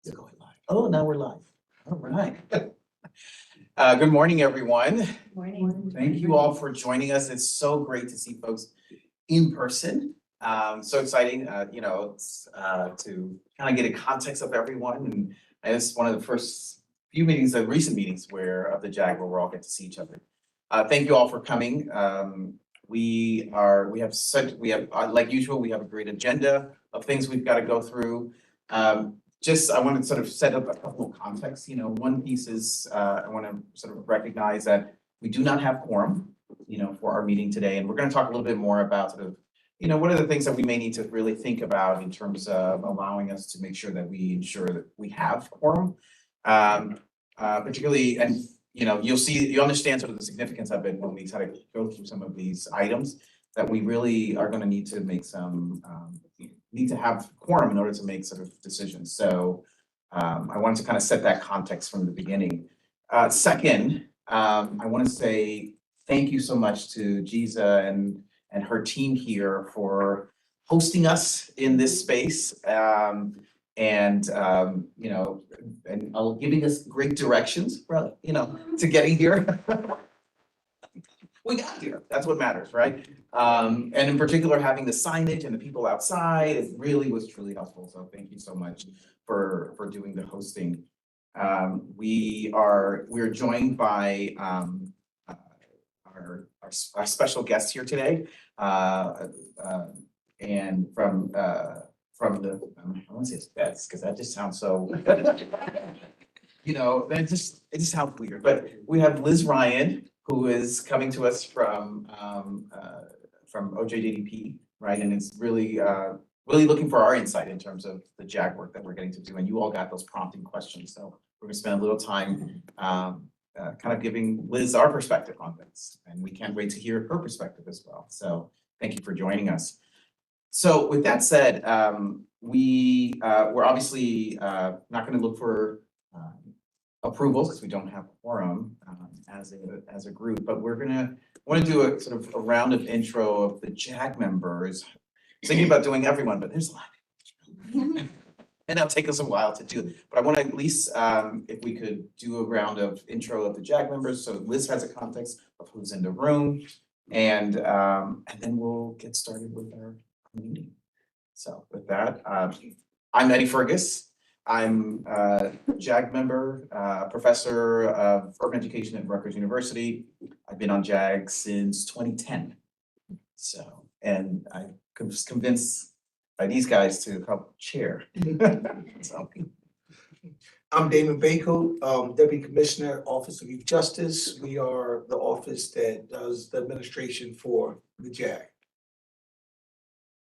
Is it going live? Oh, now we're live. All right. Good morning, everyone. Morning. Thank you all for joining us. It's so great to see folks in person. So exciting, to kind of get a context of everyone. And it's one of the first few meetings, recent meetings of the JAG where we all get to see each other. Thank you all for coming. Like usual, we have a great agenda of things we've got to go through. I want to sort of set up a couple of contexts. One piece is, I want to sort of recognize that we do not have quorum, for our meeting today. And we're going to talk a little bit more about sort of, what are the things that we may need to really think about in terms of allowing us to make sure that we ensure that we have quorum. Particularly, and you understand sort of the significance of it when we kind of go through some of these items that we really are going to need to make need to have quorum in order to make sort of decisions. So I wanted to kind of set that context from the beginning. Second, I want to say thank you so much to Giza and her team here for hosting us in this space. And giving us great directions, to getting here. We got here. That's what matters, right? And in particular, having the signage and the people outside, it really was truly helpful. So thank you so much for doing the hosting. We're joined by our special guest here today, and from the I don't want to say it's best because that just sounds so it just sounds weird. But we have Liz Ryan, who is coming to us from OJDP, right? And it's really looking for our insight in terms of the JAG work that we're getting to do. And you all got those prompting questions. So we're gonna spend a little time kind of giving Liz our perspective on this. And we can't wait to hear her perspective as well. So thank you for joining us. So with that said, we're obviously not going to look for approvals because we don't have quorum as a group, but we're want to do a sort of a round of intro of the JAG members. Thinking about doing everyone, but there's a lot of and it'll take us a while to do. But I want to at least, if we could do a round of intro of the JAG members, so Liz has a context of who's in the room, and then we'll get started with our meeting. So with that, I'm Eddie Fergus. I'm a JAG member, professor of urban education at Rutgers University. I've been on JAG since 2010. So, and I was convinced by these guys to help chair. So. I'm Damon Bako, Deputy Commissioner, Office of Youth Justice. We are the office that does the administration for the JAG.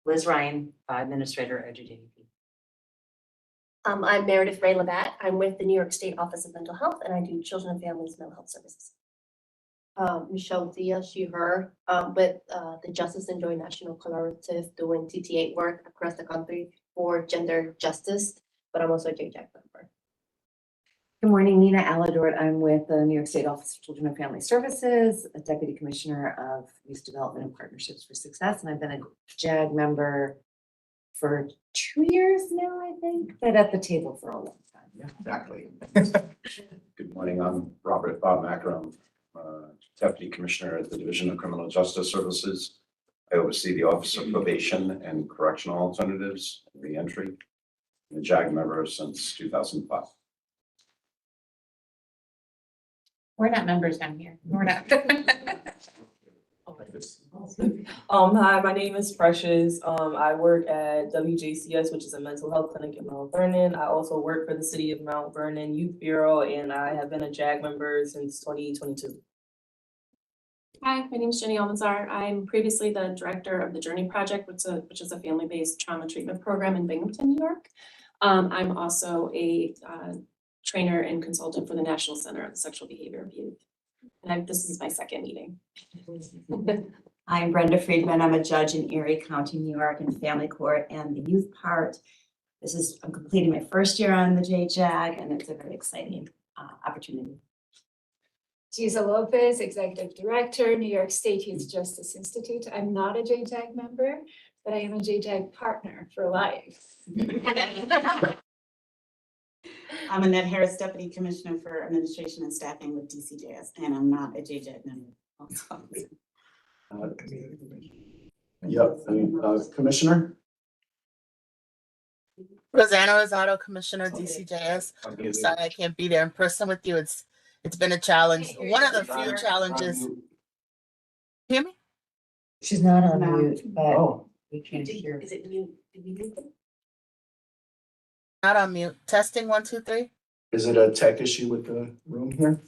Liz Ryan, Administrator at OJDP. I'm Meredith Ray Labatt. I'm with the New York State Office of Mental Health, and I do Children and Families Mental Health Services. Michelle Diaz, she, her, with the Justice and Joy National Collaborative, doing TTA work across the country for gender justice, but I'm also a JAG member. Good morning, Nina Aladort. I'm with the New York State Office of Children and Family Services, a Deputy Commissioner of Youth Development and Partnerships for Success, and I've been a JAG member for 2 years now, I think, but at the table for a long time. Yeah, exactly. Good morning, I'm Bob Macker. I'm Deputy Commissioner at the Division of Criminal Justice Services. I oversee the Office of Probation and Correctional Alternatives and Reentry. I'm a JAG member since 2005. We're not members down here. We're not. Hi, my name is Precious. I work at WJCS, which is a mental health clinic in Mount Vernon. I also work for the City of Mount Vernon Youth Bureau, and I have been a JAG member since 2022. Hi, my name is Jenny Almanzar. I'm previously the director of the Journey Project, which is a family-based trauma treatment program in Binghamton, New York. I'm also a trainer and consultant for the National Center of Sexual Behavior of Youth. And this is my second meeting. I'm Brenda Friedman. I'm a judge in Erie County, New York, in family court and the youth part. I'm completing my first year on the JAG, and it's a very exciting opportunity. Giza Lopez, Executive Director, New York State Youth Justice Institute. I'm not a JAG member, but I am a JAG partner for life. I'm Annette Harris, Deputy Commissioner for Administration and Staffing with DCJS, and I'm not a JJAG member. Yep, Commissioner? Rosanna Rosado, Commissioner DCJS. Okay. Sorry I can't be there in person with you. It's been a challenge. One of the few challenges. Hear me? She's not on No. mute, but Oh, we can't hear. Is it mute? Did we mute them? Not on mute. Testing 1, 2, 3. Is it a tech issue with the room here?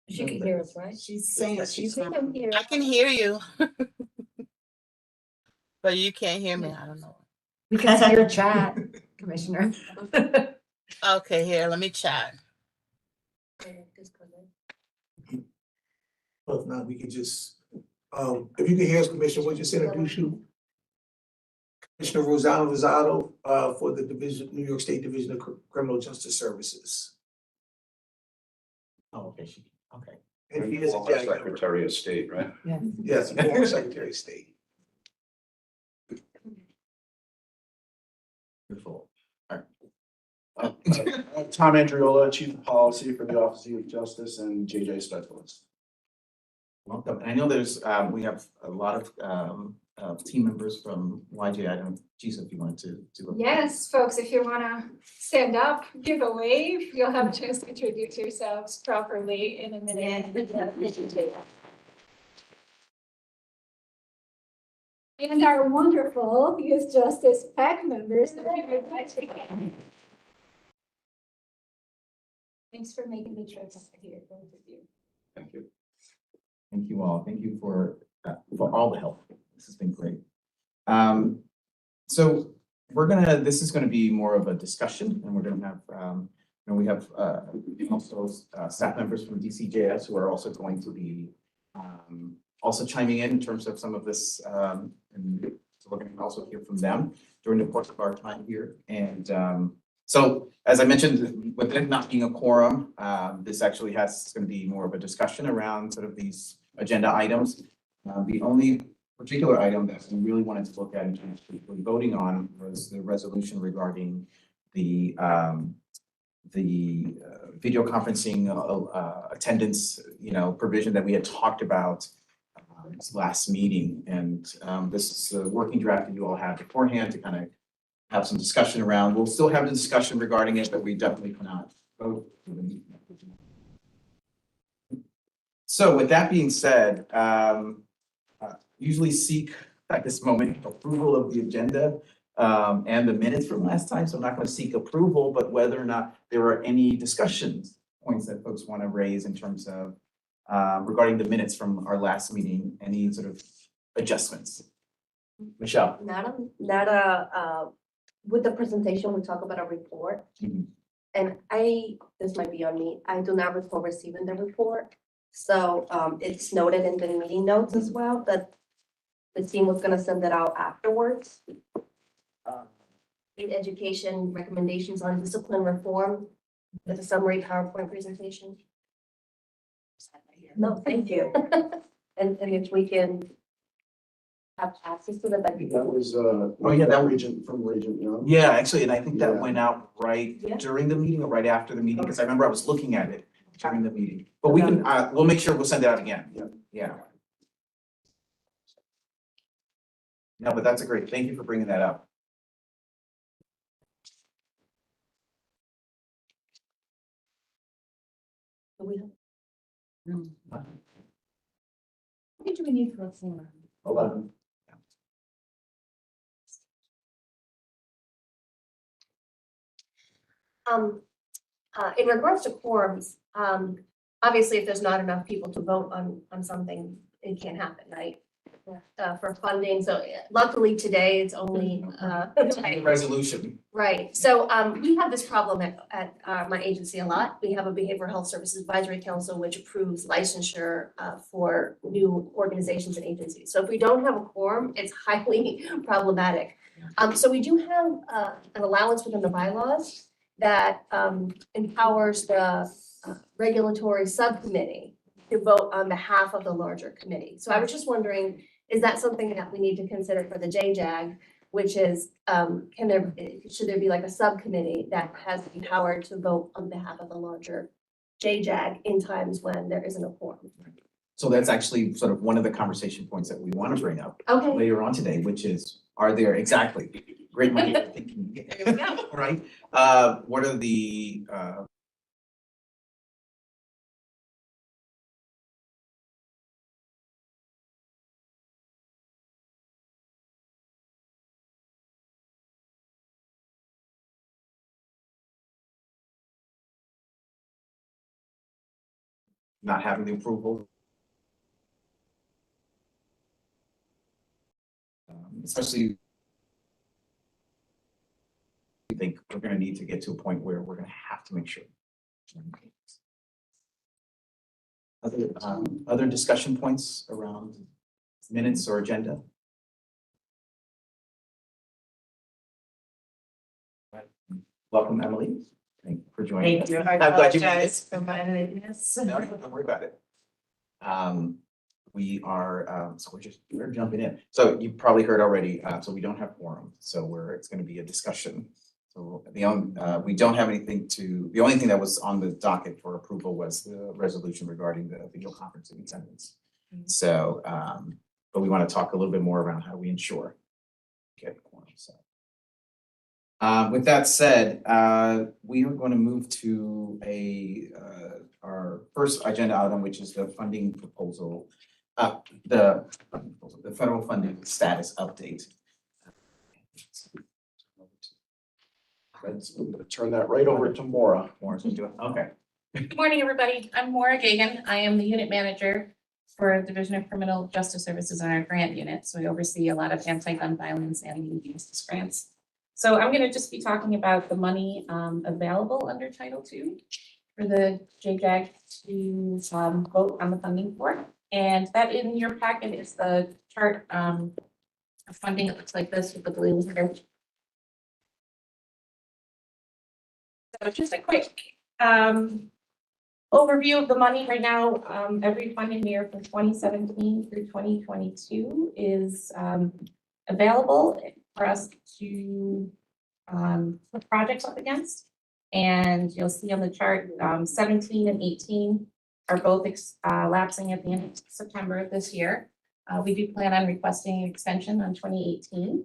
She can hear us, right? She's saying she's not. I can hear you. But you can't hear me. I don't know. We can see your chat, Commissioner. Okay, here, let me chat. Well, if not, we could just, if you can hear us, Commissioner, we'll just introduce you. Commissioner Rosanna Rosado, for the New York State Division of Criminal Justice Services. oh, okay, okay. And he is a Former JAG member. Secretary of State, right? Yes, former Secretary of State. Beautiful. Tom Andriola, Chief of Policy for the Office of Youth Justice and JJ Specialist. Welcome. And I know there's, we have a lot of team members from YJ. I don't, geez, if you wanted to do a. Yes, folks, if you wanna stand up, give a wave, you'll have a chance to introduce yourselves properly in a minute. And our wonderful Youth Justice PAC members. Thanks for making the trip here, both of you. Thank you. Thank you all. Thank you for all the help. This has been great. So this is gonna be more of a discussion, and we're gonna have, we have also staff members from DCJS who are also going to be also chiming in terms of some of this, and so we're gonna also hear from them during the course of our time here. And so, as I mentioned, with it not being a quorum, this actually it's gonna be more of a discussion around sort of these agenda items. The only particular item that we really wanted to look at in terms of voting on was the resolution regarding the video conferencing attendance, provision that we had talked about this last meeting. And this is a working draft that you all have beforehand to kind of have some discussion around. We'll still have the discussion regarding it, but we definitely cannot vote. So with that being said, usually seek at this moment approval of the agenda and the minutes from last time. So I'm not going to seek approval, but whether or not there are any discussions points that folks want to raise in terms of regarding the minutes from our last meeting, any sort of adjustments. Michelle. With the presentation, we talk about a report. Mhm. And this might be on me, I do not recall receiving the report. So it's noted in the meeting notes as well that the team was gonna send it out afterwards. In education recommendations on discipline reform with a summary PowerPoint presentation. No, thank you. And if we can have access to that'd be That good. was, from Regent Young. Yeah, actually, and I think that Yeah. went out right Yeah. during the meeting or right after the meeting, because I remember I was looking at it during the meeting. But we can, we'll make sure we'll send it out again. Yeah. Yeah. No, but that's a great, thank you for bringing that up. What do we need for a forum? 11. In regards to quorums, obviously, if there's not enough people to vote on something, it can't happen, right? For funding, so luckily today it's only, Resolution. right, so, we have this problem at my agency a lot. We have a Behavioral Health Services Advisory Council, which approves licensure, for new organizations and agencies. So if we don't have a quorum, it's highly problematic. So we do have, an allowance within the bylaws that empowers the regulatory subcommittee to vote on behalf of the larger committee. So I was just wondering, is that something that we need to consider for the JJAG, which is, should there be like a subcommittee that has the power to vote on behalf of a larger JJAG in times when there isn't a quorum? So that's actually sort of one of the conversation points that we want to bring up Okay, later on today, which is, are there exactly great money for thinking, there we go. right? What are the not having the approval? Especially I think we're gonna need to get to a point where we're gonna have to make sure. Other discussion points around minutes or agenda? Welcome, Emily. Thank you for joining us. Thank you. I I'm glad you made apologize it. for my lateness. No, don't worry about it. We are, so we're jumping in. So you probably heard already, so we don't have quorum, so it's gonna be a discussion. So we don't have anything the only thing that was on the docket for approval was the resolution regarding the video conferencing attendance. So, but we want to talk a little bit more around how we ensure. Okay, so. With that said, we are going to move to our first agenda item, which is the funding proposal, the federal funding status update. I'm gonna turn that right over to Maura. Maura's gonna do it. Okay. Good morning, everybody. I'm Maura Gagan. I am the unit manager for Division of Criminal Justice Services on our grant unit. So we oversee a lot of anti-gun violence and youth justice grants. So I'm going to just be talking about the money available under Title II for the JJAG to vote on the funding for. And that in your packet is the chart of funding. It looks like this with the blue here. So just a quick overview of the money right now. Every funding year from 2017 through 2022 is available for us to put projects up against. And you'll see on the chart, 17 and 18 are both lapsing at the end of September of this year. We do plan on requesting an extension on 2018.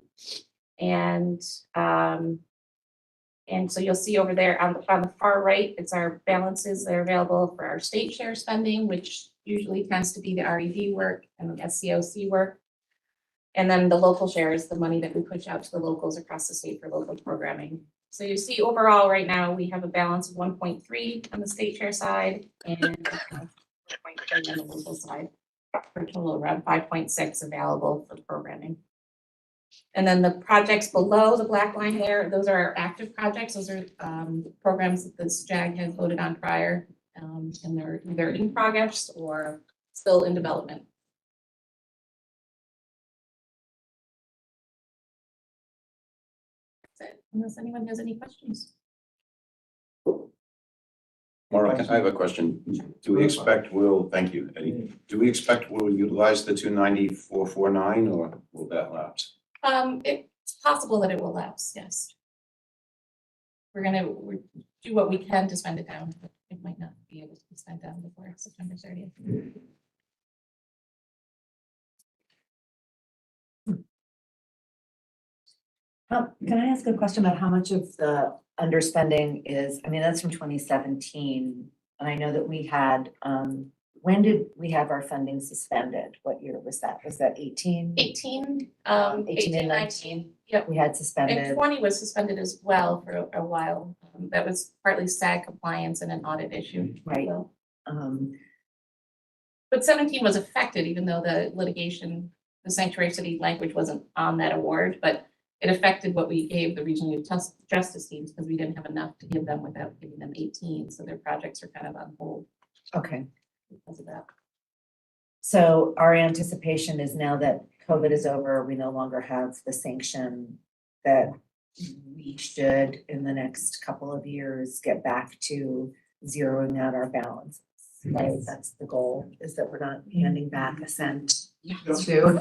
And so you'll see over there on the far right, it's our balances that are available for our state share spending, which usually tends to be the RED work and the SCOC work. And then the local share is the money that we push out to the locals across the state for local programming. So you see overall right now, we have a balance of 1.3 on the state share side and 1.3 on the local side, for a total of around 5.6 available for programming. And then the projects below the black line there, those are our active projects. Those are programs that this JAG has voted on prior, and they're either in progress or still in development. That's it, unless anyone has any questions. Maura, I have a question. Do we expect thank you, Eddie. Do we expect we'll utilize the 29449 or will that lapse? It's possible that it will lapse, yes. We're gonna do what we can to spend it down, but it might not be able to be spent down before September 30th. Can I ask a question about how much of the underspending is, I mean, that's from 2017. And I know that we had, when did we have our funding suspended? What year was that? Was that 18? 18 and 19. Yep. We had And suspended. 20 was suspended as well for a while. That was partly SAG compliance and an audit issue. Right. So, but 17 was affected, even though the litigation, the sanctuary city language wasn't on that award, but it affected what we gave the regional justice teams because we didn't have enough to give them without giving them 18. So their projects are kind of on hold Okay. because of that. So our anticipation is now that COVID is over, we no longer have the sanction that we should in the next couple of years get back to zeroing out our balance. Right, that's the goal, is that we're not handing back a cent too.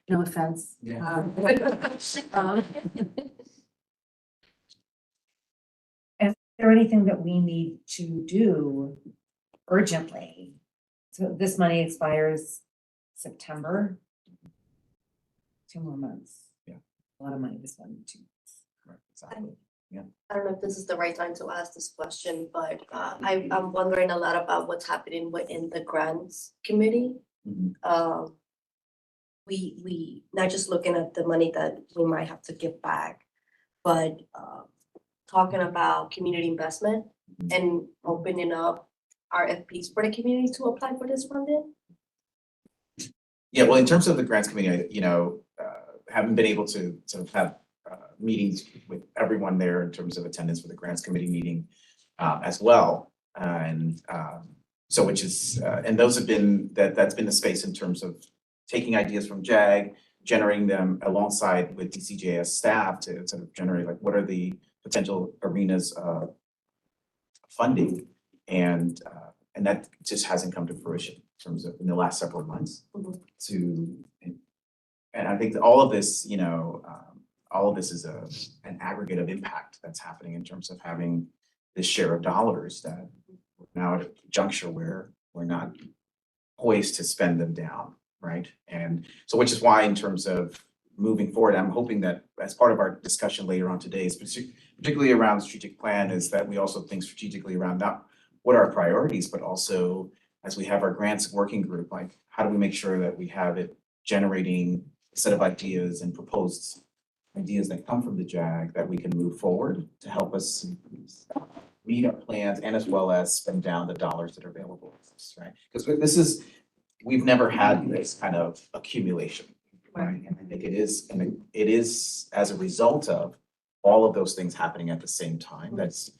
No offense. Yeah. Um, Is there anything that we need to do urgently? So this money expires September. 2 more months. Yeah. A lot of money this one, 2 months. Right, exactly. I don't know if this is the right time to ask this question, but I'm wondering a lot about what's happening within the grants committee. Mhm. We not just looking at the money that we might have to give back, but talking about community investment and opening up RFPs for the community to apply for this funding. Yeah, well, in terms of the grants committee, haven't been able to sort of have meetings with everyone there in terms of attendance for the grants committee meeting as well. So which is, and those have been, that's been the space in terms of taking ideas from JAG, generating them alongside with DCJS staff to sort of generate like, what are the potential arenas of funding? And that just hasn't come to fruition in terms of in the last several months. And I think that all of this, all of this is an aggregate of impact that's happening in terms of having this share of dollars that we're now at a juncture where we're not poised to spend them down, right? And so, which is why in terms of moving forward, I'm hoping that as part of our discussion later on today, particularly around the strategic plan, is that we also think strategically around not what are our priorities, but also as we have our grants working group, like how do we make sure that we have it generating a set of ideas and proposed ideas that come from the JAG that we can move forward to help us meet our plans and as well as spend down the dollars that are available, right? Because we've never had this kind of accumulation, right? And I think it is as a result of all of those things happening at the same time. That's,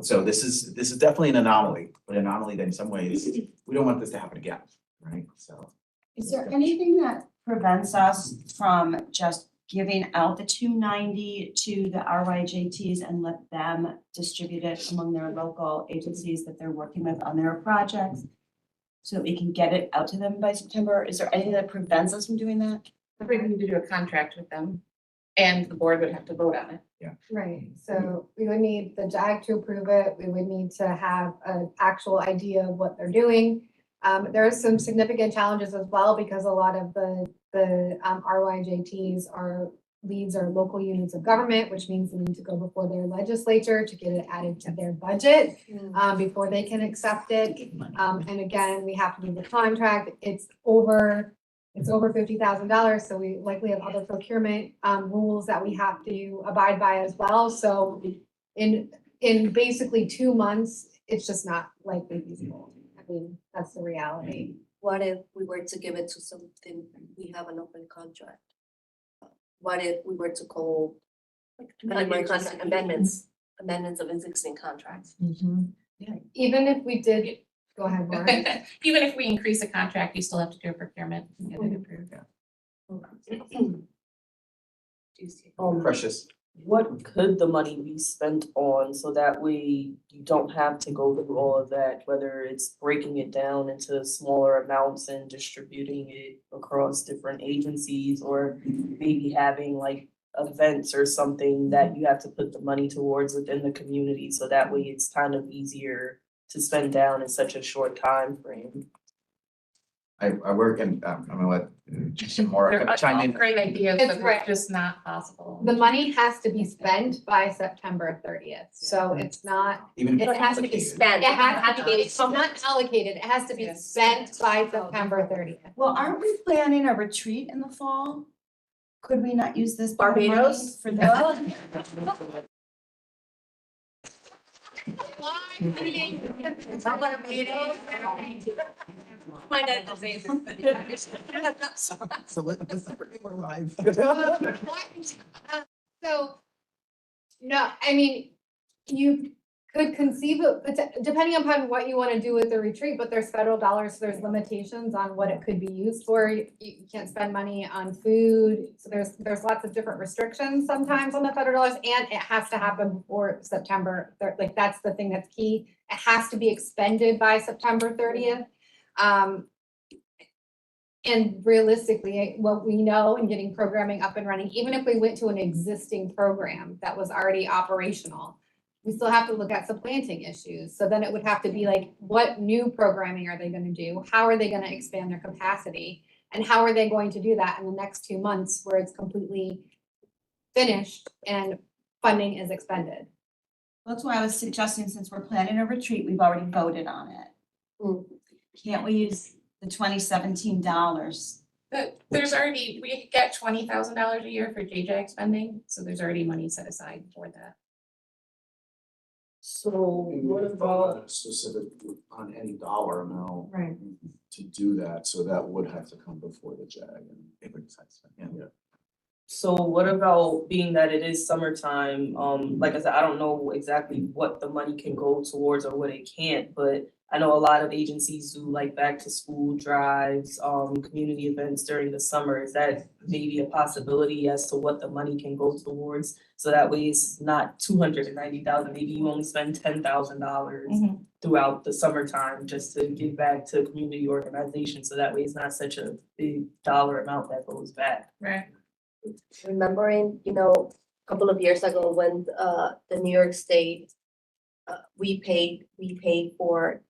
so this is definitely an anomaly, but an anomaly that in some ways, we don't want this to happen again, right? So. Is there anything that prevents us from just giving out the 290 to the RYJTs and let them distribute it among their local agencies that they're working with on their projects? So that we can get it out to them by September? Is there anything that prevents us from doing that? We need to do a contract with them and the board would have to vote on it. Right, so we would need the JAG to approve it. We would need to have an actual idea of what they're doing. There are some significant challenges as well because a lot of the RYJTs leads are local units of government, which means they need to go before their legislature to get it added to their budget before they can accept it. And again, we have to do the contract. It's over $50,000, so we likely have other procurement rules that we have to abide by as well. So in basically 2 months, it's just not likely feasible. I mean, that's the reality. What if we were to give it to something, we have an open contract? What if we were to call amendments of existing contracts? Even if we did, go ahead, Laura. Even if we increase a contract, you still have to do a procurement and get it approved. Precious. What could the money be spent on so that way you don't have to go through all of that, whether it's breaking it down into smaller amounts and distributing it across different agencies, or maybe having like events or something that you have to put the money towards within the community, so that way it's kind of easier to spend down in such a short time frame. I work and I'm gonna let some more chime in. Great ideas, It's but right. it's just not possible. The money has to be spent by September 30th, so it's not, Even it has to be allocated. spent. It has to be, so not allocated, it has to be Yes. spent by September 30th. Well, aren't we planning a retreat in the fall? Could we not use this part of money Barbados? for that? So let's bring more live. So, no, I mean, you could conceive of, depending upon what you want to do with the retreat, but there's federal dollars, so there's limitations on what it could be used for. You can't spend money on food, so there's lots of different restrictions sometimes on the federal dollars, and it has to happen before September, like, that's the thing that's key. It has to be expended by September 30th. And realistically, what we know in getting programming up and running, even if we went to an existing program that was already operational, we still have to look at supplanting issues. So then it would have to be like, what new programming are they gonna do? How are they gonna expand their capacity? And how are they going to do that in the next 2 months where it's completely finished and funding is expended? That's why I was suggesting, since we're planning a retreat, we've already voted on it. Mm. Can't we use the $2017? There's already, we get $20,000 a year for JJAG spending, so there's already money set aside for that. So what about, Specific on any dollar amount Right. to do that, so that would have to come before the JAG and. If we decide to spend, yeah. so what about being that it is summertime, like I said, I don't know exactly what the money can go towards or what it can't, but I know a lot of agencies do like back to school drives, community events during the summer. Is that maybe a possibility as to what the money can go towards? So that way it's not 290,000, maybe you only spend $10,000 throughout the summertime just to give back to community organizations. So that way it's not such a big dollar amount that goes back. Right. Remembering, you know, a couple of years ago when the New York State, we paid for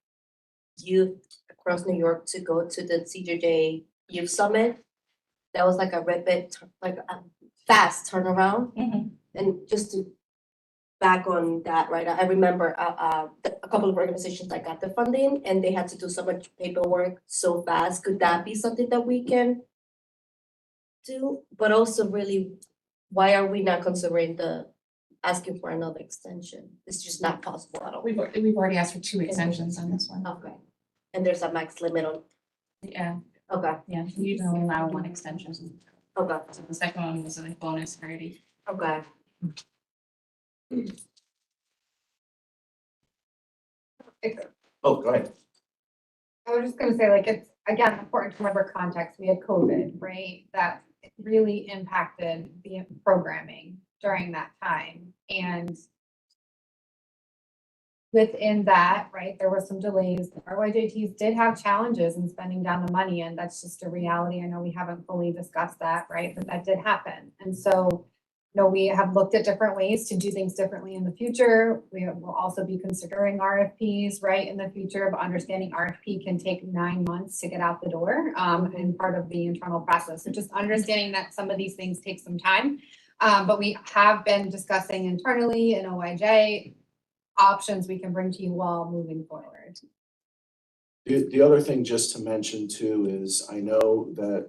youth across New York to go to the CJJ Youth Summit. That was like a like a fast turnaround. And just to back on that, right, I remember a couple of organizations that got the funding and they had to do so much paperwork so fast. Could that be something that we can do? But also really, why are we not considering asking for another extension? It's just not possible at all. We've already asked for 2 extensions on this one. Okay. And there's a max limit on, Yeah, okay, yeah, we usually allow 1 extension. okay, So the second one was a bonus already. okay. Oh, go ahead. I was just gonna say, like, it's, again, important to remember context. We had COVID, right? That really impacted the programming during that time. And within that, right, there were some delays. RYJTs did have challenges in spending down the money, and that's just a reality. I know we haven't fully discussed that, right? But that did happen. And so, you know, we have looked at different ways to do things differently in the future. We will also be considering RFPs, right, in the future, but understanding RFP can take 9 months to get out the door, and part of the internal process. So just understanding that some of these things take some time. But we have been discussing internally in OYJ options we can bring to you all moving forward. The other thing just to mention too is I know that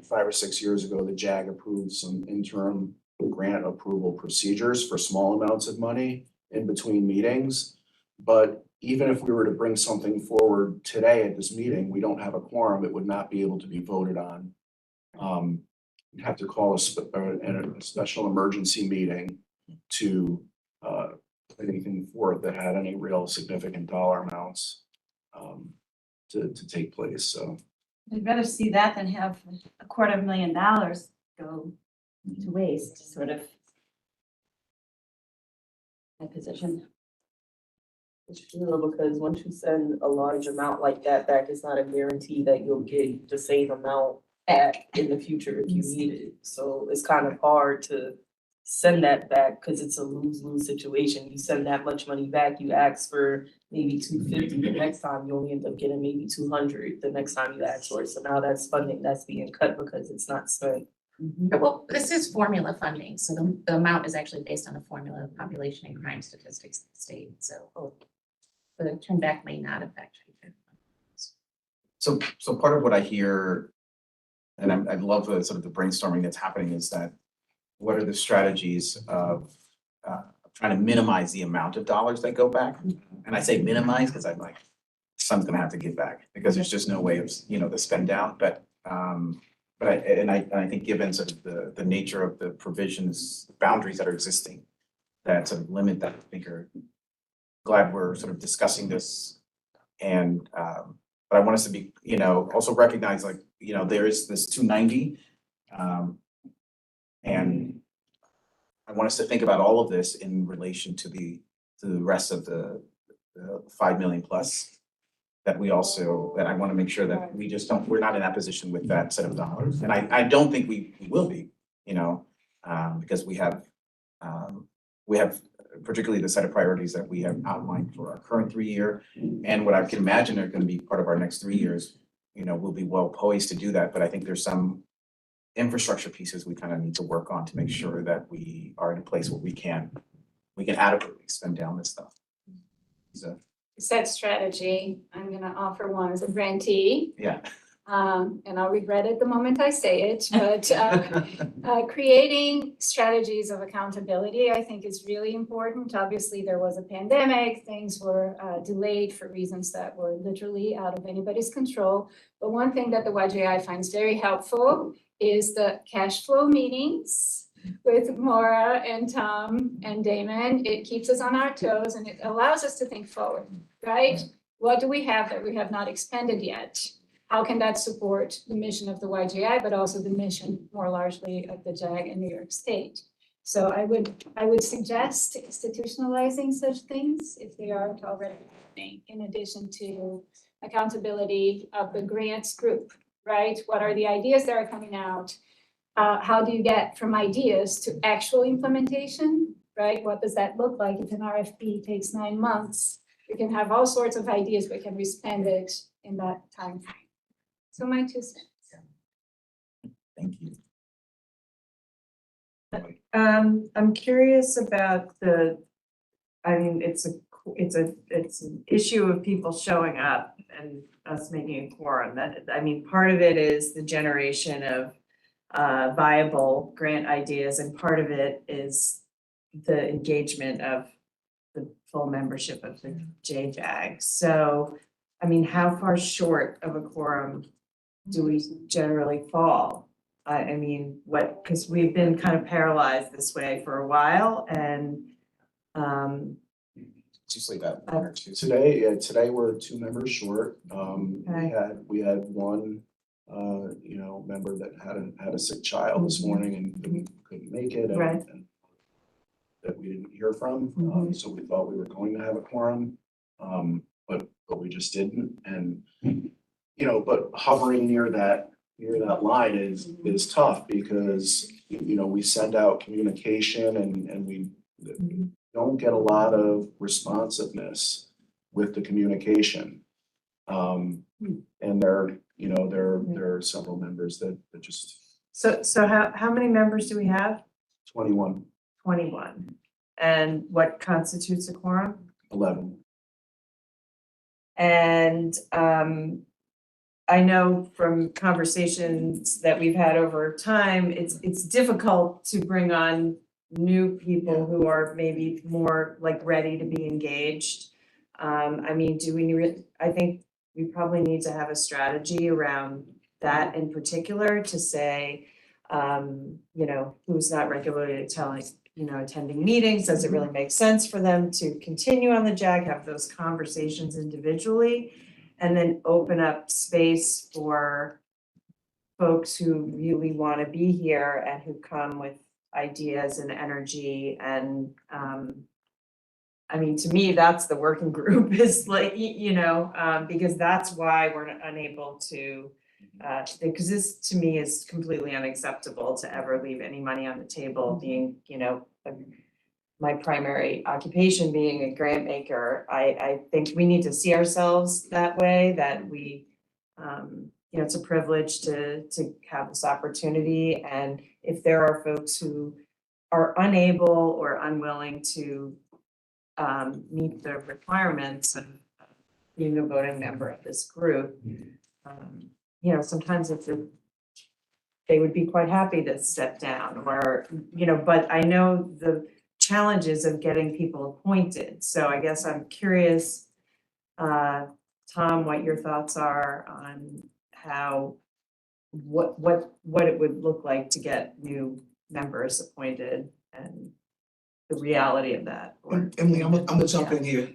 5 or 6 years ago, the JAG approved some interim grant approval procedures for small amounts of money in between meetings. But even if we were to bring something forward today at this meeting, we don't have a quorum, it would not be able to be voted on. You'd have to call a special emergency meeting to put anything forth that had any real significant dollar amounts to take place, so. I'd rather see that than have $250,000 go to waste, sort of. My position. It's true, because once you send a large amount like that back, it's not a guarantee that you'll get the same amount back in the future if you need it. So it's kind of hard to send that back because it's a lose-lose situation. You send that much money back, you ask for maybe 250, the next time you only end up getting maybe 200 the next time you ask for it. So now that's funding that's being cut because it's not spent. Well, this is formula funding, so the amount is actually based on a formula of population and crime statistics of the state, so the turn back may not affect. So part of what I hear, and I love the sort of the brainstorming that's happening, is that what are the strategies of trying to minimize the amount of dollars that go back? And I say minimize because I'm like, someone's gonna have to give back because there's just no way of, you know, the spend down. But I think given sort of the nature of the provisions, boundaries that are existing, that sort of limit that, I think are glad we're sort of discussing this. And but I want us to be, you know, also recognize, like, you know, there is this 290. And I want us to think about all of this in relation to the rest of the 5 million plus that we also, that I want to make sure that we just don't, we're not in that position with that set of dollars. And I don't think we will be, you know, because we have particularly the set of priorities that we have outlined for our current 3-year and what I can imagine are going to be part of our next 3 years. You know, we'll be well poised to do that, but I think there's some infrastructure pieces we kind of need to work on to make sure that we are in a place where we can adequately spend down this stuff. So, Set strategy, I'm gonna offer one as a grantee, yeah. and I'll regret it the moment I say it, but creating strategies of accountability, I think is really important. Obviously, there was a pandemic, things were delayed for reasons that were literally out of anybody's control. But one thing that the YJI finds very helpful is the cash flow meetings with Maura and Tom and Damon. It keeps us on our toes and it allows us to think forward, right? What do we have that we have not expended yet? How can that support the mission of the YJI, but also the mission more largely of the JAG in New York State? So I would suggest institutionalizing such things if they aren't already happening, in addition to accountability of the grants group, right? What are the ideas that are coming out? How do you get from ideas to actual implementation, right? What does that look like if an RFP takes 9 months? We can have all sorts of ideas, but can we spend it in that time frame? So my 2 cents. Thank you. I'm curious about I mean, it's an issue of people showing up and us making a quorum. I mean, part of it is the generation of viable grant ideas, and part of it is the engagement of the full membership of the JJAG. So, I mean, how far short of a quorum do we generally fall? I mean, because we've been kind of paralyzed this way for a while, and Just like that. Today we're 2 members short. Okay. We had one, member that had a sick child this morning and couldn't make it. Right. And that we didn't hear from. Mhm. So we thought we were going to have a quorum, but we just didn't. And, but hovering near that line is tough because, we send out communication and we don't get a lot of responsiveness with the communication. And there are several members that just So how many members do we have? 21, 21. And what constitutes a quorum? 11. And I know from conversations that we've had over time, it's difficult to bring on new people who are maybe more like ready to be engaged. I mean, I think we probably need to have a strategy around that in particular to say, who's not regularly attending meetings, does it really make sense for them to continue on the JAG, have those conversations individually, and then open up space for folks who really want to be here and who come with ideas and energy. And I mean, to me, that's the working group is like, because that's why we're unable to, because this to me is completely unacceptable to ever leave any money on the table being, my primary occupation being a grant maker. I think we need to see ourselves that way, that we, it's a privilege to have this opportunity. And if there are folks who are unable or unwilling to meet the requirements of being a voting member of this group, sometimes they would be quite happy to step down or, but I know the challenges of getting people appointed. So I guess I'm curious, Tom, what your thoughts are on what it would look like to get new members appointed and the reality of that. Emily, I'm gonna jump in here.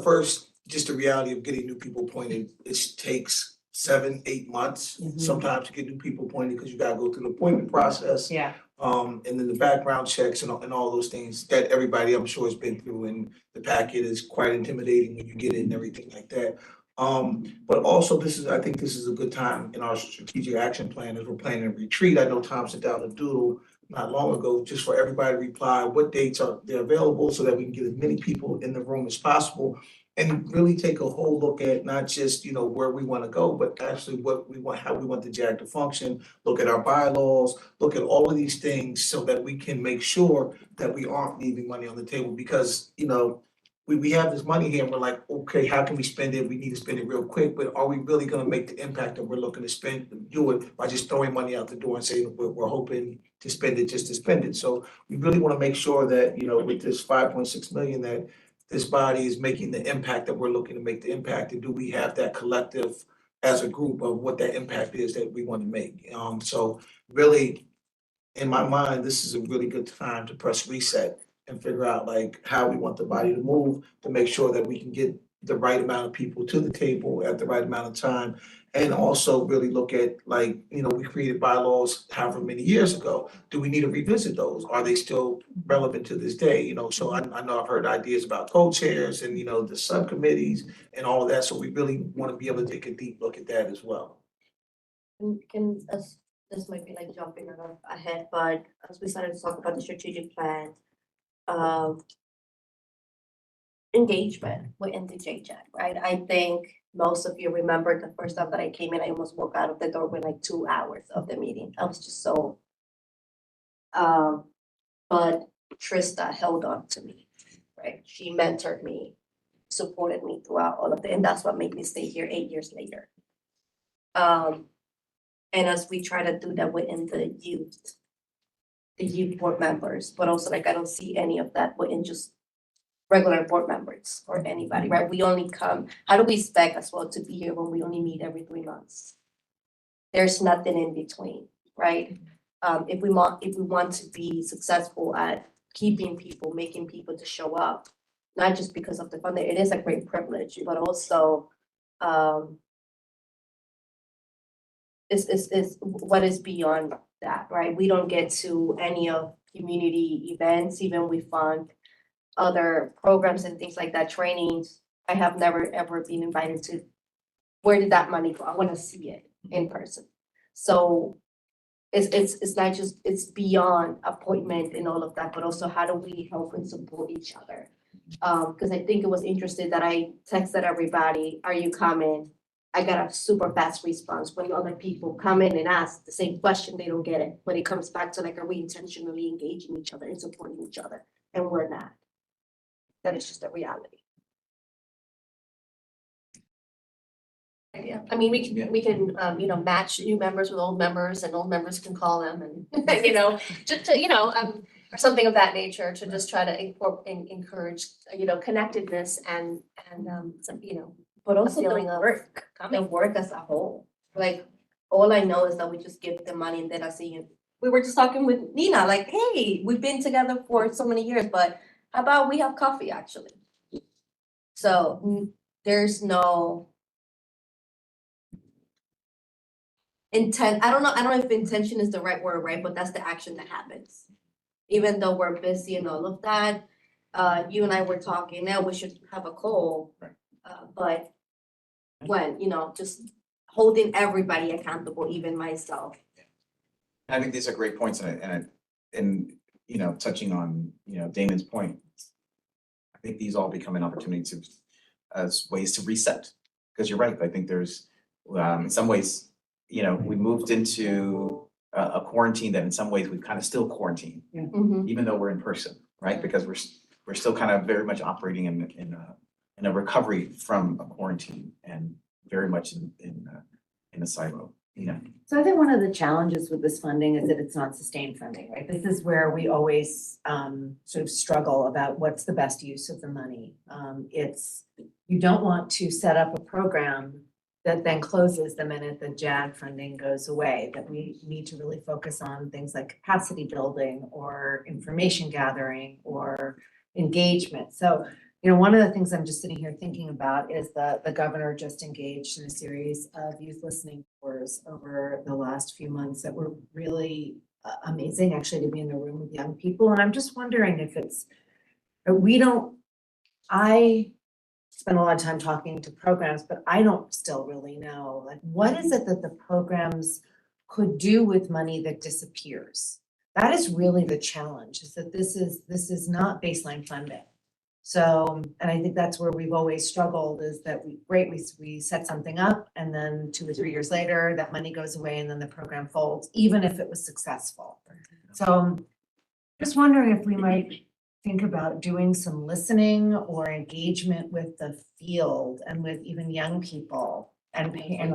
First, just the reality of getting new people appointed, it takes 7-8 months sometimes to get new people appointed because you gotta go through the appointment process. Yeah. And then the background checks and all those things that everybody I'm sure has been through, and the packet is quite intimidating when you get it and everything like that. But also I think this is a good time in our strategic action plan as we're planning a retreat. I know Tom sent out a doodle not long ago, just for everybody to reply what dates are they're available so that we can get as many people in the room as possible. And really take a whole look at not just, where we want to go, but actually what we want, how we want the JAG to function, look at our bylaws, look at all of these things so that we can make sure that we aren't leaving money on the table because, we have this money here and we're like, okay, how can we spend it? We need to spend it real quick, but are we really gonna make the impact that we're looking to do it by just throwing money out the door and saying we're hoping to spend it just to spend it? So we really wanna make sure that, with this 5.6 million, that this body is making the impact that we're looking to make the impact, and do we have that collective as a group of what that impact is that we want to make? So really, in my mind, this is a really good time to press reset and figure out like how we want the body to move to make sure that we can get the right amount of people to the table at the right amount of time. And also really look at like, we created bylaws however many years ago. Do we need to revisit those? Are they still relevant to this day? So I know I've heard ideas about co-chairs and, the subcommittees and all of that. So we really want to be able to take a deep look at that as well. This might be like jumping ahead, but as we started to talk about the strategic plan, engagement within the JJAG, right? I think most of you remember the first time that I came in, I almost walked out of the door with like 2 hours of the meeting. I was just so, but Trista held on to me, right? She mentored me, supported me throughout all of it, and that's what made me stay here 8 years later. And as we try to do that within the youth board members, but also like I don't see any of that within just regular board members or anybody, right? We only come, how do we expect as well to be here when we only meet every 3 months? There's nothing in between, right? If we want to be successful at keeping people, making people to show up, not just because of the funding, it is a great privilege, but also is what is beyond that, right? We don't get to any of community events, even we fund other programs and things like that, trainings. I have never ever been invited to, where did that money go? I want to see it in person. So it's not just, it's beyond appointment and all of that, but also how do we help and support each other? Because I think it was interesting that I texted everybody, are you coming? I got a super fast response. When other people come in and ask the same question, they don't get it. When it comes back to like, are we intentionally engaging each other and supporting each other? And we're not. That is just a reality. Yeah, I mean, we can match new members with old members, and old members can call them and just to, or something of that nature, to just try to encourage, connectedness and but also the work as a whole. Like, all I know is that we just give the money and then I see, we were just talking with Nina, like, hey, we've been together for so many years, but how about we have coffee actually? So there's no intent. I don't know if intention is the right word, right? But that's the action that happens. Even though we're busy and all of that, you and I were talking, now we should have a call. But when, just holding everybody accountable, even myself. I think these are great points, and touching on, Damon's point, I think these all become an opportunity as ways to reset, because you're right. I think there's, in some ways, we moved into a quarantine that in some ways we've kind of still quarantined, even though we're in person, right? Because we're still kind of very much operating in a recovery from a quarantine and very much in a silo. So I think one of the challenges with this funding is that it's not sustained funding, right? This is where we always sort of struggle about what's the best use of the money. You don't want to set up a program that then closes the minute the JAG funding goes away, that we need to really focus on things like capacity building or information gathering or engagement. So, one of the things I'm just sitting here thinking about is the governor just engaged in a series of youth listening tours over the last few months that were really amazing, actually, to be in the room with young people. And I'm just wondering if I spend a lot of time talking to programs, but I don't still really know, like, what is it that the programs could do with money that disappears? That is really the challenge, is that this is not baseline funding. So, and I think that's where we've always struggled, is that we set something up and then 2 or 3 years later, that money goes away and then the program folds, even if it was successful. So just wondering if we might think about doing some listening or engagement with the field and with even young people and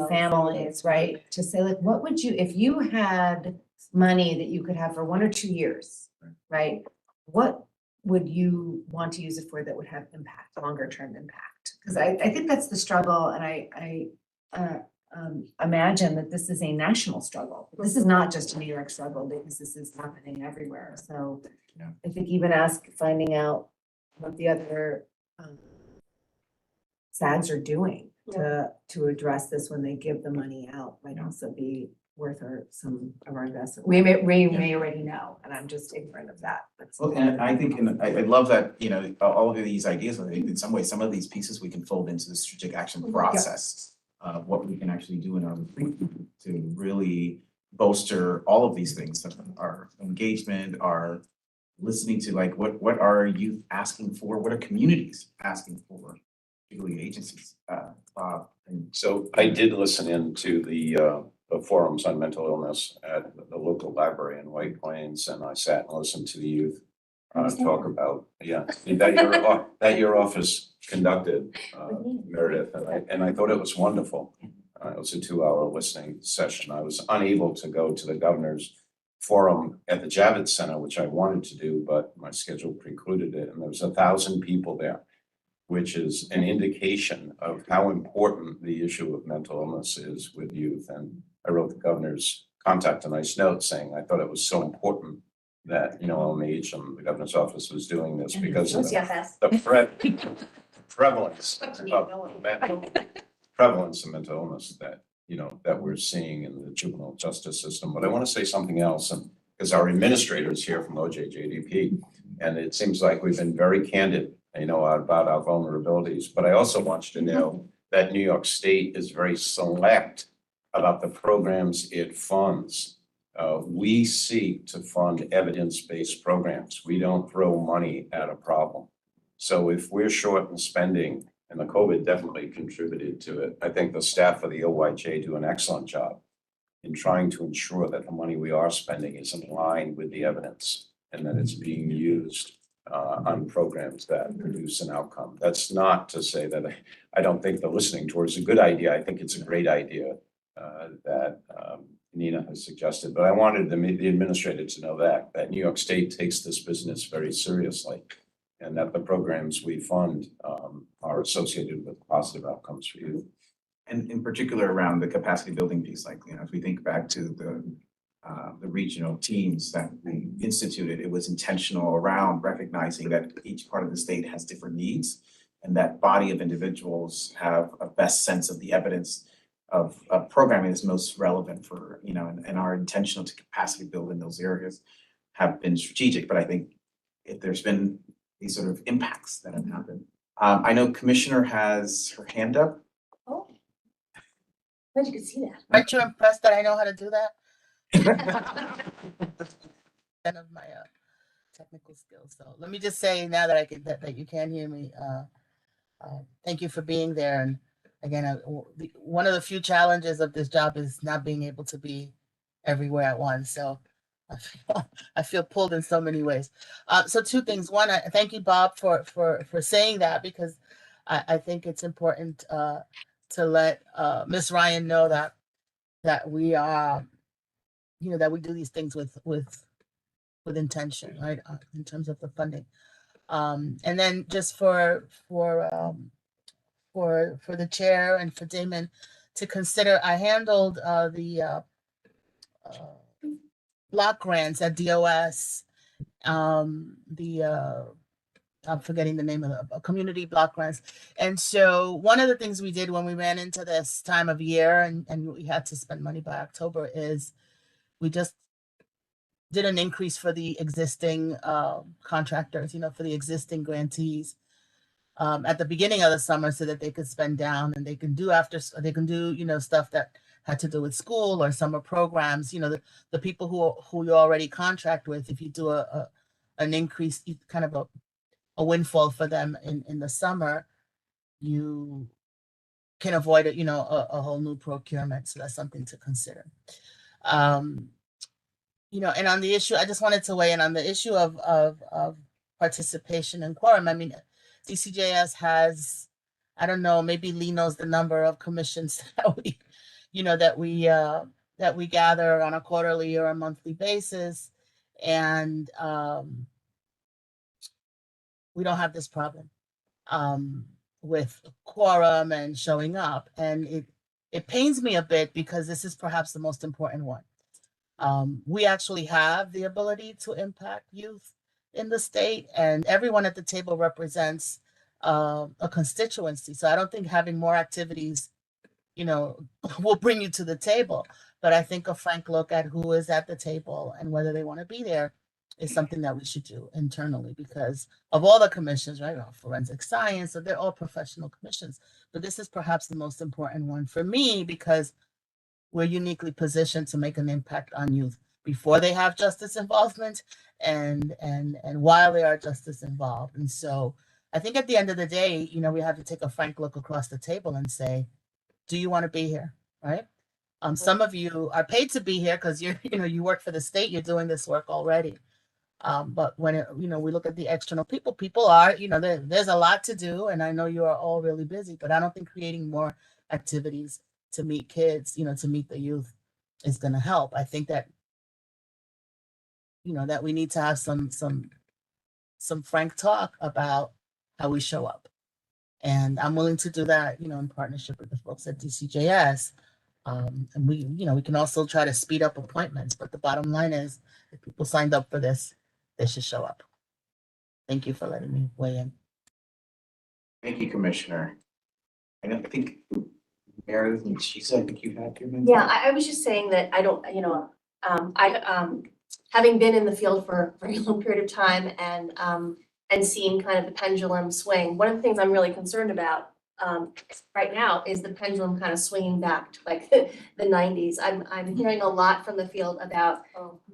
families, right? To say, like, what would you, if you had money that you could have for 1 or 2 years, right? What would you want to use it for that would have impact, longer term impact? Because I think that's the struggle, and I imagine that this is a national struggle. This is not just a New York struggle, because this is happening everywhere. So Yeah. I think even finding out what the other SAGs are doing to address this when they give the money out might also be worth some of our investment. We may already know, and I'm just ignorant of that. But Well, and I think, and I love that, you know, all of these ideas, I think in some ways, some of these pieces we can fold into the strategic action process of what we can actually do in our recruitment to really bolster all of these things, our engagement, our listening to, like, what are youth asking for? What are communities asking for? Particularly agencies, and So I did listen in to the forums on mental illness at the local library in White Plains, and I sat and listened to the youth talk about, that your office conducted, Meredith, and I thought it was wonderful. It was a 2-hour listening session. I was unable to go to the governor's forum at the Javits Center, which I wanted to do, but my schedule precluded it, and there was 1,000 people there, which is an indication of how important the issue of mental illness is with youth. And I wrote the governor's contact a nice note saying I thought it was so important that, you know, LMH, the governor's office was doing this because of the prevalence of mental illness that, you know, that we're seeing in the juvenile justice system. But I want to say something else, and because our administrators here from OJJDP, and it seems like we've been very candid, you know, about our vulnerabilities. But I also want you to know that New York State is very select about the programs it funds. We seek to fund evidence-based programs. We don't throw money at a problem. So if we're short in spending, and the COVID definitely contributed to it, I think the staff of the OYJ do an excellent job in trying to ensure that the money we are spending is in line with the evidence and that it's being used on programs that produce an outcome. That's not to say that I don't think the listening tour is a good idea. I think it's a great idea that Nina has suggested, but I wanted the administrator to know that New York State takes this business very seriously and that the programs we fund are associated with positive outcomes for youth. And in particular around the capacity building piece, like, you know, if we think back to the regional teams that we instituted, it was intentional around recognizing that each part of the state has different needs, and that body of individuals have a best sense of the evidence of programming is most relevant for, you know, and our intentional to capacity build in those areas have been strategic. But I think if there's been these sort of impacts that have happened. I know Commissioner has her hand up. Oh, glad you could see that. Aren't you impressed that I know how to do that? None of my technical skills. So let me just say now that that you can hear me. Thank you for being there. And again, one of the few challenges of this job is not being able to be everywhere at once. So I feel pulled in so many ways. So 2 things. One, I thank you, Bob, for saying that, because I think it's important to let Ms. Ryan know that we are, you know, that we do these things with intention, right? In terms of the funding. And then just for the chair and for Damon to consider, I handled the block grants at DOS, I'm forgetting the name of the community block grants. And so one of the things we did when we ran into this time of year and we had to spend money by October is we just did an increase for the existing contractors, you know, for the existing grantees. at the beginning of the summer so that they could spend down and they can do they can do, stuff that had to do with school or summer programs, the people who you already contract with, if you do an increase, kind of a windfall for them in the summer, you can avoid it, a whole new procurement. So that's something to consider. And on the issue, I just wanted to weigh in on the issue of participation and quorum. I mean, DCJS has, I don't know, maybe Lee knows the number of commissions that we gather on a quarterly or a monthly basis. And we don't have this problem with quorum and showing up. And it pains me a bit because this is perhaps the most important one. We actually have the ability to impact youth in the state, and everyone at the table represents a constituency. So I don't think having more activities, will bring you to the table. But I think a frank look at who is at the table and whether they want to be there is something that we should do internally, because of all the commissions, right? Forensic science, so they're all professional commissions. But this is perhaps the most important one for me because we're uniquely positioned to make an impact on youth before they have justice involvement and while they are justice involved. And so I think at the end of the day, we have to take a frank look across the table and say, do you want to be here, right? Some of you are paid to be here because you work for the state, you're doing this work already. But when we look at the external people are, there's a lot to do, and I know you are all really busy, but I don't think creating more activities to meet kids, to meet the youth is going to help. I think that, that we need to have some frank talk about how we show up. And I'm willing to do that, in partnership with the folks at DCJS. And we can also try to speed up appointments, but the bottom line is if people signed up for this, they should show up. Thank you for letting me weigh in. Thank you, Commissioner. I think Meredith and Chiza, I think you had your minute. Yeah, I was just saying that I don't, having been in the field for a very long period of time and seeing kind of the pendulum swing, one of the things I'm really concerned about right now is the pendulum kind of swinging back to like the 90s. I'm hearing a lot from the field about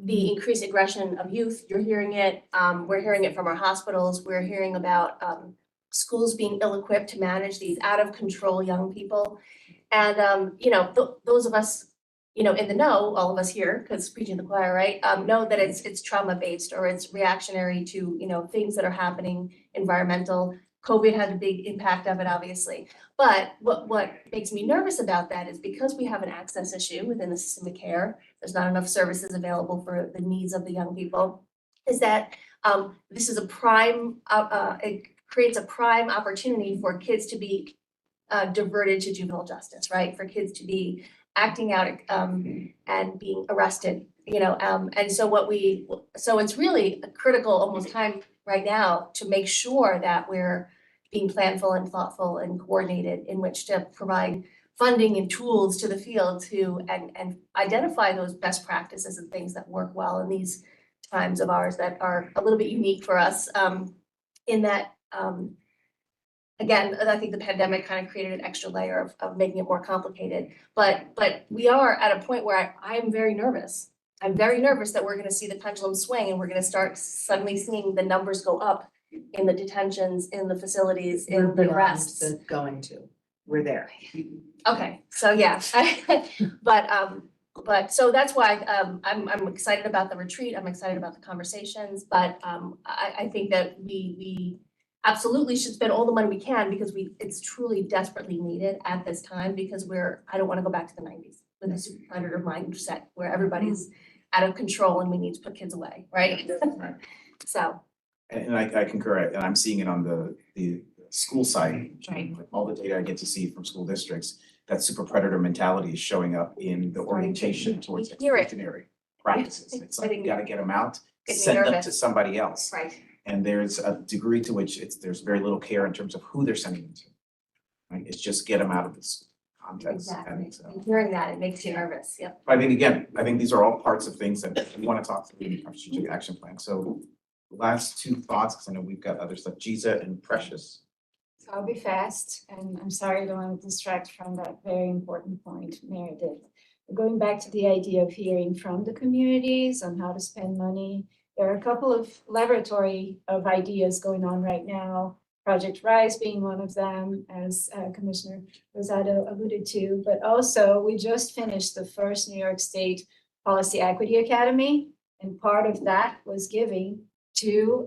the increased aggression of youth. You're hearing it. We're hearing it from our hospitals. We're hearing about schools being ill-equipped to manage these out of control young people. And those of us, in the know, all of us here, because preaching the choir, right, know that it's trauma-based or it's reactionary to, things that are happening, environmental. COVID had a big impact of it, obviously. But what makes me nervous about that is because we have an access issue within the system of care, there's not enough services available for the needs of the young people, is that this is a prime, it creates a prime opportunity for kids to be diverted to juvenile justice, right? For kids to be acting out and being arrested, and so it's really a critical almost time right now to make sure that we're being planful and thoughtful and coordinated in which to provide funding and tools to the field to and identify those best practices and things that work well in these times of ours that are a little bit unique for us, in that again, I think the pandemic kind of created an extra layer of making it more complicated, but we are at a point where I am very nervous. I'm very nervous that we're going to see the pendulum swing and we're going to start suddenly seeing the numbers go up in the detentions, in the facilities, in the arrests. We're there. Okay, so yeah, but so that's why I'm excited about the retreat. I'm excited about the conversations, but I think that we absolutely should spend all the money we can because it's truly desperately needed at this time because I don't want to go back to the 90s with a super predator mindset where everybody's out of control and we need to put kids away, right? Right. So. And I concur, and I'm seeing it on the school side. Right. With all the data I get to see from school districts, that super predator mentality is showing up in the orientation towards exclusionary practices. It's like, you gotta get them out, send them to somebody else. Right. And there's a degree to which there's very little care in terms of who they're sending them to. Right? It's just get them out of this context. Exactly. And so, Hearing that, it makes you nervous. Yep. I think these are all parts of things that we want to talk through in our strategic action plan. So last two thoughts, because I know we've got other stuff, Giza and Precious. So I'll be fast, and I'm sorry, I don't want to distract from that very important point Meredith. Going back to the idea of hearing from the communities on how to spend money, there are a couple of laboratory of ideas going on right now. Project Rise being one of them, as Commissioner Rosado alluded to, but also we just finished the first New York State Policy Equity Academy, and part of that was giving to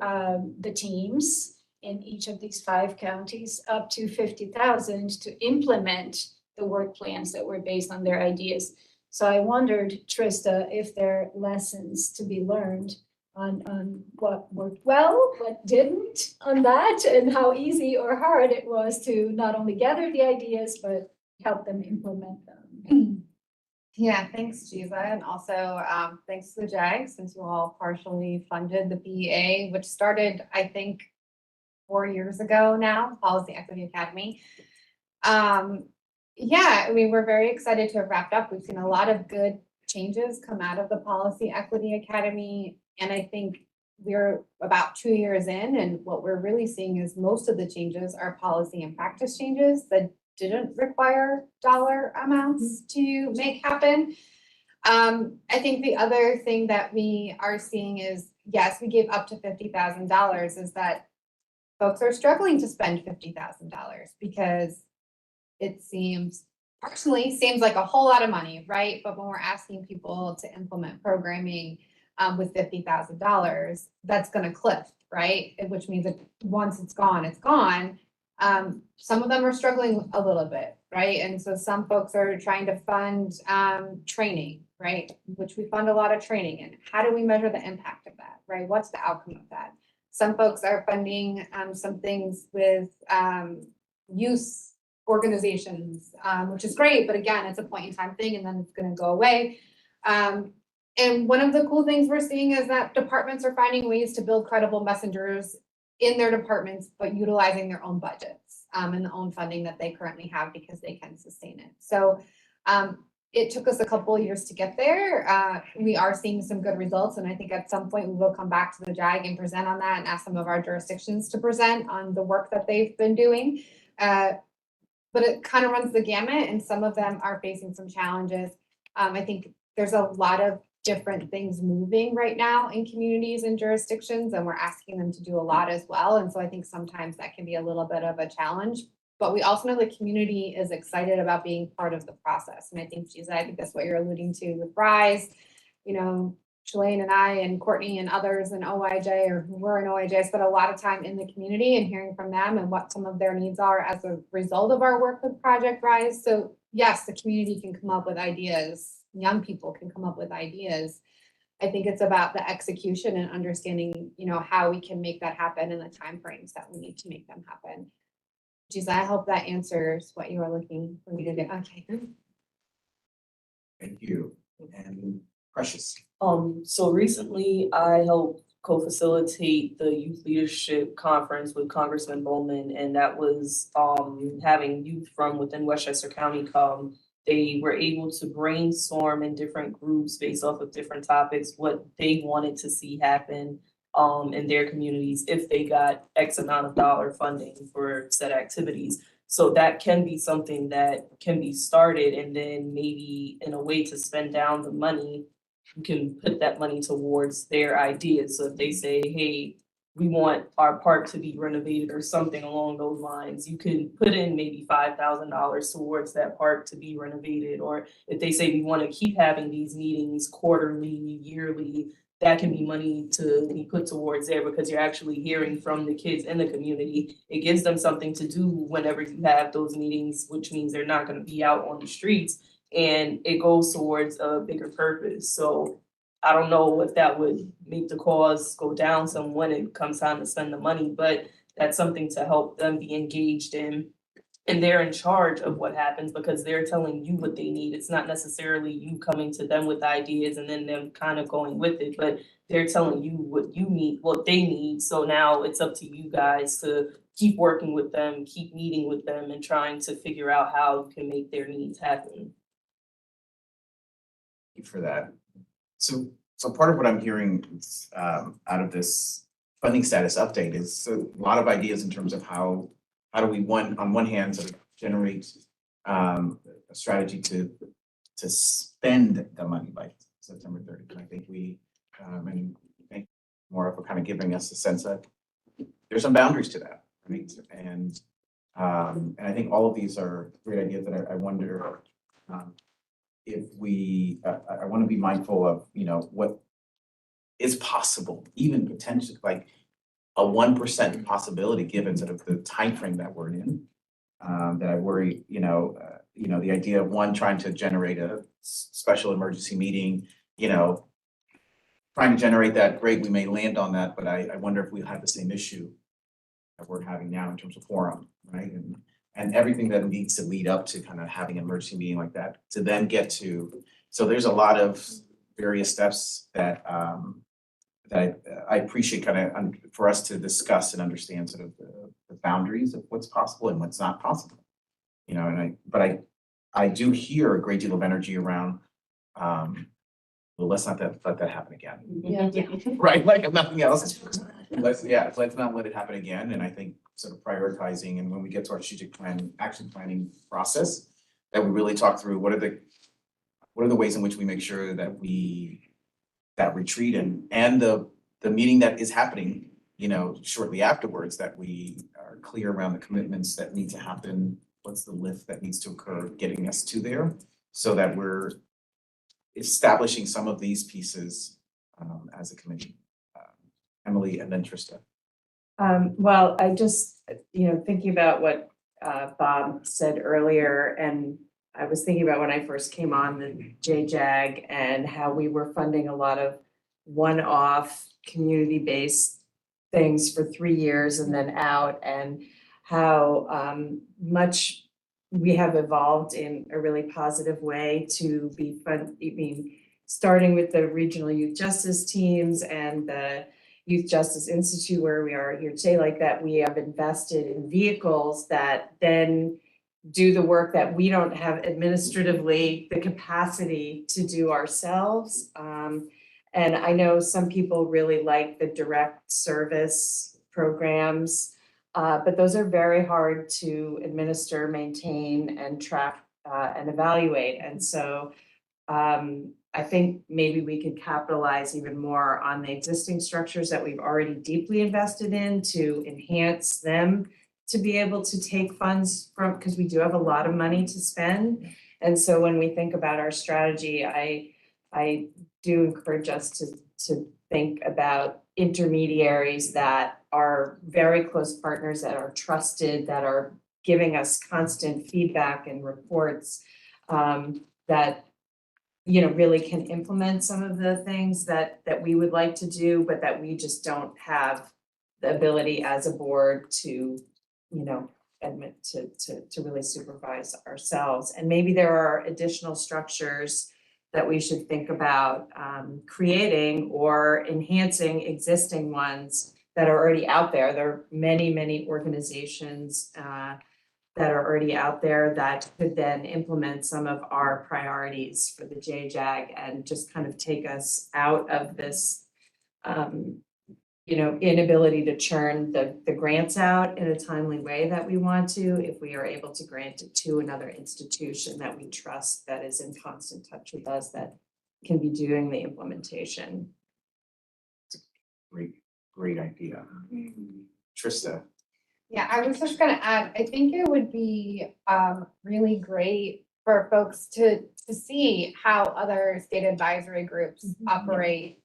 the teams in each of these 5 counties up to 50,000 to implement the work plans that were based on their ideas. So I wondered, Trista, if there are lessons to be learned on what worked well, what didn't on that, and how easy or hard it was to not only gather the ideas, but help them implement them. Yeah, thanks, Giza, and also thanks to the JAG, since you all partially funded the BEA, which started, I think, 4 years ago now, Policy Equity Academy. Yeah, I mean, we're very excited to have wrapped up. We've seen a lot of good changes come out of the Policy Equity Academy, and I think we're about 2 years in, and what we're really seeing is most of the changes are policy and practice changes that didn't require dollar amounts to make happen. I think the other thing that we are seeing is, yes, we gave up to $50,000, is that folks are struggling to spend $50,000 because it personally seems like a whole lot of money, right? But when we're asking people to implement programming with $50,000, that's going to cliff, right? Which means that once it's gone, it's gone. Some of them are struggling a little bit, right? And so some folks are trying to fund training, right? Which we fund a lot of training in. How do we measure the impact of that, right? What's the outcome of that? Some folks are funding some things with youth organizations, which is great, but again, it's a point in time thing and then it's gonna go away. And one of the cool things we're seeing is that departments are finding ways to build credible messengers in their departments, but utilizing their own budgets and the own funding that they currently have because they can sustain it. So it took us a couple of years to get there. We are seeing some good results, and I think at some point we will come back to the JAG and present on that and ask some of our jurisdictions to present on the work that they've been doing. But it kind of runs the gamut, and some of them are facing some challenges. I think there's a lot of different things moving right now in communities and jurisdictions, and we're asking them to do a lot as well. And so I think sometimes that can be a little bit of a challenge. But we also know the community is excited about being part of the process. And I think, Giza, I think that's what you're alluding to with RISE. You know, Shalane and I and Courtney and others in OIJ, or who were in OIJ, spent a lot of time in the community and hearing from them and what some of their needs are as a result of our work with Project RISE. So yes, the community can come up with ideas. Young people can come up with ideas. I think it's about the execution and understanding, you know, how we can make that happen in the timeframes that we need to make them happen. Geez, I hope that answers what you were looking for me to do. Okay. Thank you. And Precious. So recently I helped co-facilitate the youth leadership conference with Congressman Bowman, and that was having youth from within Westchester County come. They were able to brainstorm in different groups based off of different topics, what they wanted to see happen in their communities if they got X amount of dollar funding for said activities. So that can be something that can be started, and then maybe in a way to spend down the money, you can put that money towards their ideas. So if they say, hey, we want our park to be renovated or something along those lines, you can put in maybe $5,000 towards that park to be renovated. Or if they say we want to keep having these meetings quarterly, yearly, that can be money to be put towards there, because you're actually hearing from the kids in the community. It gives them something to do whenever you have those meetings, which means they're not going to be out on the streets, and it goes towards a bigger purpose. So I don't know if that would make the cause go down some when it comes time to spend the money, but that's something to help them be engaged in. And they're in charge of what happens because they're telling you what they need. It's not necessarily you coming to them with ideas and then them kind of going with it, but they're telling you what you need, what they need. So now it's up to you guys to keep working with them, keep meeting with them, and trying to figure out how you can make their needs happen. Thank you for that. So part of what I'm hearing out of this funding status update is a lot of ideas in terms of how how do we on one hand sort of generate a strategy to spend the money by September 30th. And I think and thank Maura for kind of giving us a sense that there's some boundaries to that, right? And I think all of these are great ideas that I wonder if I want to be mindful of, what is possible, even potentially, like a 1% possibility given sort of the timeframe that we're in. That I worry, the idea of trying to generate a special emergency meeting, trying to generate that, great, we may land on that, but I wonder if we have the same issue that we're having now in terms of forum, right? And everything that needs to lead up to kind of having an emergency meeting like that to then get to, so there's a lot of various steps that I appreciate kind of for us to discuss and understand sort of the boundaries of what's possible and what's not possible. But I do hear a great deal of energy around, well, let's not let that happen again. Yeah. Right, like if nothing else. Let's not let it happen again. And I think sort of prioritizing, and when we get to our strategic plan, action planning process, that we really talk through what are the ways in which we make sure that that retreat and the meeting that is happening, shortly afterwards, that we are clear around the commitments that need to happen. What's the lift that needs to occur, getting us to there, so that we're establishing some of these pieces as a committee. Emily and then Trista. Well, I just, thinking about what Bob said earlier, and I was thinking about when I first came on the JJAG and how we were funding a lot of one-off community-based things for 3 years and then out, and how much we have evolved in a really positive way to be starting with the regional youth justice teams and the Youth Justice Institute, where we are here today, like that, we have invested in vehicles that then do the work that we don't have administratively the capacity to do ourselves. And I know some people really like the direct service programs, but those are very hard to administer, maintain, and track and evaluate. And so I think maybe we could capitalize even more on the existing structures that we've already deeply invested in to enhance them, to be able to take funds from, because we do have a lot of money to spend. And so when we think about our strategy, I do encourage us to think about intermediaries that are very close partners, that are trusted, that are giving us constant feedback and reports, that really can implement some of the things that we would like to do, but that we just don't have the ability as a board to, admit to really supervise ourselves. And maybe there are additional structures that we should think about creating or enhancing existing ones that are already out there. There are many, many organizations that are already out there that could then implement some of our priorities for the JJAG and just kind of take us out of this, inability to churn the grants out in a timely way that we want to, if we are able to grant it to another institution that we trust, that is in constant touch with us, that can be doing the implementation. Great idea. Trista. Yeah, I was just gonna add, I think it would be really great for folks to see how other state advisory groups operate.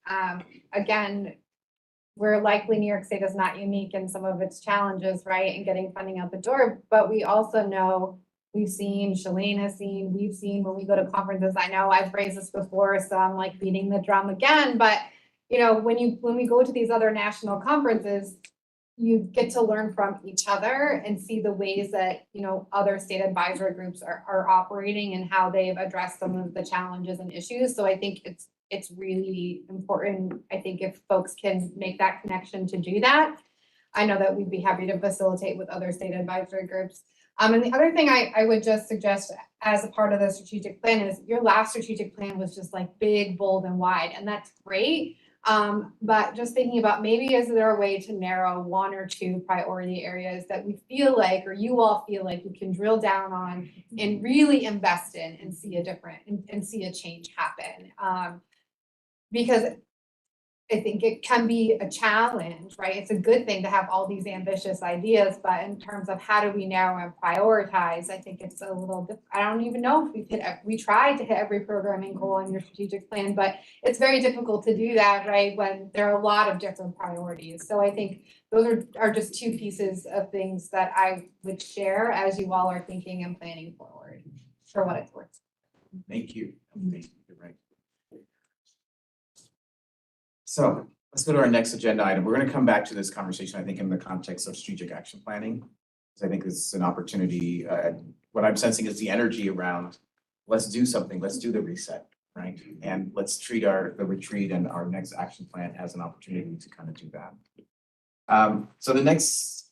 Again, we're likely New York State is not unique in some of its challenges, right, in getting funding out the door, but we also know, we've seen, Shalane has seen, we've seen when we go to conferences, I know I've raised this before, so I'm like beating the drum again, but when we go to these other national conferences, you get to learn from each other and see the ways that, other state advisory groups are operating and how they've addressed some of the challenges and issues. So I think it's really important, I think, if folks can make that connection to do that. I know that we'd be happy to facilitate with other state advisory groups. And the other thing I would just suggest as a part of the strategic plan is your last strategic plan was just like big, bold, and wide, and that's great. But just thinking about maybe is there a way to narrow one or two priority areas that we feel like, or you all feel like we can drill down on and really invest in and see a different, and see a change happen? Because I think it can be a challenge, right? It's a good thing to have all these ambitious ideas, but in terms of how do we narrow and prioritize, I think it's a little, I don't even know if we tried to hit every programming goal in your strategic plan, but it's very difficult to do that, right? When there are a lot of different priorities. So I think those are just two pieces of things that I would share as you all are thinking and planning forward, for what it's worth. Thank you. Thank you. You're right. So let's go to our next agenda item. We're going to come back to this conversation, I think, in the context of strategic action planning. Because I think it's an opportunity. What I'm sensing is the energy around, let's do something, let's do the reset, right? And let's treat the retreat and our next action plan as an opportunity to kind of do that. So the next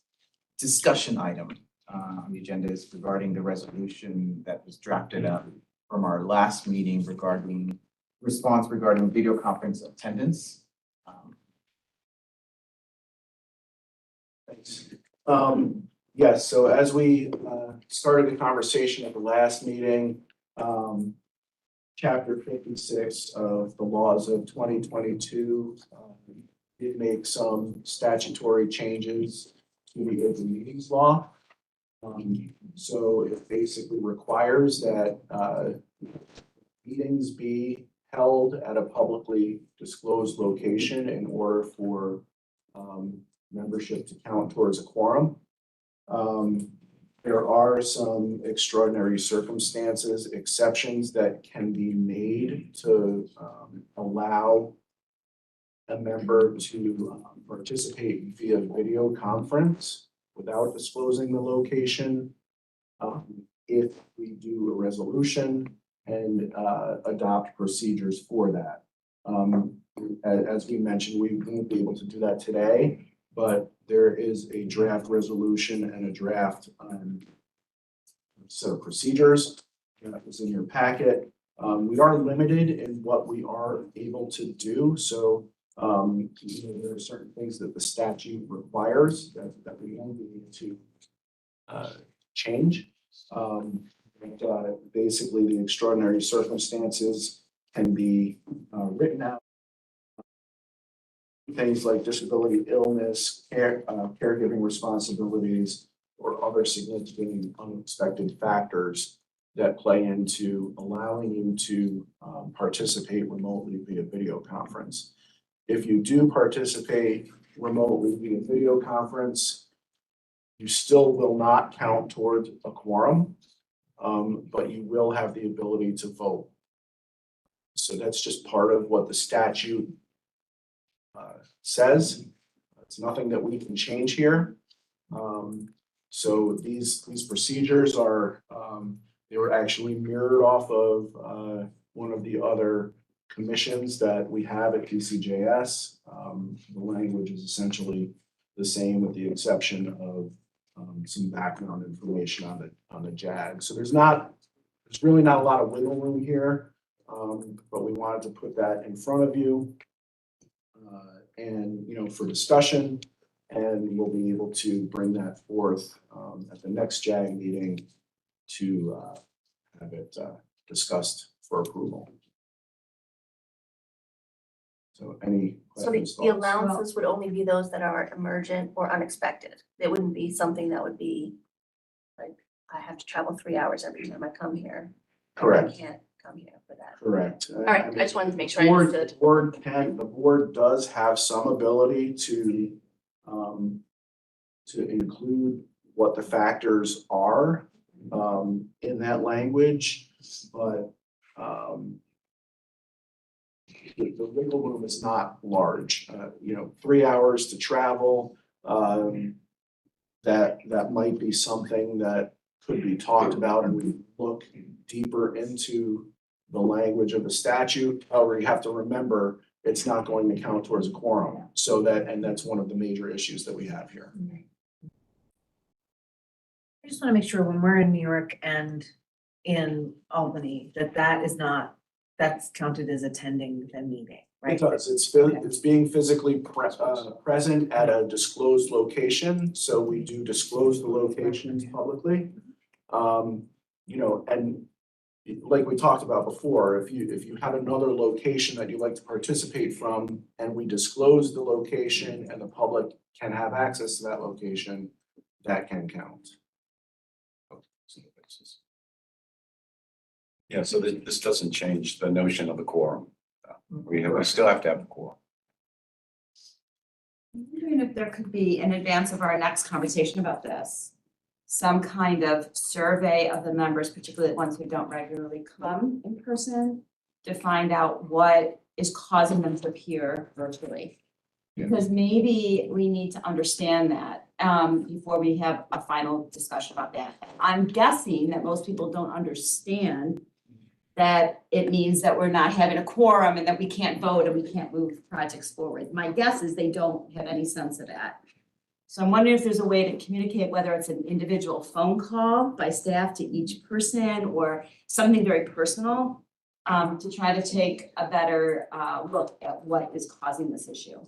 discussion item on the agenda is regarding the resolution that was drafted up from our last meeting regarding response regarding video conference attendance. Thanks. Yes, so as we started the conversation at the last meeting, chapter 56 of the laws of 2022 did make some statutory changes to the open meetings law. So it basically requires that meetings be held at a publicly disclosed location in order for membership to count towards a quorum. There are some extraordinary circumstances, exceptions that can be made to allow a member to participate via video conference without disclosing the location. If we do a resolution and adopt procedures for that. As we mentioned, we won't be able to do that today, but there is a draft resolution and a draft set of procedures that was in your packet. We are limited in what we are able to do. So there are certain things that the statute requires that we won't be able to change. Basically, the extraordinary circumstances can be written out. Things like disability, illness, caregiving responsibilities, or other significant and unexpected factors that play into allowing you to participate remotely via video conference. If you do participate remotely via video conference, you still will not count towards a quorum, but you will have the ability to vote. So that's just part of what the statute says. It's nothing that we can change here. So these procedures are, they were actually mirrored off of one of the other commissions that we have at DCJS. The language is essentially the same with the exception of some background information on the JAG. So there's really not a lot of wiggle room here, but we wanted to put that in front of you and for discussion, and we'll be able to bring that forth at the next JAG meeting to have it discussed for approval. So any So questions? the allowances would only be those that are emergent or unexpected. It wouldn't be something that would be like, I have to travel 3 hours every time I come here. Correct. I can't come here for that. Correct. All right, I just wanted to make sure I understood. The board does have some ability to include what the factors are in that language, but the wiggle room is not large. 3 hours to travel, that might be something that could be talked about, and we look deeper into the language of the statute. However, you have to remember it's not going to count towards a quorum. So that's one of the major issues that we have here. I just want to make sure when we're in New York and in Albany, that's counted as attending the meeting. It does, it's being physically present at a disclosed location, so we do disclose the locations publicly. You know, and like we talked about before, if you have another location that you'd like to participate from, and we disclose the location and the public can have access to that location, that can count. Yeah, so this doesn't change the notion of the quorum. We still have to have a quorum. I'm wondering if there could be, in advance of our next conversation about this, some kind of survey of the members, particularly the ones who don't regularly come in person, to find out what is causing them to appear virtually. Because maybe we need to understand that before we have a final discussion about that. I'm guessing that most people don't understand that it means that we're not having a quorum and that we can't vote and we can't move projects forward. My guess is they don't have any sense of that. So I'm wondering if there's a way to communicate, whether it's an individual phone call by staff to each person or something very personal, to try to take a better look at what is causing this issue.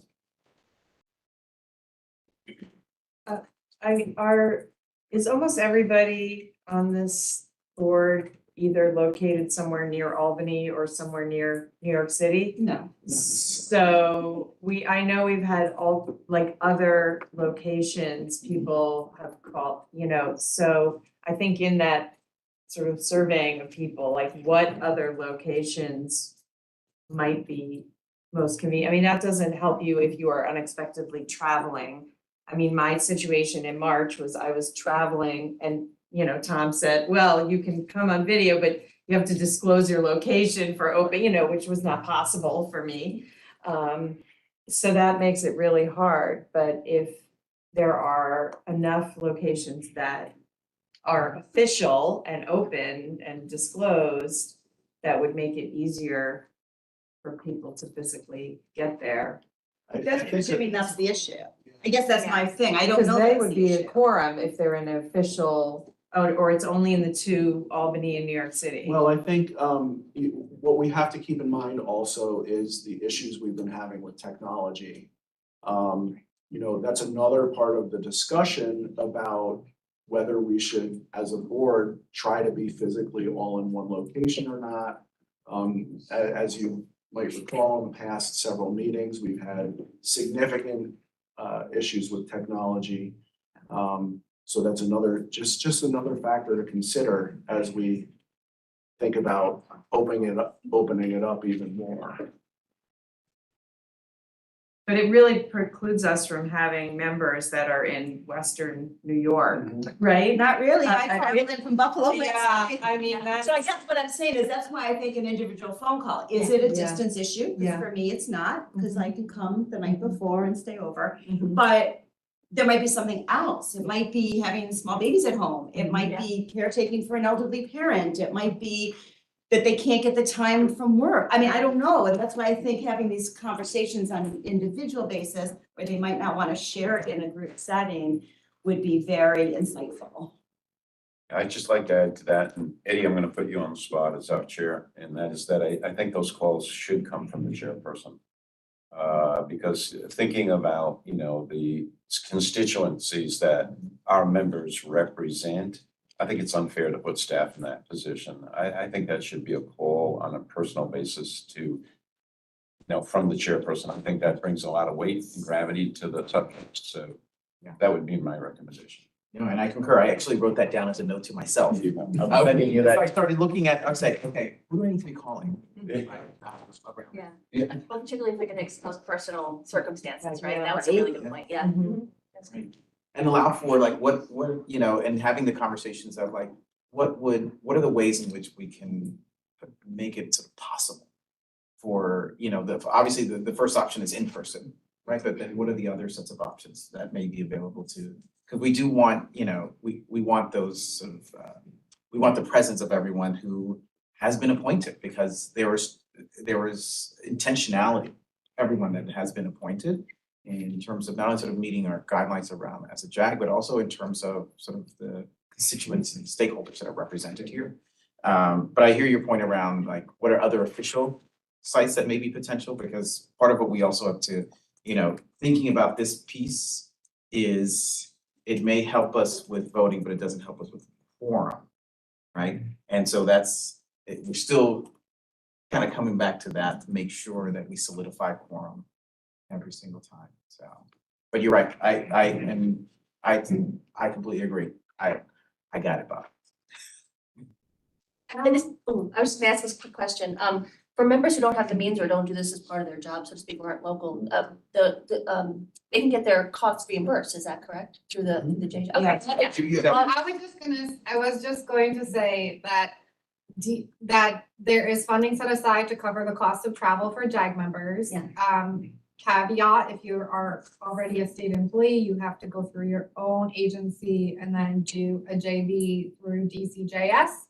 Is almost everybody on this board either located somewhere near Albany or somewhere near New York City? No. So I know we've had all, like, other locations people have called, you know, so I think in that sort of surveying of people, like, what other locations might be most convenient? I mean, that doesn't help you if you are unexpectedly traveling. I mean, my situation in March was I was traveling and, you know, Tom said, well, you can come on video, but you have to disclose your location for open, you know, which was not possible for me. So that makes it really hard, but if there are enough locations that are official and open and disclosed, that would make it easier for people to physically get there. That's assuming that's the issue. I guess that's my thing. I don't Because know. they That's would the be a issue. quorum if they're an official, or it's only in the two, Albany and New York City. Well, I think what we have to keep in mind also is the issues we've been having with technology. You know, that's another part of the discussion about whether we should, as a board, try to be physically all in one location or not. As you might recall, in the past several meetings, we've had significant issues with technology. So that's another, just another factor to consider as we think about opening it up even more. But it really precludes us from having members that are in Western New York, right? Not really. I I- traveled in from Buffalo. Yeah, I mean, that's. So I guess what I'm saying is that's why I think an individual phone call, is it a Yeah. distance issue? 'Cause Yeah. for me, it's not, because I can come the night before and stay over. Mhm. But there might be something else. It might be having small babies at home. It might be caretaking for an elderly parent. It might be that they can't get the time from work. I mean, I don't know. And that's why I think having these conversations on an individual basis, where they might not want to share it in a group setting, would be very insightful. I'd just like to add to that, and Eddie, I'm gonna put you on the spot as our chair, and that is that I think those calls should come from the chairperson. Because thinking about, you know, the constituencies that our members represent, I think it's unfair to put staff in that position. I think that should be a call on a personal basis to, you know, from the chairperson. I think that brings a lot of weight and gravity to the subject, so Yeah. that would be my recommendation. You know, and I concur. I actually wrote that down as a note to myself. I started looking at, I was like, okay, who do I need to be calling? Yeah. Yeah. Well, particularly if we can expose personal circumstances, right? Yeah. That was a really good point, yeah. Mhm. That's great. And allow for like, what, you know, and having the conversations of like, what are the ways in which we can make it sort of possible for, you know, obviously the first option is in person, right? But then what are the other sets of options that may be available to, because we do want, you know, we want those sort of, we want the presence of everyone who has been appointed, because there was intentionality, everyone that has been appointed, in terms of not only sort of meeting our guidelines around as a JAG, but also in terms of sort of the constituents and stakeholders that are represented here. But I hear your point around like, what are other official sites that may be potential, because part of what we also have to, thinking about this piece is it may help us with voting, but it doesn't help us with quorum, right? And so we're still kind of coming back to that to make sure that we solidify quorum every single time, so. But you're right, I completely agree. I got it, Bob. And this, I was just gonna ask this quick question. For members who don't have the means or don't do this as part of their job, so to speak, or aren't local, they can get their costs reimbursed, is that correct? Through the JJ? Okay. Well, I was just going to say that that there is funding set aside to cover the cost of travel for JAG members. Yeah. Caveat, if you are already a state employee, you have to go through your own agency and then do a JV through DCJS.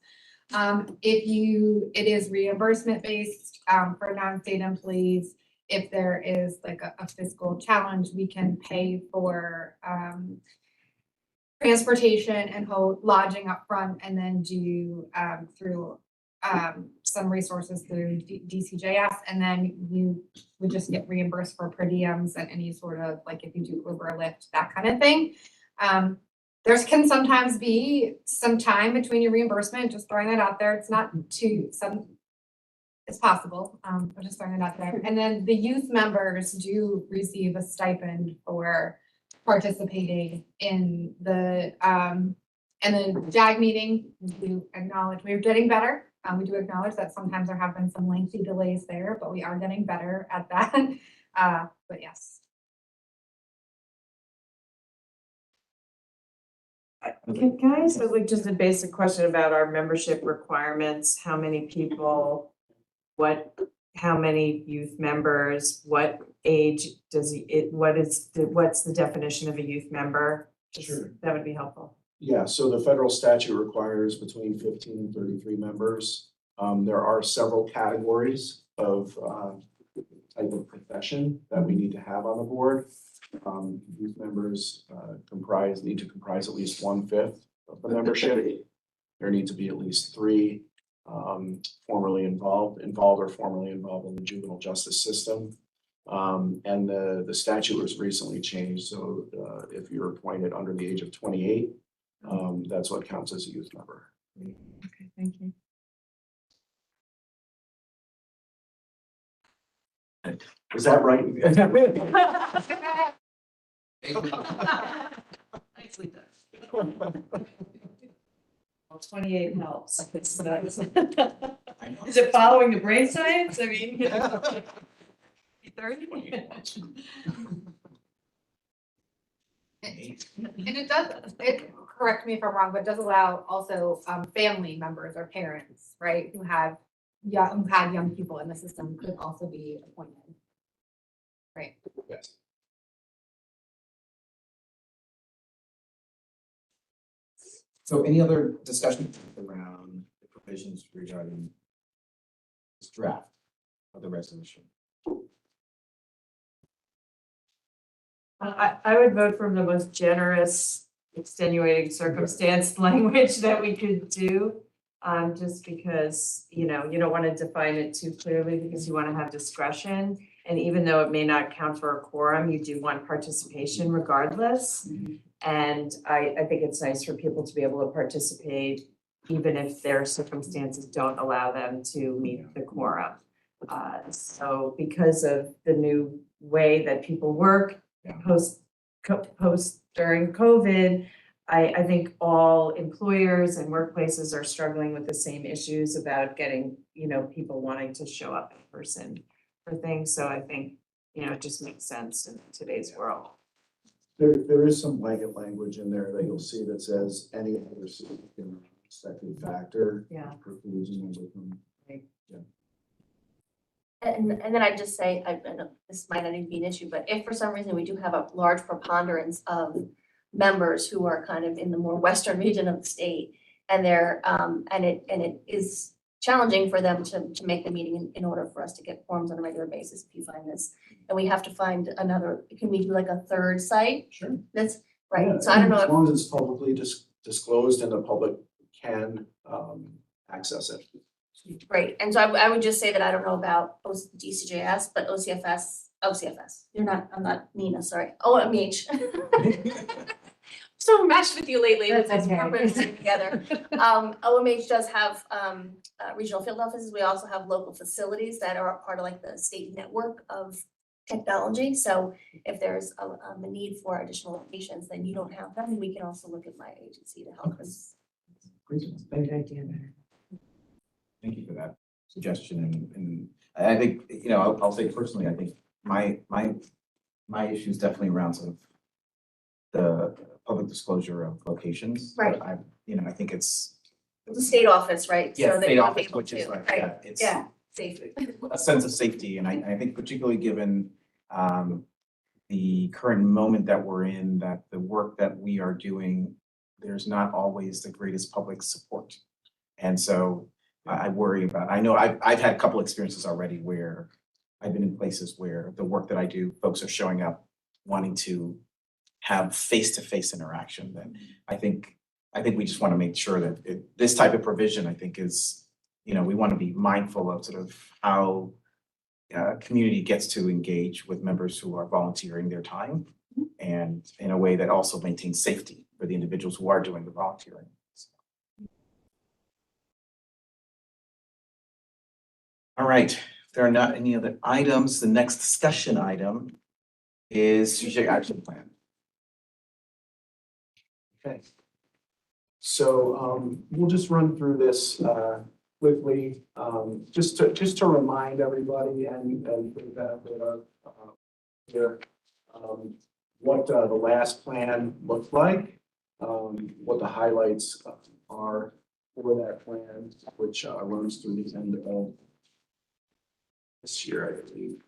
It is reimbursement based, for non-state employees. If there is like a fiscal challenge, we can pay for, transportation and lodging up front, and then do, through, some resources through DCJS, and then you would just get reimbursed for per diems and any sort of, like if you do Uber, Lyft, that kind of thing. There can sometimes be some time between your reimbursement, just throwing that out there. It's not it's possible. I'm just throwing it out there. And then the youth members do receive a stipend for participating in the JAG meeting. We do acknowledge we're getting better. We do acknowledge that sometimes there have been some lengthy delays there, but we are getting better at that. But yes. Can I ask like just a basic question about our membership requirements? How many people, how many youth members, what age what's the definition of a youth member? Sure. That would be helpful. Yeah, so the federal statute requires between 15 and 33 members. There are several categories of type of profession that we need to have on the board. Youth members need to comprise at least 1/5 of the membership. There need to be at least 3 formerly involved or formerly involved in the juvenile justice system. And the statute was recently changed, so if you're appointed under the age of 28, that's what counts as a youth member. Okay, thank you. Is that right? Nicely done. Well, 28 helps. Is it following the brain science? I mean, 30? And correct me if I'm wrong, but it does allow also family members or parents, right, who had young people in the system could also be appointed. Right. Yes. So any other discussion around the provisions regarding this draft of the resolution? I would vote for the most generous extenuating circumstance language that we could do. Just because, you don't want to define it too clearly because you want to have discretion. And even though it may not count for a quorum, you do want participation regardless. And I think it's nice for people to be able to participate even if their circumstances don't allow them to meet the quorum. So because of the new way that people work post during COVID, I think all employers and workplaces are struggling with the same issues about getting, people wanting to show up in person for things. So I think, it just makes sense in today's world. There is some blanket language in there that you'll see that says any other significant expected factor. Yeah. Precludes a member from. And then I'd just say, I know this might not even be an issue, but if for some reason we do have a large preponderance of members who are kind of in the more western region of the state, and they're and it is challenging for them to make the meeting in order for us to get forms on a regular basis, if you find this, and we have to find another, can we do like a third site? Sure. That's right. Yeah, So I don't know as if, long as it's publicly disclosed and the public can access it. Great, and so I would just say that I don't know about DCJS, but OCFS, I'm not Nina, sorry, OMH. So matched with you lately with That's this okay. corporate together. OMH does have regional field offices. We also have local facilities that are a part of like the state network of technology. So if there's a need for additional locations, then you don't have them. We can also look at my agency to help us. Great. Good idea. Thank you for that suggestion, and I think, you know, I'll say personally, I think my issue is definitely around sort of the public disclosure of locations. Right. I think it's. It's a state office, right? Yeah, So that state you're office, able which is to, like, right, yeah, it's yeah, safety. a sense of safety, and I think particularly given the current moment that we're in, that the work that we are doing, there's not always the greatest public support. And so I worry about, I know I've had a couple experiences already where I've been in places where the work that I do, folks are showing up wanting to have face-to-face interaction. Then I think we just want to make sure that this type of provision, I think, is, you know, we want to be mindful of sort of how community gets to engage with members who are volunteering their time, and in a way that also maintains safety for the individuals who are doing the volunteering. All right, if there are not any other items, the next discussion item is strategic action plan. Okay. So we'll just run through this quickly, just to remind everybody and for the benefit of here, what the last plan looked like, what the highlights are for that plan, which runs through the end of this year, I believe.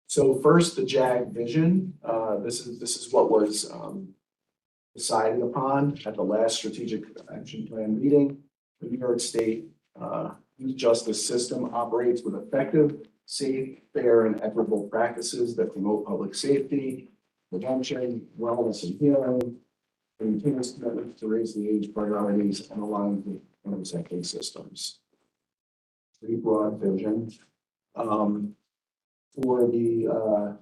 So first, the JAG vision. This is what was decided upon at the last strategic action plan meeting. The New York State youth justice system operates with effective, safe, fair, and equitable practices that promote public safety, prevention, wellness, and healing, and continuous commitment to raise the age priorities and align with intersecting systems. Pretty broad vision. For the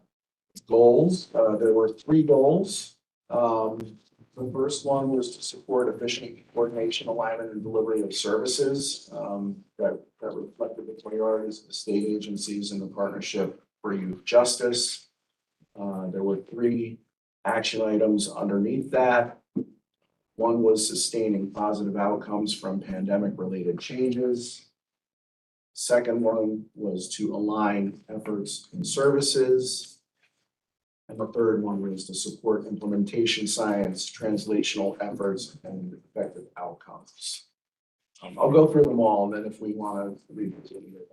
goals, there were 3 goals. The first one was to support efficient coordination, alignment, and delivery of services that reflected the priorities of the state agencies and the Partnership for Youth Justice. There were 3 action items underneath that. One was sustaining positive outcomes from pandemic-related changes. Second one was to align efforts and services. And the third one was to support implementation science, translational efforts, and effective outcomes. I'll go through them all, and then if we want to revisit it.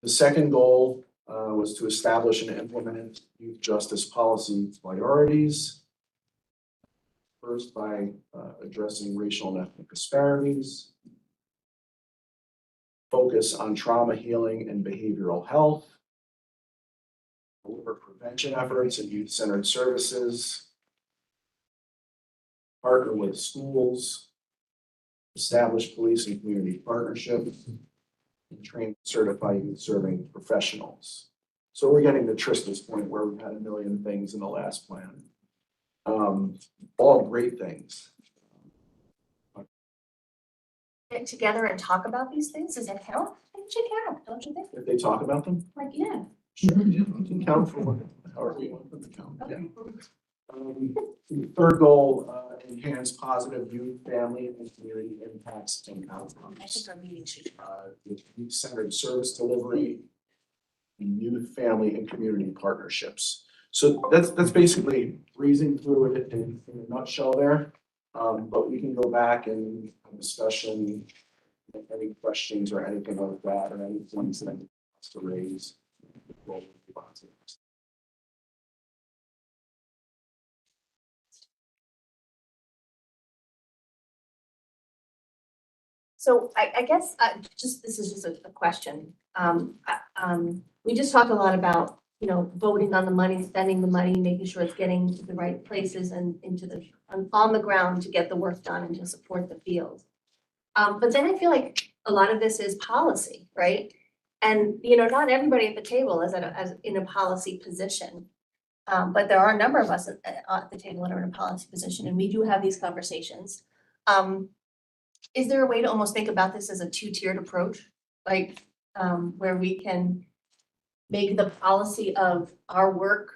The second goal was to establish and implement youth justice policy priorities. First, by addressing racial and ethnic disparities. Focus on trauma healing and behavioral health. Deliver prevention efforts and youth-centered services. Partner with schools. Establish police and community partnerships. And train certified youth-serving professionals. So we're getting to Trista's point where we've had a million things in the last plan. All great things. Get together and talk about these things, does that count? It should count, don't you think? If they talk about them, Like, yeah. sure, yeah, we can count for what, however you want them to count. Yeah. Third goal, enhance positive youth, family, and community impacts and outcomes. I think our meeting should. With youth-centered service delivery, and youth, family, and community partnerships. So that's basically breezing through it in a nutshell there. But we can go back and have a discussion, any questions or anything like that, or any points that anyone wants to raise. So I guess this is just a question. We just talked a lot about voting on the money, spending the money, making sure it's getting to the right places and on the ground to get the work done and to support the field. But then I feel like a lot of this is policy, right? And, not everybody at the table is as in a policy position. But there are a number of us at the table that are in a policy position, and we do have these conversations. Is there a way to almost think about this as a two-tiered approach? Like, where we can make the policy of our work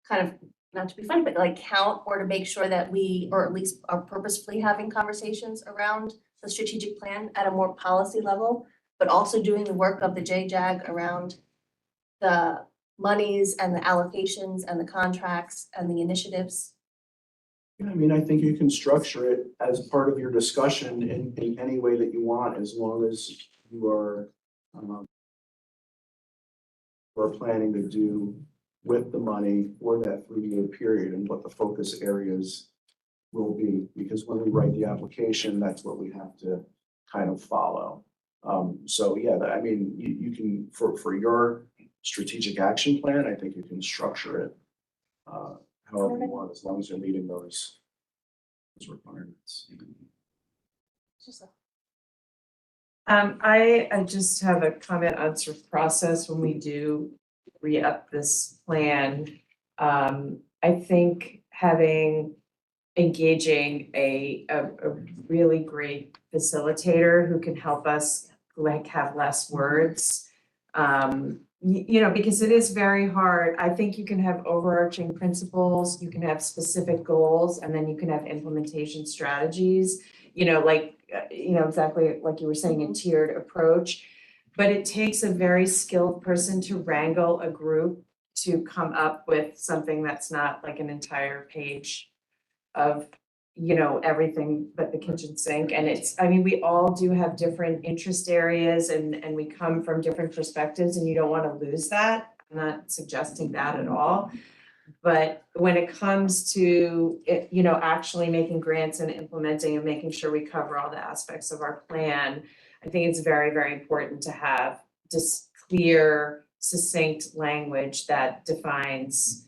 kind of, not to be funny, but like count, or to make sure that we, or at least are purposefully having conversations around the strategic plan at a more policy level, but also doing the work of the JJAG around the monies and the allocations and the contracts and the initiatives? Yeah, I mean, I think you can structure it as part of your discussion in any way that you want, as long as you are planning to do with the money for that 3-year period and what the focus areas will be. Because when we write the application, that's what we have to kind of follow. So yeah, I mean, you can, for your strategic action plan, I think you can structure it however you want, as long as you're meeting those requirements. I just have a comment on sort of process when we do re-up this plan. I think engaging a really great facilitator who can help us like have less words. Because it is very hard. I think you can have overarching principles, you can have specific goals, and then you can have implementation strategies, exactly like you were saying, a tiered approach. But it takes a very skilled person to wrangle a group to come up with something that's not like an entire page of everything but the kitchen sink. And we all do have different interest areas and we come from different perspectives, and you don't want to lose that. I'm not suggesting that at all. But when it comes to actually making grants and implementing and making sure we cover all the aspects of our plan, I think it's very, very important to have just clear, succinct language that defines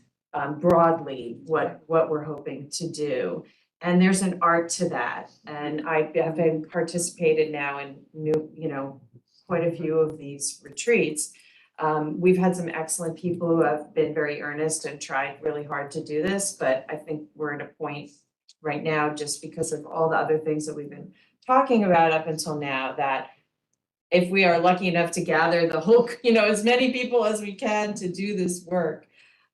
broadly what we're hoping to do. And there's an art to that. And I have been participated now in quite a few of these retreats. We've had some excellent people who have been very earnest and tried really hard to do this, but I think we're at a point right now, just because of all the other things that we've been talking about up until now, that if we are lucky enough to gather the whole, as many people as we can to do this work,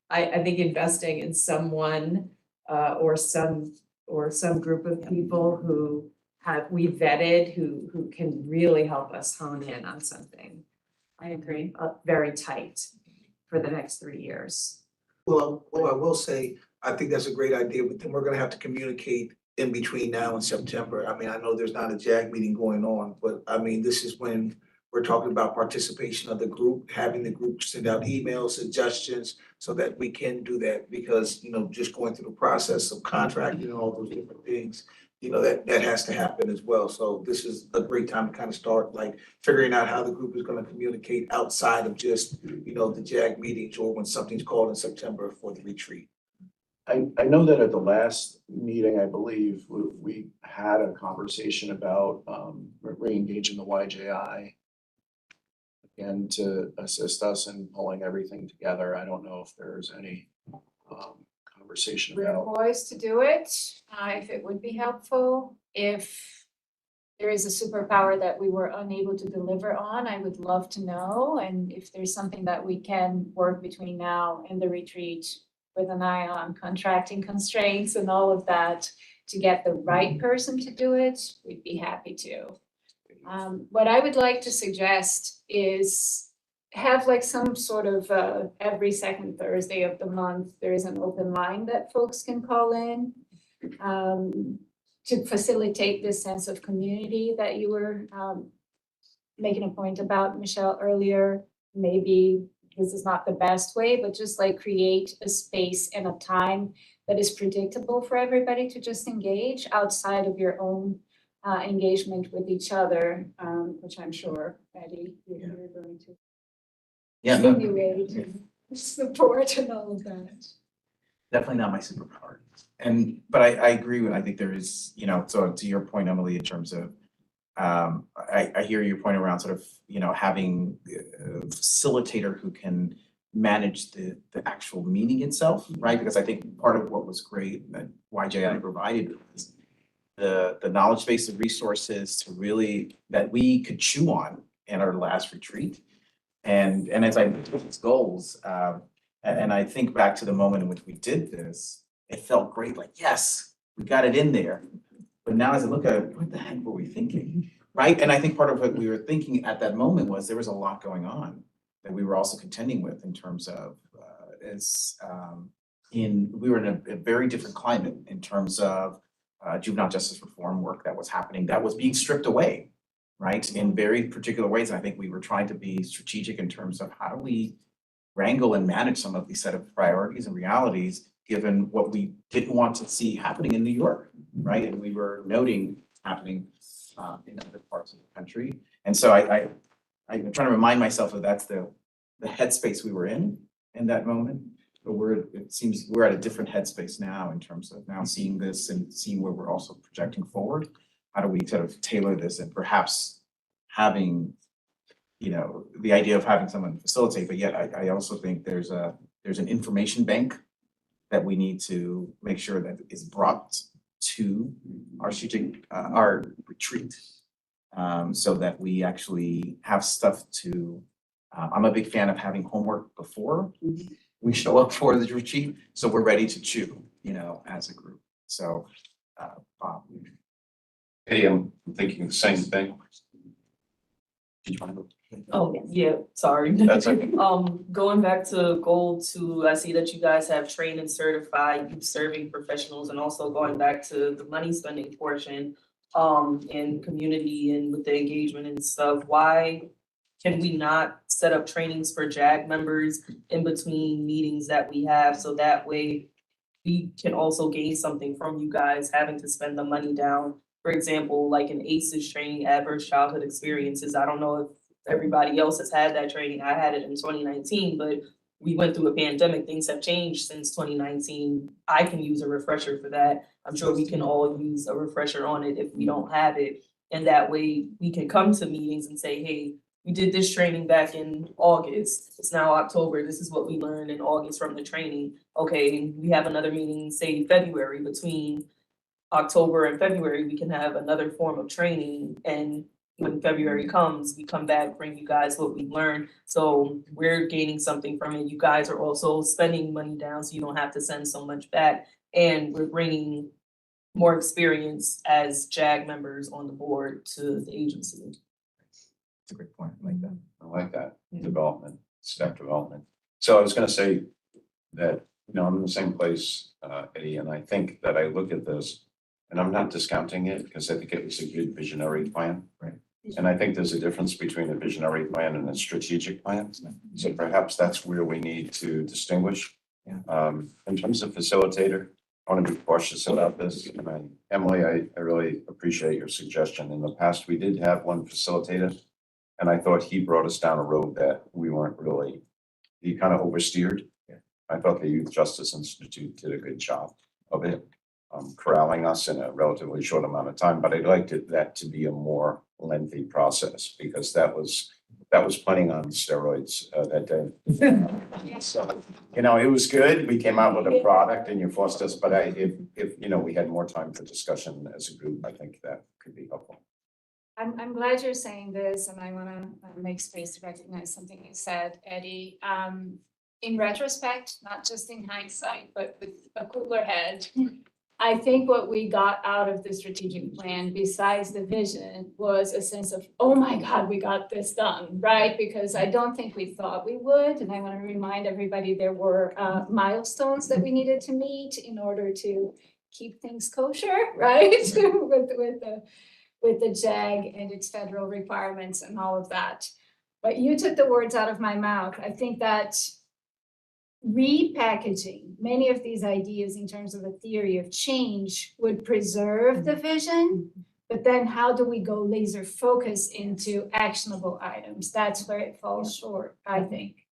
I think investing in someone or some group of people who we vetted, who can really help us hone in on something. I agree. Very tight for the next 3 years. Well, I will say, I think that's a great idea, but then we're gonna have to communicate in between now and September. I mean, I know there's not a JAG meeting going on, but I mean, this is when we're talking about participation of the group, having the group send out emails, suggestions, so that we can do that. Because, just going through the process of contracting and all those different things, that has to happen as well. So this is a great time to kind of start like figuring out how the group is gonna communicate outside of just, the JAG meetings, or when something's called in September for the retreat. I know that at the last meeting, I believe, we had a conversation about re-engaging the YJI again to assist us in pulling everything together. I don't know if there's any conversation We're about. poised to do it, if it would be helpful. If there is a superpower that we were unable to deliver on, I would love to know. And if there's something that we can work between now and the retreat with an eye on contracting constraints and all of that to get the right person to do it, we'd be happy to. What I would like to suggest is have like some sort of every second Thursday of the month, there is an open line that folks can call in to facilitate this sense of community that you were making a point about, Michelle, earlier. Maybe this is not the best way, but just like create a space and a time that is predictable for everybody to just engage outside of your own engagement with each other, which I'm sure, Eddie, you're going to. Yeah. Stimulate. support and all of that. Definitely not my superpower. But I agree with, I think there is, so to your point, Emily, in terms of, I hear your point around sort of, having a facilitator who can manage the actual meeting itself, right? Because I think part of what was great that YJI provided was the knowledge base of resources to really, that we could chew on in our last retreat. And as I looked at these goals, and I think back to the moment in which we did this, it felt great, like, yes, we got it in there. But now as I look at it, what the heck were we thinking, right? And I think part of what we were thinking at that moment was there was a lot going on that we were also contending with in terms of, we were in a very different climate in terms of juvenile justice reform work that was happening, that was being stripped away, right? In very particular ways. And I think we were trying to be strategic in terms of how do we wrangle and manage some of these set of priorities and realities, given what we didn't want to see happening in New York, right? And we were noting happening in other parts of the country. And so I'm trying to remind myself that that's the headspace we were in that moment. But it seems we're at a different headspace now in terms of now seeing this and seeing where we're also projecting forward. How do we sort of tailor this and perhaps having, the idea of having someone facilitate, but yet I also think there's an information bank that we need to make sure that is brought to our our retreat, so that we actually have stuff to, I'm a big fan of having homework before we show up for the retreat, so we're ready to chew, as a group. So, Bob. Hey, I'm thinking the same thing. Did you want to? Oh, yeah, sorry. That's okay. Going back to goal 2, I see that you guys have trained and certified youth serving professionals, and also going back to the money spending portion, in community and with the engagement and stuff. Why can we not set up trainings for JAG members in between meetings that we have, so that way we can also gain something from you guys having to spend the money down? For example, like an ACEs training, adverse childhood experiences. I don't know if everybody else has had that training. I had it in 2019, but we went through a pandemic. Things have changed since 2019. I can use a refresher for that. I'm sure we can all use a refresher on it if we don't have it. And that way we can come to meetings and say, hey, we did this training back in August. It's now October. This is what we learned in August from the training. Okay, we have another meeting, say February. Between October and February, we can have another form of training. And when February comes, we come back, bring you guys what we learned. So we're gaining something from it. You guys are also spending money down, so you don't have to send so much back. And we're bringing more experience as JAG members on the board to the agency. That's a great point. I like that. I like that, development, staff development. So I was gonna say that, I'm in the same place, Eddie, and I think that I look at this, and I'm not discounting it, because I think it was a good visionary plan. Right. And I think there's a difference between a visionary plan and a strategic plan. So perhaps that's where we need to distinguish. Yeah. In terms of facilitator, I want to be cautious about this. And Emily, I really appreciate your suggestion. In the past, we did have one facilitator, and I thought he brought us down a road that we weren't really, he kind of oversteered. Yeah. I thought the Youth Justice Institute did a good job of it, corralling us in a relatively short amount of time, but I'd like that to be a more lengthy process, because that was putting on steroids that day. So, it was good. We came out with a product and you forced us, but if we had more time for discussion as a group, I think that could be helpful. I'm glad you're saying this, and I want to make space to recognize something you said, Eddie. In retrospect, not just in hindsight, but with a cooler head, I think what we got out of the strategic plan, besides the vision, was a sense of, oh my God, we got this done, right? Because I don't think we thought we would. And I want to remind everybody there were milestones that we needed to meet in order to keep things kosher, right? with the JAG and its federal requirements and all of that. But you took the words out of my mouth. I think that repackaging many of these ideas in terms of a theory of change would preserve the vision, but then how do we go laser focus into actionable items? That's where it falls short, I think.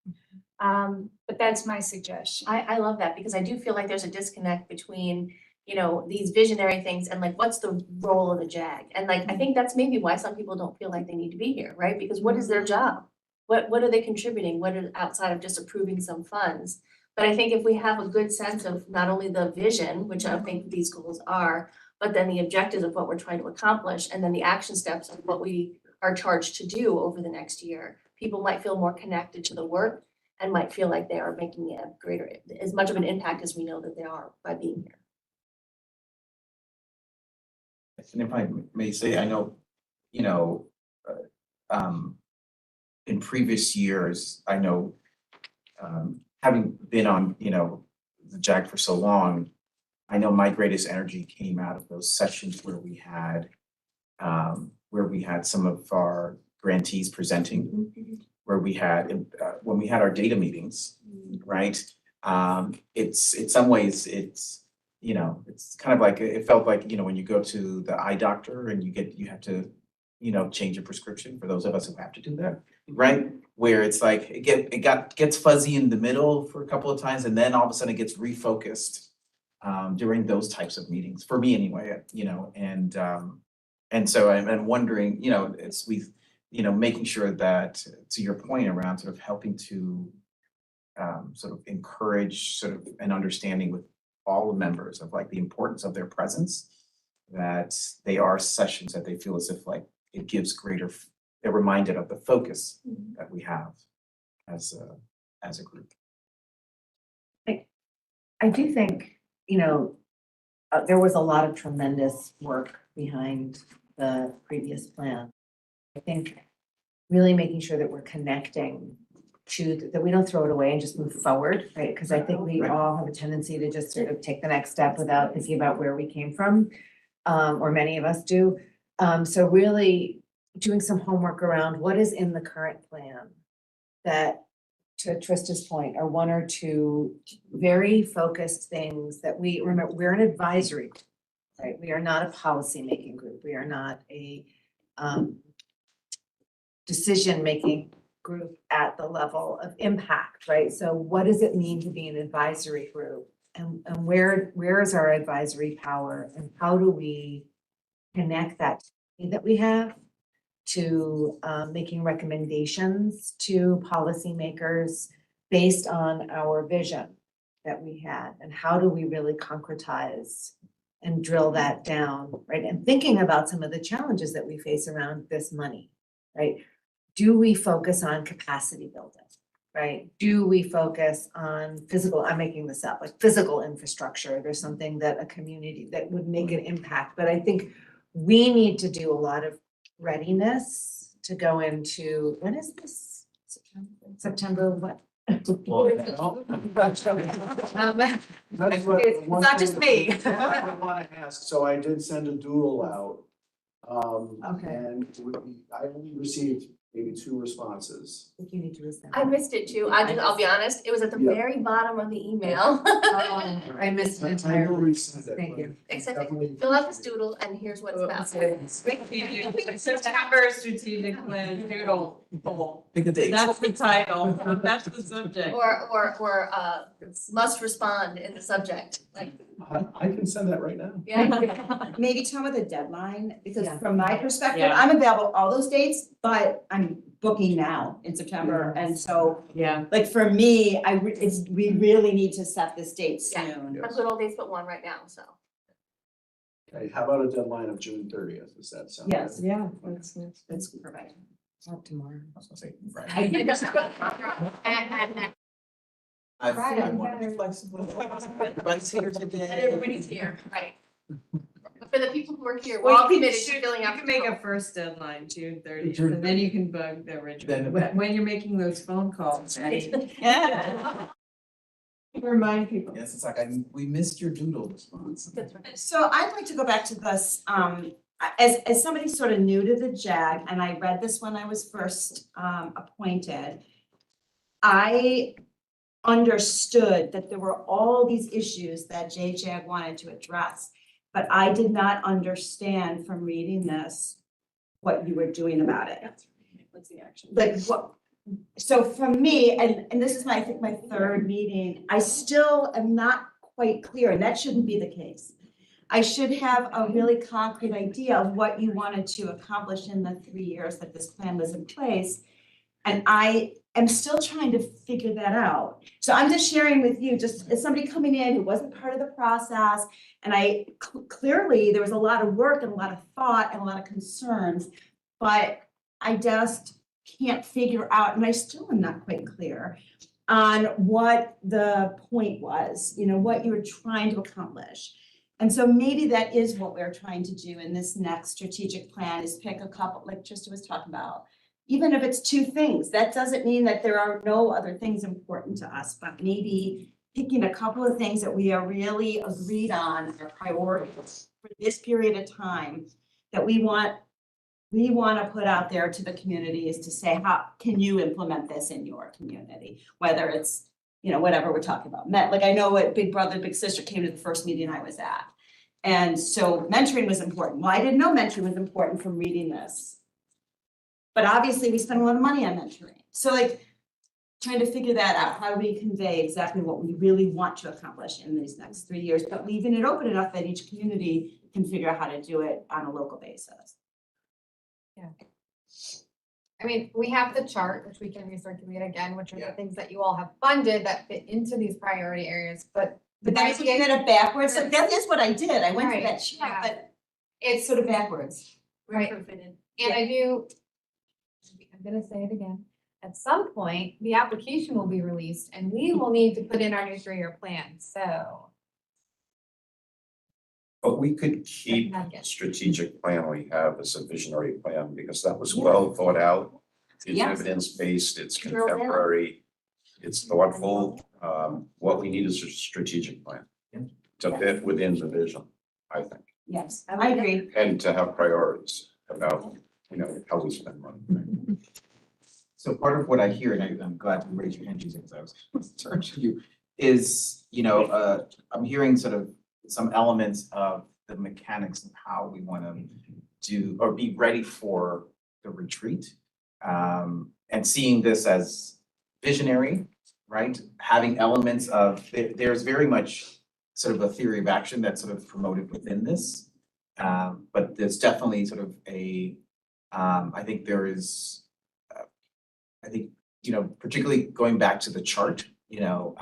But that's my suggestion. I love that because I do feel like there's a disconnect between, you know, these visionary things and like, what's the role of the JAG? And like, I think that's maybe why some people don't feel like they need to be here, right? Because what is their job? What are they contributing? What are outside of just approving some funds? But I think if we have a good sense of not only the vision, which I think these goals are, but then the objectives of what we're trying to accomplish, and then the action steps of what we are charged to do over the next year, people might feel more connected to the work and might feel like they are making a greater, as much of an impact as we know that they are by being here. And if I may say, I know, you know, in previous years, I know, having been on, you know, the JAG for so long, I know my greatest energy came out of those sessions where we had some of our grantees presenting, where we had, when we had our data meetings, right? It's, in some ways, it's, you know, it's kind of like, it felt like, you know, when you go to the eye doctor and you have to, you know, change a prescription for those of us who have to do that, right? Where it's like, it gets fuzzy in the middle for a couple of times, and then all of a sudden it gets refocused during those types of meetings, for me anyway, you know, and so I'm wondering, you know, you know, making sure that, to your point around sort of helping to sort of encourage sort of an understanding with all the members of like the importance of their presence, that they are sessions that they feel as if like it gives greater, they're reminded of the focus that we have as a group. I do think, you know, there was a lot of tremendous work behind the previous plan. I think really making sure that we're connecting to, that we don't throw it away and just move forward, right? Because I think we all have a tendency to just sort of take the next step without thinking about where we came from, or many of us do. So really doing some homework around what is in the current plan that, to Trista's point, are one or two very focused things that we remember. We're an advisory group, right? We are not a policy-making group. We are not a decision-making group at the level of impact, right? So what does it mean to be an advisory group? And where is our advisory power? And how do we connect that we have to making recommendations to policymakers based on our vision that we had? And how do we really concretize and drill that down, right? And thinking about some of the challenges that we face around this money, right? Do we focus on capacity building, right? Do we focus on physical, I'm making this up, like physical infrastructure? There's something that a community that would make an impact, but I think we need to do a lot of readiness to go into, when is this? September what? That's It's not just me. I want to ask, so I did send a doodle out. Okay. And I only received maybe 2 responses. I think you need to resend. I missed it too. I'll be honest, it was at the Yeah. very bottom of the email. I missed it I will entirely. resend it. Thank you. Except Definitely- fill out this doodle and here's what it's about. September strategic plan doodle. Pick a date. That's the title, that's the subject. Or must respond in the subject, like, I can send that right now. yeah. Maybe tell me the deadline, because Yeah. from my perspective, Yeah. I'm available all those dates, but I'm booking now in September. And so, Yeah. like, for me, we really need to set this date Yeah. soon. I'm good all days but one right now, so. Okay, how about a deadline of June 30th? Does that sound? Yes. good? Yeah. That's perfect. Not tomorrow. I was gonna say, right. I Right, I want to be better. flexible. Everybody's here And today. everybody's here, right. But for the people who are here, we're Well, all you can committed to shoot- filling you out. can make a first deadline, June 30th, June and then you can bug the original, Then- when you're making those phone calls, right? Yeah. Remind people. Yes, it's like, we missed your doodle response. So I'd like to go back to this, as somebody sort of new to the JAG, and I read this when I was first appointed. I understood that there were all these issues that JJAG wanted to address, but I did not understand from reading this what you were doing about it. What's the action? Like So for me, and this is my, I think my third meeting, I still am not quite clear, and that shouldn't be the case. I should have a really concrete idea of what you wanted to accomplish in the 3 years that this plan was in place. And I am still trying to figure that out. So I'm just sharing with you, just as somebody coming in who wasn't part of the process, and I clearly, there was a lot of work and a lot of thought and a lot of concerns, but I just can't figure out, and I still am not quite clear on what the point was, you know, what you were trying to accomplish. And so maybe that is what we're trying to do in this next strategic plan, is pick a couple, like Trista was talking about. Even if it's 2 things, that doesn't mean that there are no other things important to us, but maybe picking a couple of things that we are really agreed on are priorities for this period of time that we want to put out there to the communities to say, how can you implement this in your community? Whether it's, you know, whatever we're talking about. Like I know what Big Brother, Big Sister came to the first meeting I was at. And so mentoring was important. Well, I didn't know mentoring was important from reading this. But obviously we spend a lot of money on mentoring. So like trying to figure that out. How do we convey exactly what we really want to accomplish in these next 3 years, but leaving it open enough that each community can figure out how to do it on a local basis. Yeah. I mean, we have the chart, which we can recirculate again, which are the things that you all have funded that fit into these priority areas, but. But that's looking at it backwards. So that is what I did. I went to that chart, yeah. but It's sort of backwards. right. And I do, I'm gonna say it again. At some point, the application will be released and we will need to put in our new 3-year plan, so. But we could keep the strategic plan we have as a visionary plan, because that was well thought out. It's Yes. evidence-based, it's contemporary, it's thoughtful. What we need is a strategic plan to fit within the vision, I think, Yes, I agree. and to have priorities about, you know, how we spend money. So part of what I hear, and I'm glad you raised your hand, Jesus, because I was turning to you, is, you know, I'm hearing sort of some elements of the mechanics of how we want to do or be ready for the retreat. And seeing this as visionary, right? Having elements of, there's very much sort of a theory of action that's sort of promoted within this. But there's definitely sort of a, I think there is, I think, you know, particularly going back to the chart, you know,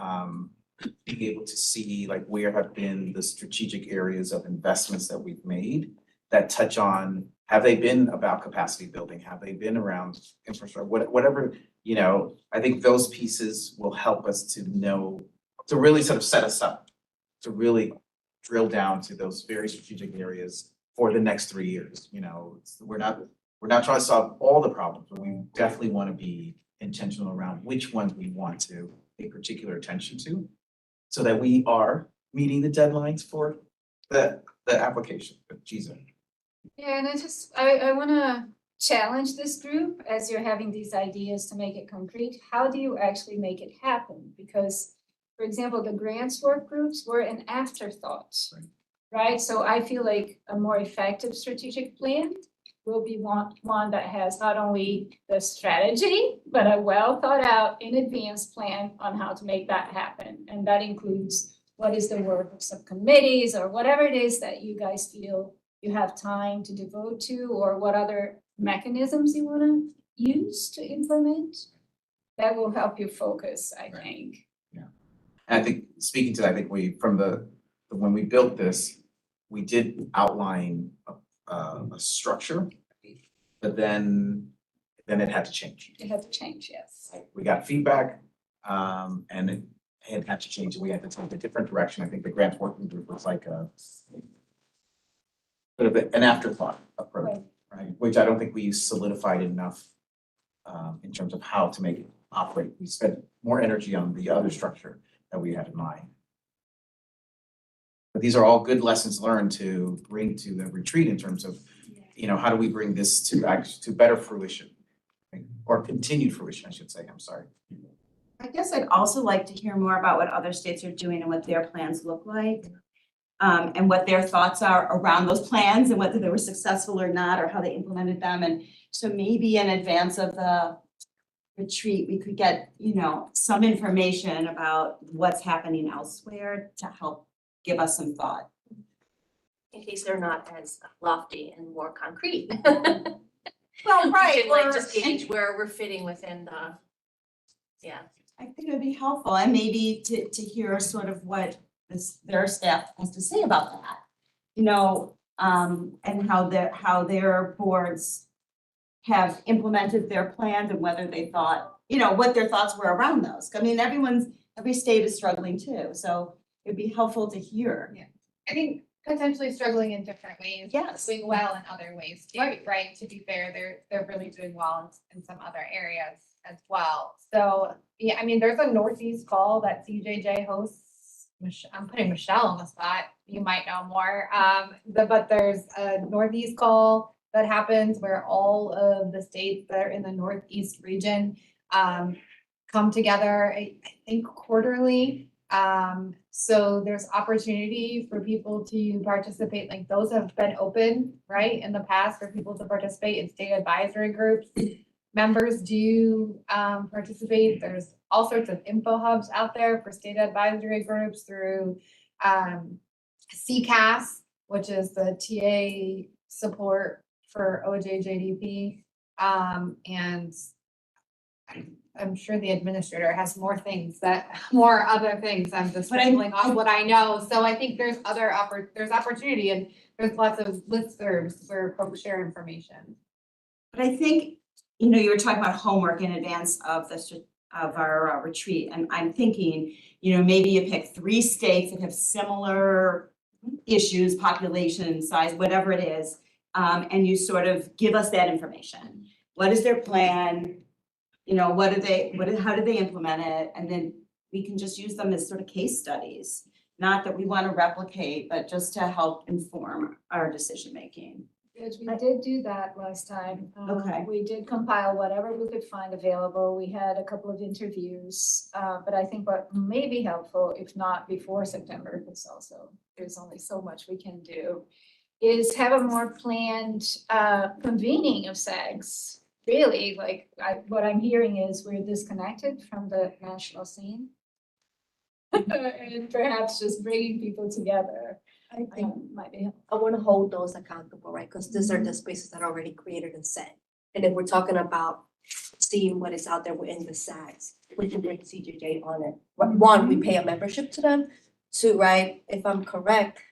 being able to see like where have been the strategic areas of investments that we've made that touch on, have they been about capacity building? Have they been around infrastructure? Whatever, you know, I think those pieces will help us to know, to really sort of set us up, to really drill down to those very strategic areas for the next 3 years. You know, we're not trying to solve all the problems, but we definitely want to be intentional around which ones we want to pay particular attention to, so that we are meeting the deadlines for the application. But Jesus. Yeah, and I wanna challenge this group as you're having these ideas to make it concrete. How do you actually make it happen? Because, for example, the grants work groups were an afterthought, right? So I feel like a more effective strategic plan will be one that has not only the strategy, but a well thought out in advance plan on how to make that happen. And that includes what is the work of subcommittees or whatever it is that you guys feel you have time to devote to, or what other mechanisms you want to use to implement. That will help you focus, I think. Yeah. And I think, speaking to that, I think when we built this, we did outline a structure, but then it had to change. It had to change, yes. We got feedback, and it had to change, and we had to take a different direction. I think the grants working group was like a sort of an afterthought approach, right? Which I don't think we solidified enough in terms of how to make it operate. We spent more energy on the other structure that we had in mind. But these are all good lessons learned to bring to the retreat in terms of, you know, how do we bring this to better fruition, right? Or continued fruition, I should say. I'm sorry. I guess I'd also like to hear more about what other states are doing and what their plans look like. And what their thoughts are around those plans and whether they were successful or not, or how they implemented them. And so maybe in advance of the retreat, we could get, some information about what's happening elsewhere to help give us some thought. In case they're not as lofty and more concrete. Well, We can like just gauge where we're fitting within the, yeah. I think it would be helpful, and maybe to hear sort of what their staff has to say about that. And how their boards have implemented their plans and whether they thought, what their thoughts were around those. I mean, every state is struggling too, so it'd be helpful to hear. Yeah. I think potentially struggling in different ways. Yes. Doing well in other ways too, right? To be fair, they're really doing well in some other areas as well. So, yeah, I mean, there's a Northeast call that CJJ hosts. I'm putting Michelle on the spot. You might know more. But there's a Northeast call that happens where all of the states that are in the Northeast region come together, I think quarterly. So there's opportunity for people to participate, like those have been open, right, in the past for people to participate in state advisory groups. Members do participate. There's all sorts of info hubs out there for state advisory groups through CCAS, which is the TA support for OJJDP. And I'm sure the administrator has more other things. I'm just rambling off what I know. So I think there's there's opportunity, and there's lots of listservs where folks share information. But I think, you were talking about homework in advance of our retreat, and I'm thinking, maybe you pick 3 states that have similar issues, population size, whatever it is, and you sort of give us that information. What is their plan? How do they implement it? And then we can just use them as sort of case studies. Not that we want to replicate, but just to help inform our decision making. Yes, we did do that last time. Okay. We did compile whatever we could find available. We had a couple of interviews, but I think what may be helpful, if not before September, because also there's only so much we can do, is have a more planned convening of SAGs. Really, like what I'm hearing is we're disconnected from the national scene. And perhaps just bringing people together. I think Might be helpful. I want to hold those accountable, right? Because these are the spaces that are already created and set. And if we're talking about seeing what is out there within the SAGs, we can bring CJJ on it. One, we pay a membership to them. 2, right, if I'm correctly,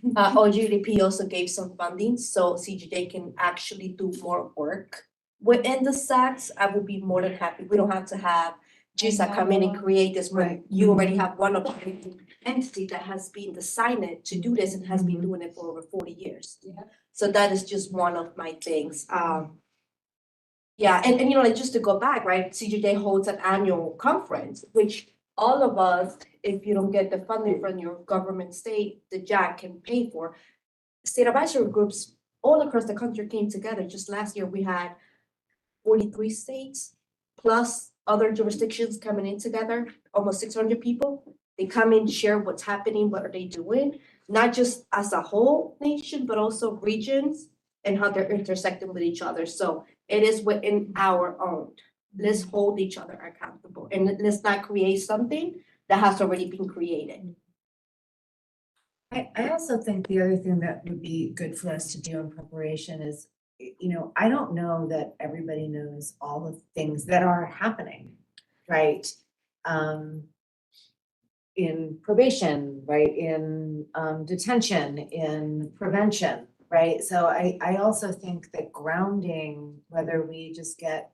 OGDP also gave some funding, so CJJ can actually do more work within the SAGs. I would be more than happy. We don't have to have GISA come in and create this, when you already have one operating entity that has been decided to do this and has been doing it for over 40 years. Yeah. So that is just one of my things. Yeah, and like just to go back, right, CJJ holds an annual conference, which all of us, if you don't get the funding from your government state, the JAG can pay for. State advisory groups all across the country came together. Just last year, we had 43 states plus other jurisdictions coming in together, almost 600 people. They come in, share what's happening, what are they doing, not just as a whole nation, but also regions and how they're intersecting with each other. So it is within our own. Let's hold each other accountable, and let's not create something that has already been created. I also think the other thing that would be good for us to do in preparation is, I don't know that everybody knows all the things that are happening, right? In probation, right, in detention, in prevention, right? So I also think that grounding, whether we just get,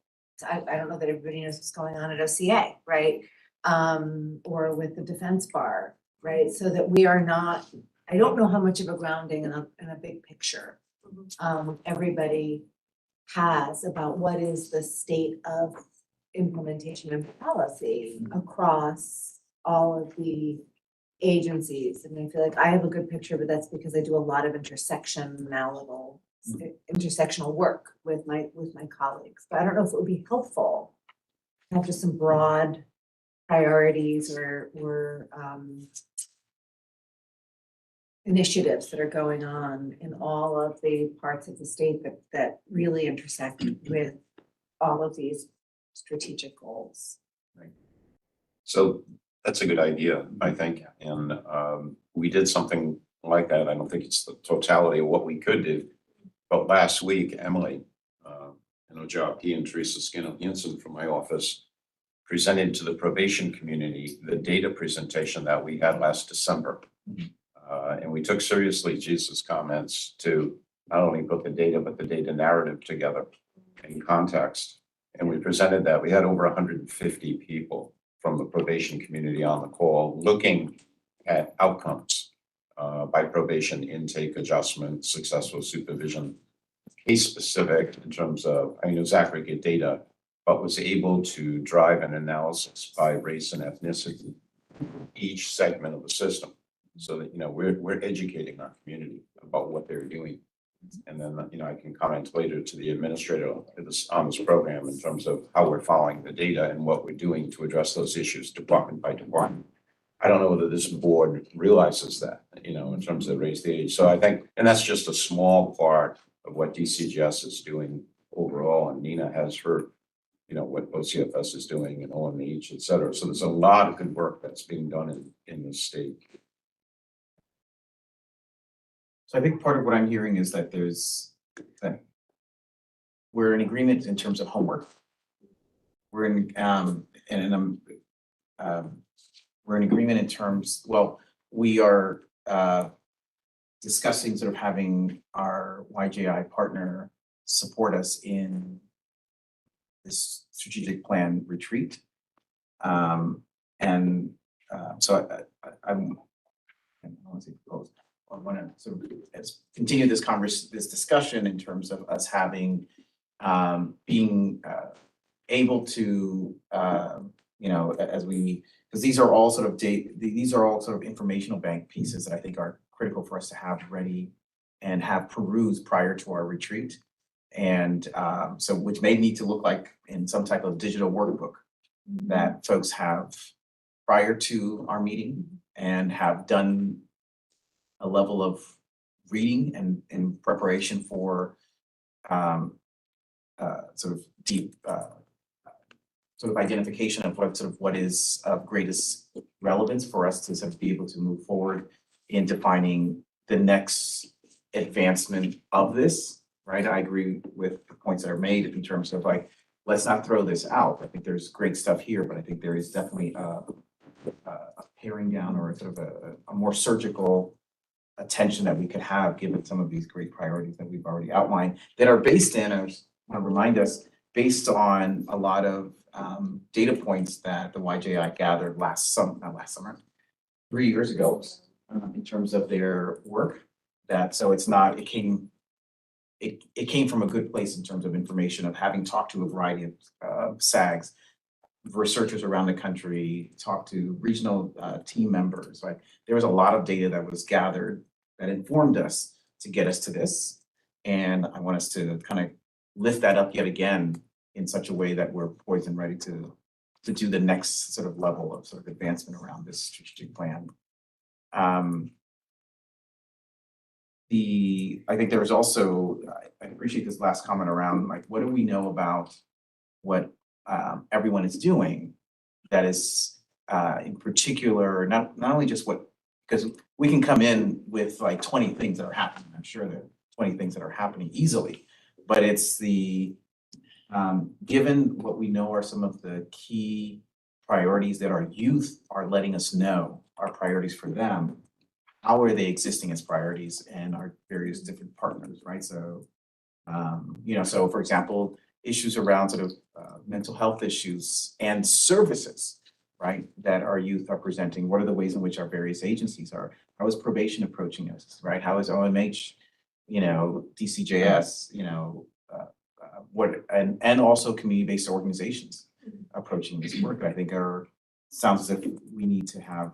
I don't know that everybody knows what's going on at OCA, right? Or with the defense bar, right? So that we are not, I don't know how much of a grounding in a big picture everybody has about what is the state of implementation and policy across all of the agencies. And I feel like I have a good picture, but that's because I do a lot of intersectional work with my colleagues. But I don't know if it would be helpful to have just some broad priorities or initiatives that are going on in all of the parts of the state that really intersect with all of these strategic goals. So that's a good idea, I think, and we did something like that. I don't think it's the totality of what we could do. But last week, Emily, JRP and Teresa Skinner Hansen from my office presented to the probation community the data presentation that we had last December. And we took seriously Jesus' comments to not only put the data, but the data narrative together in context. And we presented that. We had over 150 people from the probation community on the call looking at outcomes by probation, intake, adjustment, successful supervision, case specific in terms of, it was aggregate data, but was able to drive an analysis by race and ethnicity, each segment of the system. So that, we're educating our community about what they're doing. And then, I can comment later to the administrator on this program in terms of how we're following the data and what we're doing to address those issues department by department. I don't know whether this board realizes that, in terms of raise the age. So I think, and that's just a small part of what DCGS is doing overall. And Nina has her, what OCFS is doing and OMH, et cetera. So there's a lot of good work that's being done in the state. So I think part of what I'm hearing is that we're in agreement in terms of homework. We're in we're in agreement in terms, we are discussing sort of having our YJI partner support us in this strategic plan retreat. So I want to sort of continue this discussion in terms of us having being able to because these are all sort of informational bank pieces that I think are critical for us to have ready and have perused prior to our retreat. And so which may need to look like in some type of digital workbook that folks have prior to our meeting and have done a level of reading and in preparation for sort of deep sort of identification of what is of greatest relevance for us to sort of be able to move forward in defining the next advancement of this, right? I agree with the points that are made in terms of let's not throw this out. I think there's great stuff here, but I think there is definitely a paring down or sort of a more surgical attention that we could have given some of these great priorities that we've already outlined that are based in, I want to remind us, based on a lot of data points that the YJI gathered not last summer, 3 years ago, in terms of their work. It came from a good place in terms of information of having talked to a variety of SAGs, researchers around the country, talked to regional team members. Right, there was a lot of data that was gathered that informed us to get us to this, and I want us to kind of lift that up yet again in such a way that we're poised and ready to do the next sort of level of sort of advancement around this strategic plan. I think there was also, I appreciate this last comment around what do we know about what everyone is doing that is in particular, not only just because we can come in with 20 things that are happening. I'm sure there are 20 things that are happening easily, but it's given what we know are some of the key priorities that our youth are letting us know are priorities for them, how are they existing as priorities and our various different partners, right? So, so for example, issues around sort of mental health issues and services, right, that our youth are presenting. What are the ways in which our various agencies are? How is probation approaching us, right? How is OMH, DCJS, and also community-based organizations approaching this work? I think sounds as if we need to have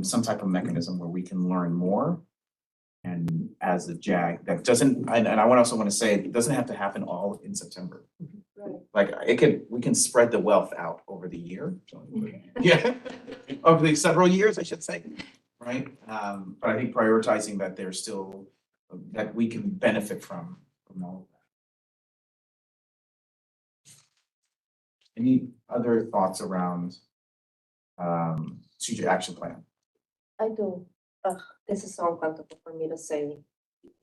some type of mechanism where we can learn more. And as a JAG, that doesn't, and I also want to say, it doesn't have to happen all in September. Right. We can spread the wealth out over the year. Yeah, over the several years, I should say. Right. But I think prioritizing that there's still, that we can benefit from all of that. Any other thoughts around strategic action plan? I do, this is so uncomfortable for me to say,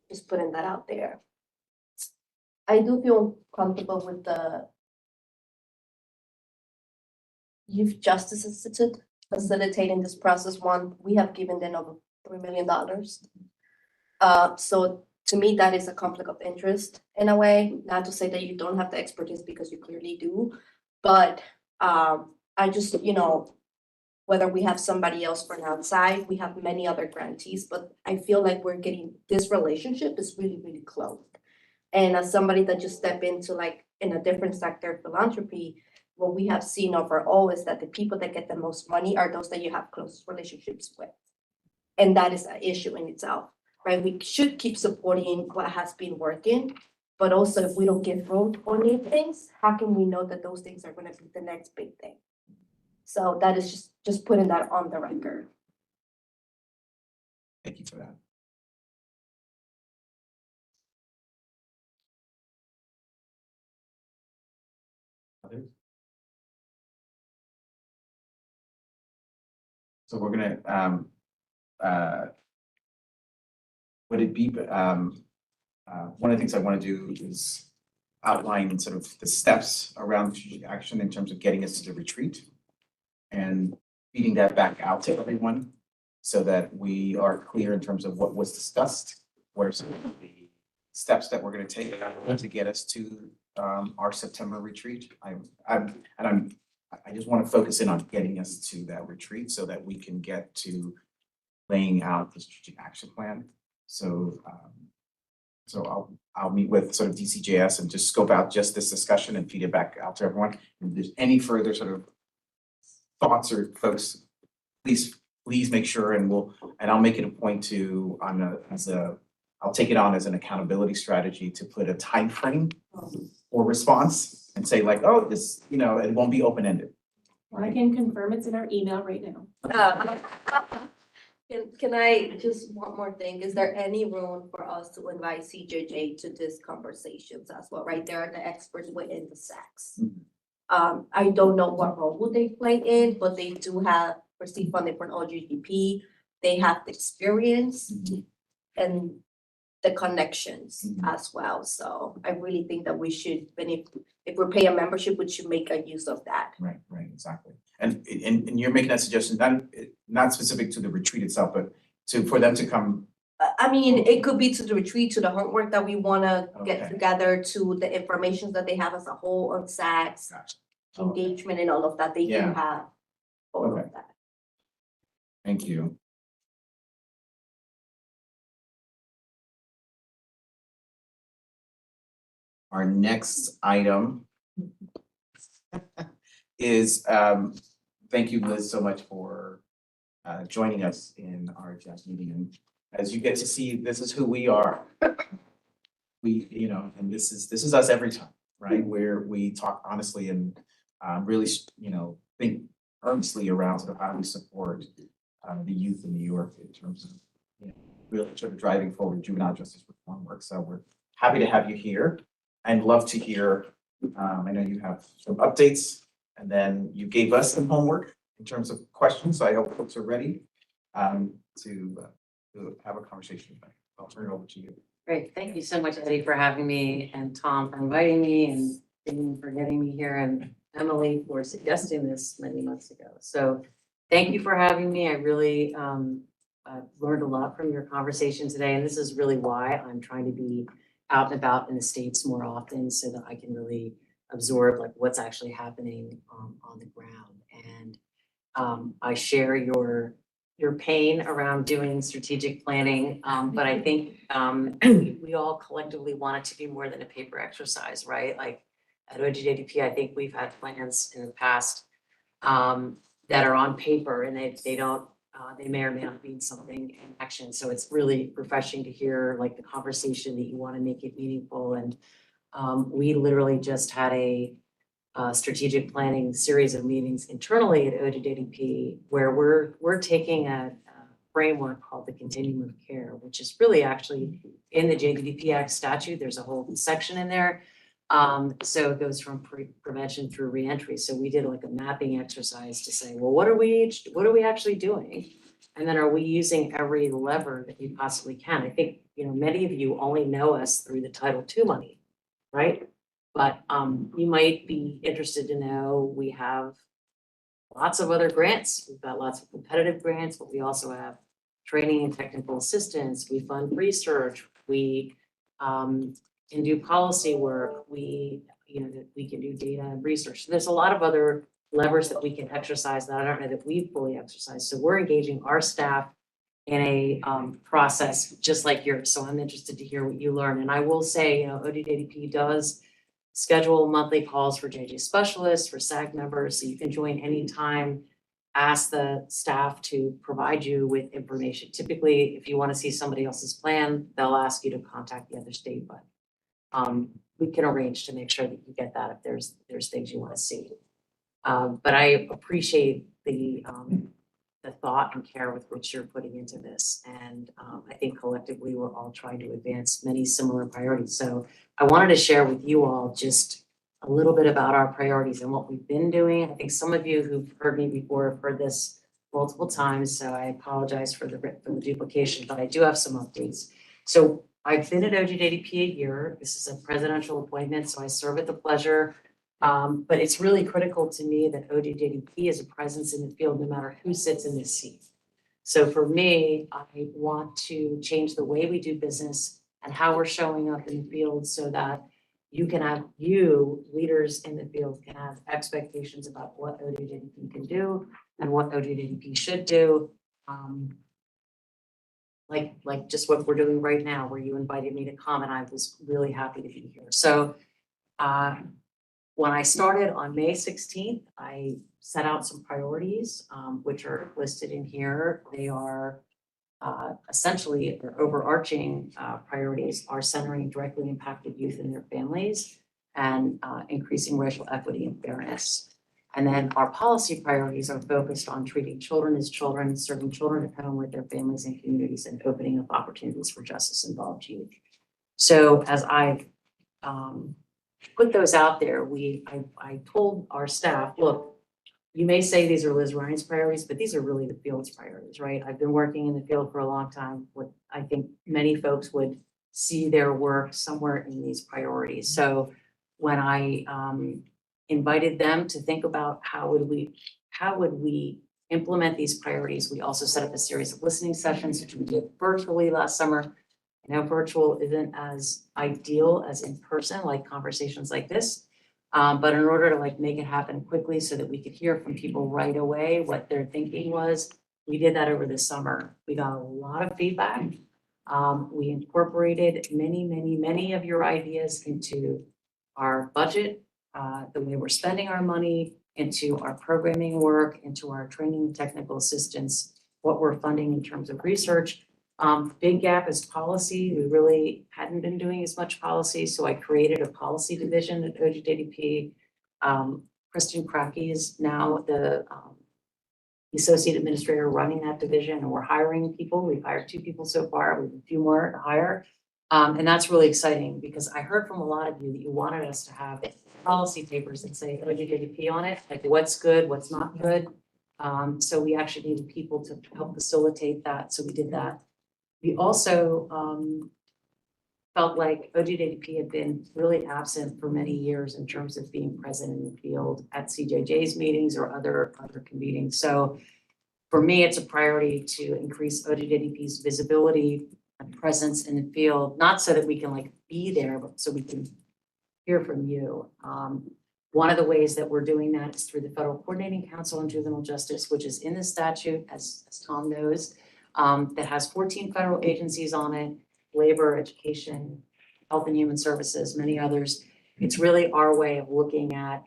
just putting that out there. I do feel comfortable with the Youth Justice Institute facilitating this process. One, we have given them over $3 million. So to me, that is a conflict of interest in a way, not to say that you don't have the expertise because you clearly do, but I just, whether we have somebody else from outside, we have many other grantees, but I feel like we're getting, this relationship is really, really close. And as somebody that just stepped into like in a different sector, philanthropy, what we have seen overall is that the people that get the most money are those that you have close relationships with. And that is an issue in itself, right? We should keep supporting what has been working, but also if we don't get growth on new things, how can we know that those things are gonna be the next big thing? So that is just putting that on the record. Thank you for that. Others? So we're gonna, would it be, one of the things I want to do is outline sort of the steps around strategic action in terms of getting us to the retreat and feeding that back out to everyone so that we are clear in terms of what was discussed, what are some of the steps that we're going to take to get us to our September retreat. I just want to focus in on getting us to that retreat so that we can get to laying out the strategic action plan. So I'll meet with sort of DCJS and just scope out just this discussion and feed it back out to everyone. If there's any further sort of thoughts or folks, please make sure, and I'll make it a point to I'll take it on as an accountability strategy to put a time frame or response and say like, oh, this, it won't be open-ended. I can confirm it's in our email right now. Can I just one more thing? Is there any room for us to invite CJJ to these conversations as well? Right, there are the experts within the sex. I don't know what role would they play in, but they do have received funding from OGDP. They have the experience and the connections as well. So I really think that we should, if we're paying a membership, we should make a use of that. Right, exactly. And you're making that suggestion, not specific to the retreat itself, but for them to come. I mean, it could be to the retreat, to the homework that we wanna get together, to the information that they have as a whole on sex, engagement and all of that. They do have all of that. Thank you. Our next item is, thank you, Liz, so much for joining us in our JAS meeting. And as you get to see, this is who we are. And this is us every time, right? Where we talk honestly and really, think earnestly around sort of how we support the youth in New York in terms of, really sort of driving forward juvenile justice reform work. So we're happy to have you here and love to hear. I know you have some updates, and then you gave us some homework in terms of questions. So I hope folks are ready to have a conversation. I'll turn it over to you. Great. Thank you so much, Eddie, for having me, and Tom for inviting me, and Dean for getting me here, and Emily for suggesting this many months ago. So thank you for having me. I really learned a lot from your conversation today, and this is really why I'm trying to be out and about in the States more often so that I can really absorb like what's actually happening on the ground. And I share your pain around doing strategic planning, but I think we all collectively want it to be more than a paper exercise, right? Like at OGDP, I think we've had plans in the past that are on paper, and they don't, they may or may not mean something in action. So it's really refreshing to hear like the conversation that you want to make it meaningful. And we literally just had a strategic planning series of meetings internally at OGDP where we're taking a framework called the Continuum of Care, which is really actually in the JDDP Act statute. There's a whole section in there So it goes from prevention through reentry. So we did like a mapping exercise to say, well, what are we actually doing? And then are we using every lever that we possibly can? I think, many of you only know us through the Title II money, right? But you might be interested to know we have lots of other grants. We've got lots of competitive grants, but we also have training and technical assistance. We fund research. We can do policy work. We can do data and research. There's a lot of other levers that we can exercise that I don't know that we've fully exercised. So we're engaging our staff in a process just like yours. So I'm interested to hear what you learn. And I will say, ODDP does schedule monthly calls for JJ specialists, for SAG members, so you can join anytime. Ask the staff to provide you with information. Typically, if you want to see somebody else's plan, they'll ask you to contact the other state, but we can arrange to make sure that you get that if there's things you want to see. But I appreciate the thought and care with which you're putting into this. And I think collectively, we're all trying to advance many similar priorities. So I wanted to share with you all just a little bit about our priorities and what we've been doing. I think some of you who've heard me before have heard this multiple times, so I apologize for the duplication, but I do have some updates. So I've been at OGDP a year. This is a presidential appointment, so I serve at the pleasure. But it's really critical to me that OGDP is a presence in the field no matter who sits in this seat. So for me, I want to change the way we do business and how we're showing up in the field so that leaders in the field can have expectations about what OGDP can do and what OGDP should do. Like just what we're doing right now, where you invited me to come, and I was really happy to be here. So when I started on May 16th, I set out some priorities, which are listed in here. They are essentially their overarching priorities are centering directly impacted youth and their families and increasing racial equity and fairness. And then our policy priorities are focused on treating children as children, serving children at home with their families and communities, and opening up opportunities for justice-involved youth. So as I've put those out there, I told our staff, look, you may say these are Liz Ryan's priorities, but these are really the field's priorities, right? I've been working in the field for a long time. What I think many folks would see their work somewhere in these priorities. So when I invited them to think about how would we implement these priorities, we also set up a series of listening sessions, which we did virtually last summer. I know virtual isn't as ideal as in person, like conversations like this. But in order to make it happen quickly so that we could hear from people right away what their thinking was, we did that over the summer. We got a lot of feedback. We incorporated many of your ideas into our budget, the way we're spending our money, into our programming work, into our training and technical assistance, what we're funding in terms of research. Big gap is policy. We really hadn't been doing as much policy, so I created a policy division at OGDP. Kristen Crackey is now the associate administrator running that division, and we're hiring people. We've hired 2 people so far. We have a few more to hire. And that's really exciting because I heard from a lot of you that you wanted us to have policy papers that say OGDP on it, like what's good, what's not good. So we actually needed people to help facilitate that, so we did that. We also felt like OGDP had been really absent for many years in terms of being present in the field at CJJ's meetings or other meetings. So for me, it's a priority to increase OGDP's visibility and presence in the field, not so that we can be there, but so we can hear from you. One of the ways that we're doing that is through the Federal Coordinating Council on Juvenile Justice, which is in the statute, as Tom knows. That has 14 federal agencies on it, labor, education, health and human services, many others. It's really our way of looking at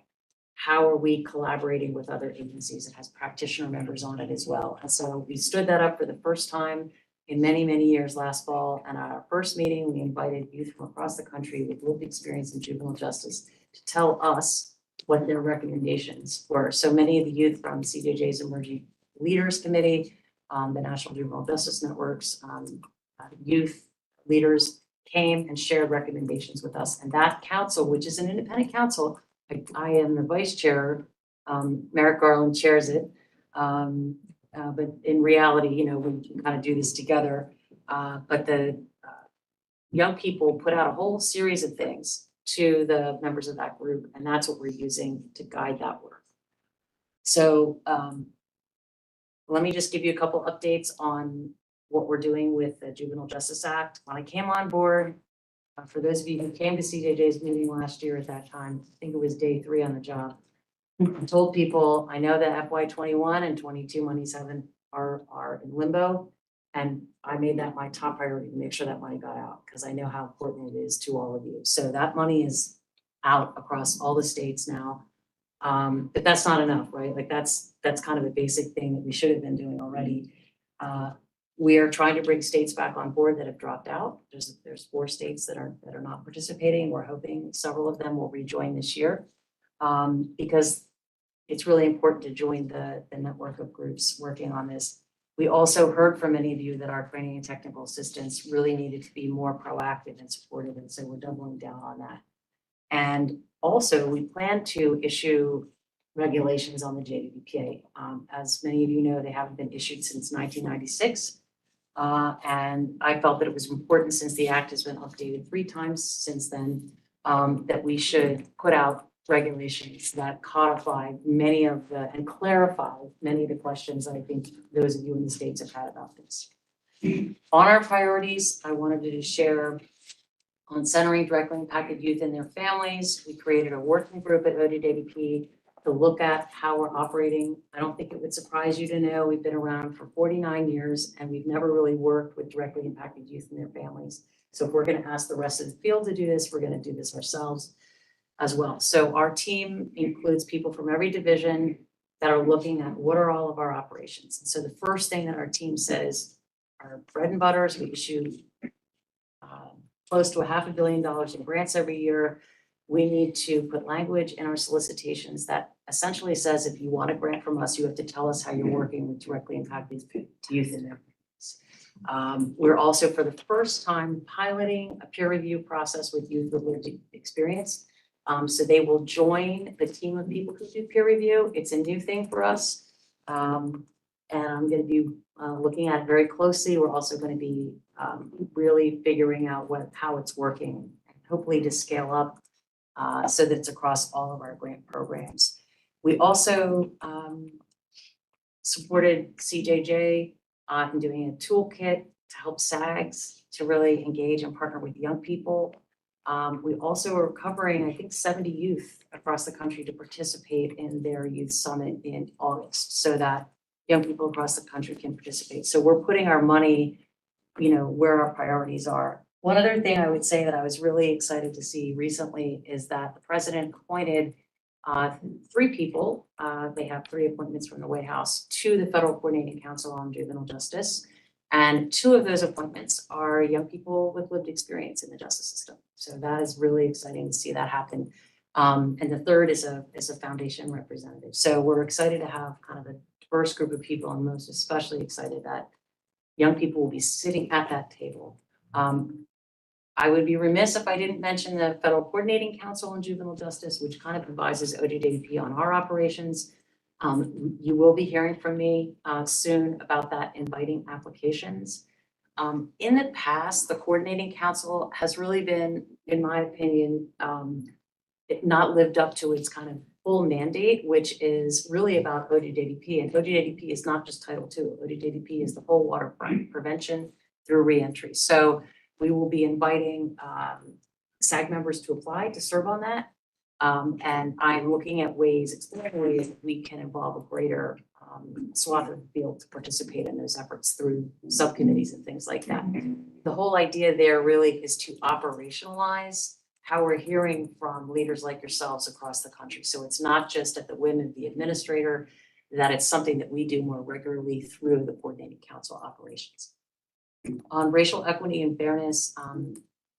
how are we collaborating with other agencies. It has practitioner members on it as well. And so we stood that up for the first time in many years last fall. And at our first meeting, we invited youth from across the country with lived experience in juvenile justice to tell us what their recommendations were. So many of the youth from CJJ's Emerging Leaders Committee, the National Juvenile Justice Networks, youth leaders came and shared recommendations with us. And that council, which is an independent council, I am the vice chair, Merrick Garland chairs it. But in reality, you know, we can kind of do this together. But the young people put out a whole series of things to the members of that group, and that's what we're using to guide that work. So let me just give you a couple updates on what we're doing with the Juvenile Justice Act. When I came on board, for those of you who came to CJJ's meeting last year at that time, I think it was day 3 on the job, I told people, I know that FY21 and 22 monies are in limbo. And I made that my top priority to make sure that money got out, because I know how important it is to all of you. So that money is out across all the states now. But that's not enough, right? Like that's kind of a basic thing that we should have been doing already. We are trying to bring states back on board that have dropped out. There's 4 states that are not participating. We're hoping several of them will rejoin this year, because it's really important to join the network of groups working on this. We also heard from many of you that our training and technical assistance really needed to be more proactive and supportive, and so we're doubling down on that. And also, we plan to issue regulations on the JDPA. As many of you know, they haven't been issued since 1996. And I felt that it was important, since the act has been updated 3 times since then, that we should put out regulations that codify many of the and clarify many of the questions that I think those of you in the states have had about this. On our priorities, I wanted to share on centering directly impacted youth and their families. We created a working group at ODWP to look at how we're operating. I don't think it would surprise you to know we've been around for 49 years and we've never really worked with directly impacted youth and their families. So if we're going to ask the rest of the field to do this, we're going to do this ourselves as well. So our team includes people from every division that are looking at what are all of our operations. And so the first thing that our team says, our bread and butter is we issue close to $500 million in grants every year. We need to put language in our solicitations that essentially says, if you want a grant from us, you have to tell us how you're working with directly impacted youth and their families. We're also, for the first time, piloting a peer review process with youth with lived experience. So they will join the team of people who do peer review. It's a new thing for us. And I'm going to be looking at it very closely. We're also going to be really figuring out how it's working, hopefully to scale up so that it's across all of our grant programs. We also supported CJJ in doing a toolkit to help SAGs to really engage and partner with young people. We also are covering, I think, 70 youth across the country to participate in their youth summit in August, so that young people across the country can participate. So we're putting our money, where our priorities are. One other thing I would say that I was really excited to see recently is that the president appointed 3 people. They have 3 appointments from the White House to the Federal Coordinating Council on Juvenile Justice. And 2 of those appointments are young people with lived experience in the justice system. So that is really exciting to see that happen. And the 3rd is a foundation representative. So we're excited to have kind of a diverse group of people, and most especially excited that young people will be sitting at that table. I would be remiss if I didn't mention the Federal Coordinating Council on Juvenile Justice, which kind of advises ODWP on our operations. You will be hearing from me soon about that, inviting applications. In the past, the Coordinating Council has really been, in my opinion, not lived up to its kind of full mandate, which is really about ODWP. And ODWP is not just Title II. ODWP is the whole waterfront prevention through reentry. So we will be inviting SAG members to apply to serve on that. And I'm looking at exploring ways that we can involve a greater swath of the field to participate in those efforts through subcommittees and things like that. The whole idea there really is to operationalize how we're hearing from leaders like yourselves across the country. So it's not just at the whim of the administrator, that it's something that we do more regularly through the Coordinating Council operations. On racial equity and fairness,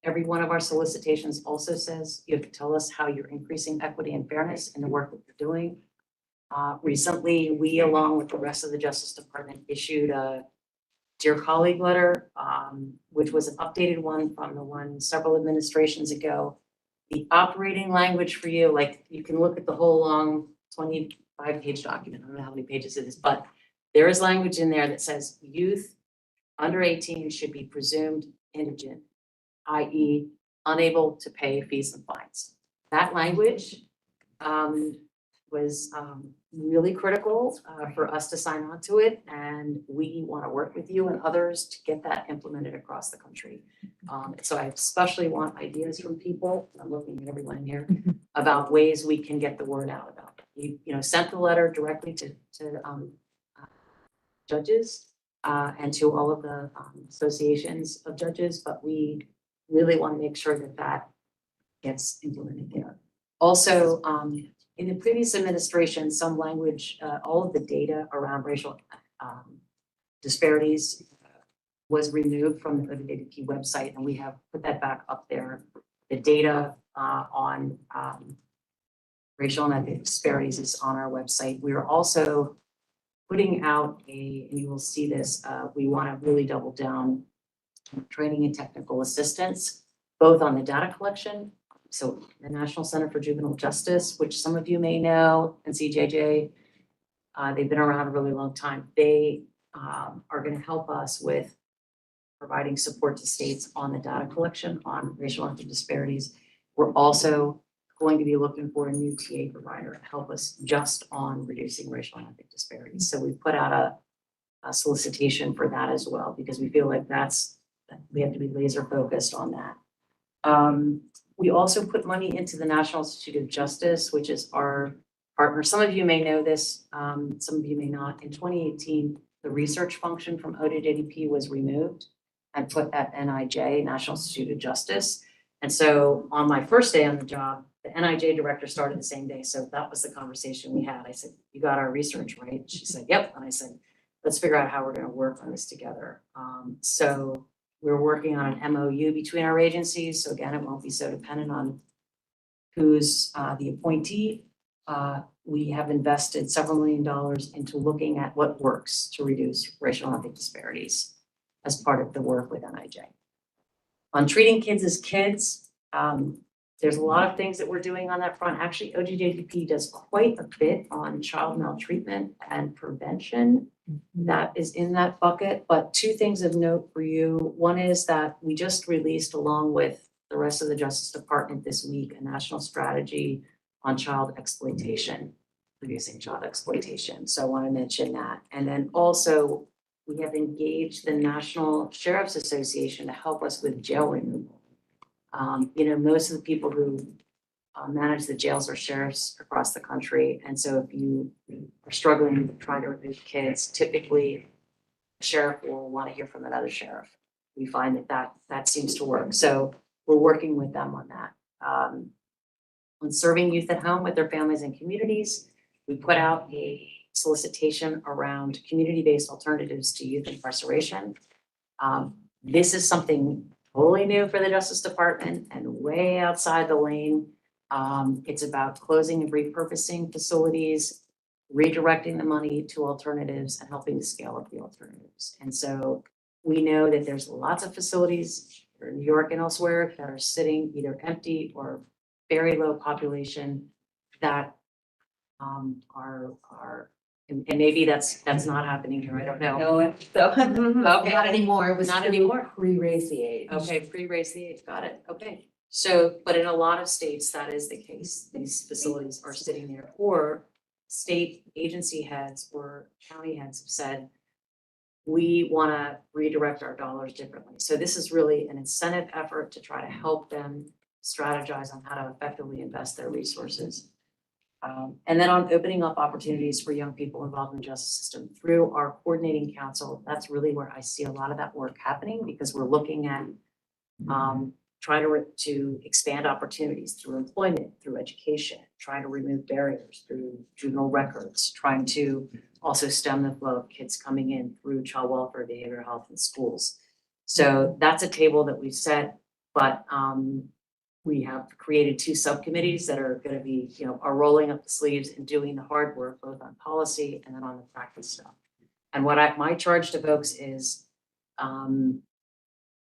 every one of our solicitations also says you have to tell us how you're increasing equity and fairness in the work that you're doing. Recently, we, along with the rest of the Justice Department, issued a dear colleague letter, which was an updated one from the one several administrations ago. The operating language for you, like you can look at the whole long 25-page document. I don't know how many pages it is, but there is language in there that says youth under 18 should be presumed indigent, i.e. unable to pay fees and fines. That language was really critical for us to sign on to it, and we want to work with you and others to get that implemented across the country. So I especially want ideas from people, I'm looking at everyone in here, about ways we can get the word out about it. You know, sent the letter directly to judges and to all of the associations of judges, but we really want to make sure that that gets implemented there. Also, in the previous administration, some language, all of the data around racial disparities was removed from the ODADP website, and we have put that back up there. The data on racial and ethnic disparities is on our website. We are also putting out and you will see this, we want to really double down on training and technical assistance, both on the data collection. So the National Center for Juvenile Justice, which some of you may know, and CJJ, they've been around a really long time. They are going to help us with providing support to states on the data collection on racial and ethnic disparities. We're also going to be looking for a new TA provider to help us just on reducing racial and ethnic disparities. So we put out a solicitation for that as well, because we feel like we have to be laser focused on that. We also put money into the National Institute of Justice, which is our partner. Some of you may know this, some of you may not. In 2018, the research function from ODADP was removed and put at NIJ, National Institute of Justice. And so on my first day on the job, the NIJ director started the same day. So that was the conversation we had. I said, "You got our research, right?" She said, "Yep." And I said, "Let's figure out how we're going to work on this together." So we're working on an MOU between our agencies. So again, it won't be so dependent on who's the appointee. We have invested several $1 million into looking at what works to reduce racial and ethnic disparities as part of the work with NIJ. On treating kids as kids, there's a lot of things that we're doing on that front. Actually, ODADP does quite a bit on child maltreatment and prevention. That is in that bucket, but two things of note for you. One is that we just released, along with the rest of the Justice Department this week, a national strategy on child exploitation, reducing child exploitation. So I want to mention that. And then also, we have engaged the National Sheriff's Association to help us with jail removal. You know, most of the people who manage the jails are sheriffs across the country. And so if you are struggling with trying to remove kids, typically a sheriff will want to hear from another sheriff. We find that seems to work. So we're working with them on that. On serving youth at home with their families and communities, we put out a solicitation around community-based alternatives to youth incarceration. This is something totally new for the Justice Department and way outside the lane. It's about closing and repurposing facilities, redirecting the money to alternatives, and helping to scale up the alternatives. And so we know that there's lots of facilities in New York and elsewhere that are sitting either empty or very low population that are and maybe that's not happening here. I don't know. No, so, Okay. not anymore. It was Not still anymore. pre-race the age. Okay, pre-race the age, got it, okay. So, but in a lot of states, that is the case. These facilities are sitting there, or state agency heads or county heads have said, we want to redirect our dollars differently. So this is really an incentive effort to try to help them strategize on how to effectively invest their resources. And then on opening up opportunities for young people involved in the justice system through our coordinating council, that's really where I see a lot of that work happening, because we're looking at trying to expand opportunities through employment, through education, trying to remove barriers through juvenile records, trying to also stem the flow of kids coming in through child welfare, behavioral health, and schools. So that's a table that we've set, but we have created 2 subcommittees that are going to be, are rolling up the sleeves and doing the hard work, both on policy and then on the practice stuff. And what my charge to folks is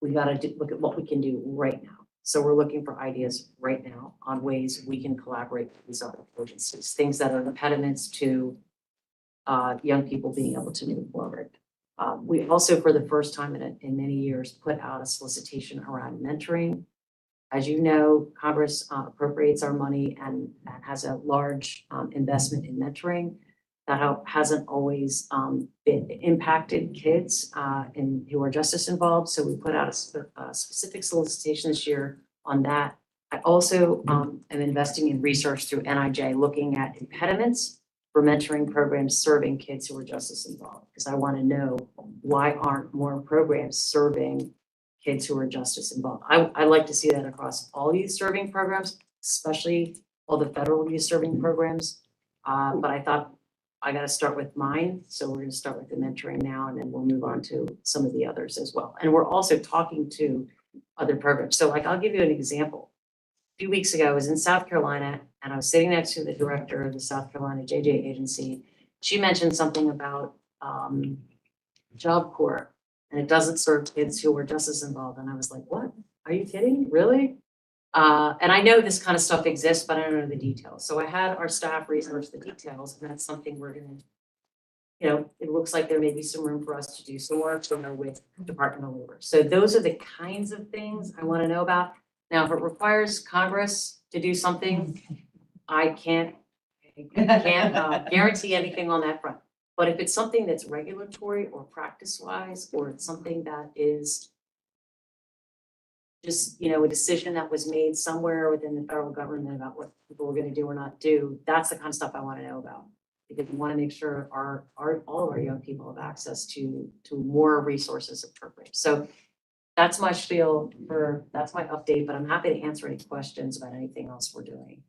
we gotta look at what we can do right now. So we're looking for ideas right now on ways we can collaborate with these other agencies, things that are impediments to young people being able to move forward. We also, for the first time in many years, put out a solicitation around mentoring. As you know, Congress appropriates our money and has a large investment in mentoring. That hasn't always been impacted kids and who are justice involved. So we put out a specific solicitation this year on that. I also am investing in research through NIJ, looking at impediments for mentoring programs serving kids who are justice involved, because I want to know why aren't more programs serving kids who are justice involved. I like to see that across all youth serving programs, especially all the federal youth serving programs. But I thought I got to start with mine. So we're going to start with the mentoring now, and then we'll move on to some of the others as well. And we're also talking to other programs. So like, I'll give you an example. A few weeks ago, I was in South Carolina and I was sitting next to the director of the South Carolina JJ agency. She mentioned something about Job Corps, and it doesn't serve kids who are justice involved. And I was like, what? Are you kidding? Really? And I know this kind of stuff exists, but I don't know the details. So I had our staff research the details, and that's something we're gonna, it looks like there may be some room for us to do some work with Department of Labor. So those are the kinds of things I want to know about. Now, if it requires Congress to do something, I can't guarantee anything on that front. But if it's something that's regulatory or practice-wise, or it's something that is just, a decision that was made somewhere within the federal government about what people are going to do or not do, that's the kind of stuff I want to know about. Because we want to make sure all of our young people have access to more resources of programs. So that's my spiel that's my update, but I'm happy to answer any questions about anything else we're doing.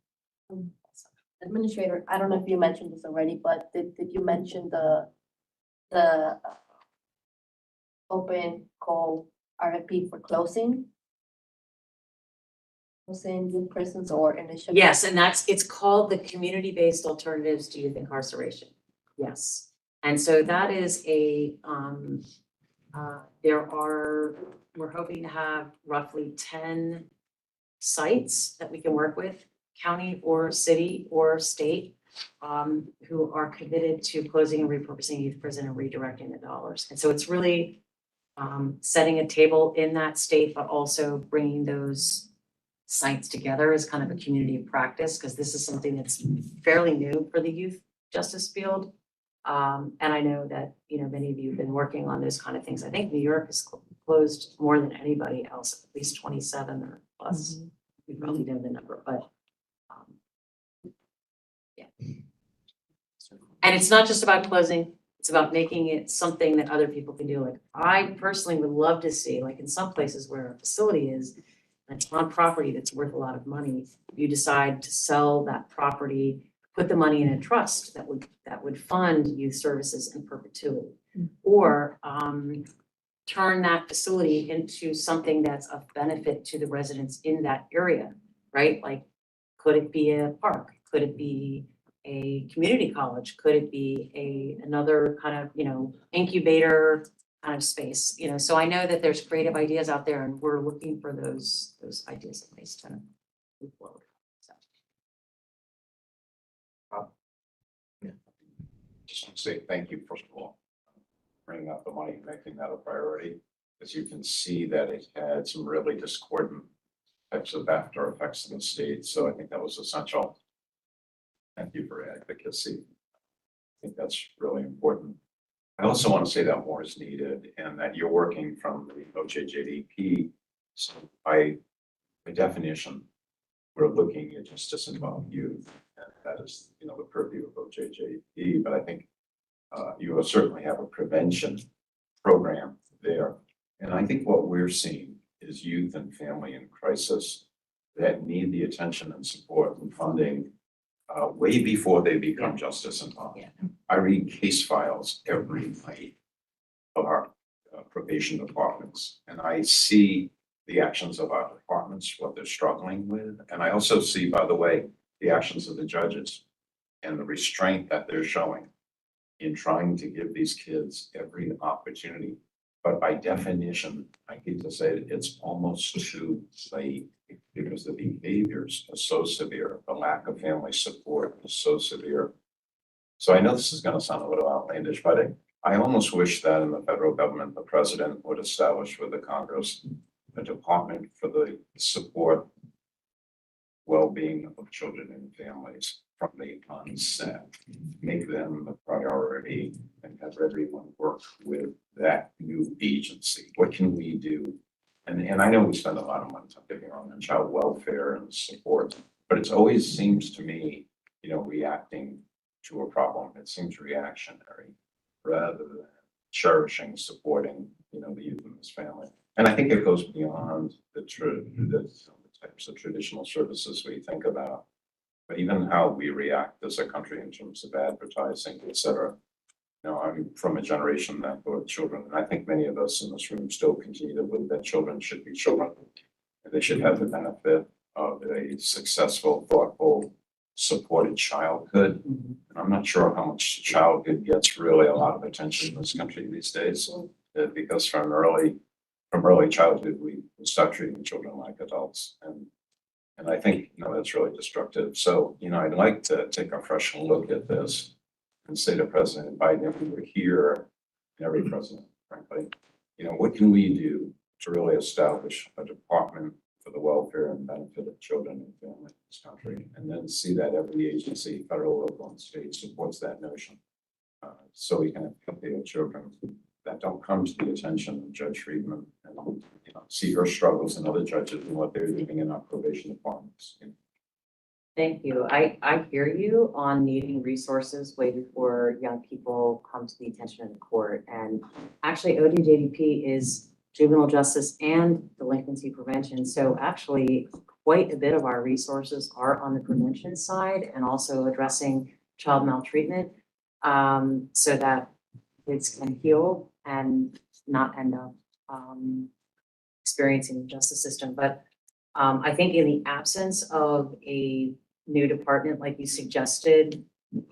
Administrator, I don't know if you mentioned this already, but did you mention the open call RFP for closing youth prisons or initiative? Yes, and it's called the Community-Based Alternatives to Youth Incarceration. Yes. And so that is we're hoping to have roughly 10 sites that we can work with, county or city or state, who are committed to closing and repurposing youth prison and redirecting the dollars. And so it's really setting a table in that state, but also bringing those sites together as kind of a community of practice, because this is something that's fairly new for the youth justice field. And I know that, many of you have been working on those kind of things. I think New York has closed more than anybody else, at least 27 or plus. Mm-hmm. We probably know the number, but yeah. And it's not just about closing, it's about making it something that other people can do. Like, I personally would love to see, like in some places where a facility is, it's on property that's worth a lot of money, you decide to sell that property, put the money in a trust that would fund youth services in perpetuity, or turn that facility into something that's of benefit to the residents in that area, right? Like, could it be a park? Could it be a community college? Could it be another kind of, incubator kind of space? So I know that there's creative ideas out there, and we're looking for those ideas at least to move forward. Just want to say thank you, first of all, bringing up the money, making that a priority. As you can see that it had some really discordant types of after effects in the state. So I think that was essential. Thank you for advocacy. I think that's really important. I also want to say that more is needed and that you're working from the OJJDP. So by definition, we're looking at justice involved youth, and that is, the purview of OJJDP. But I think you will certainly have a prevention program there. And I think what we're seeing is youth and family in crisis that need the attention and support and funding way before they become justice involved. Yeah. I read case files every night of our probation departments, and I see the actions of our departments, what they're struggling with. And I also see, by the way, the actions of the judges and the restraint that they're showing in trying to give these kids every opportunity But by definition, I hate to say it, it's almost too late because the behaviors are so severe, the lack of family support is so severe. So I know this is gonna sound a little outlandish, but I almost wish that in the federal government, the president would establish with the Congress a department for the support, well-being of children and families from the onset, make them the priority and have everyone work with that new agency. What can we do? And I know we spend a lot of money on child welfare and support, but it always seems to me, reacting to a problem. It seems reactionary rather than cherishing, supporting, the youth in this family. And I think it goes beyond the types of traditional services we think about, but even how we react as a country in terms of advertising, et cetera. I'm from a generation that brought children, and I think many of us in this room still continue to believe that children should be children. And they should have the benefit of a successful, thoughtful, supported childhood. And I'm not sure how much childhood gets really a lot of attention in this country these days, because from early childhood, we start treating children like adults. And I think, that's really destructive. So, I'd like to take a fresh look at this and say to President Biden, if we were here, and every president, frankly, what can we do to really establish a department for the welfare and benefit of children and families in this country, and then see that every agency, federal, local, and state, supports that notion, so we can help the children that don't come to the attention of Judge Friedman, and see her struggles and other judges and what they're doing in our probation departments. Thank you. I hear you on needing resources way before young people come to the attention of the court. And actually, ODJDP is juvenile justice and delinquency prevention. So actually, quite a bit of our resources are on the prevention side and also addressing child maltreatment, so that kids can heal and not end up experiencing the justice system. But I think in the absence of a new department, like you suggested,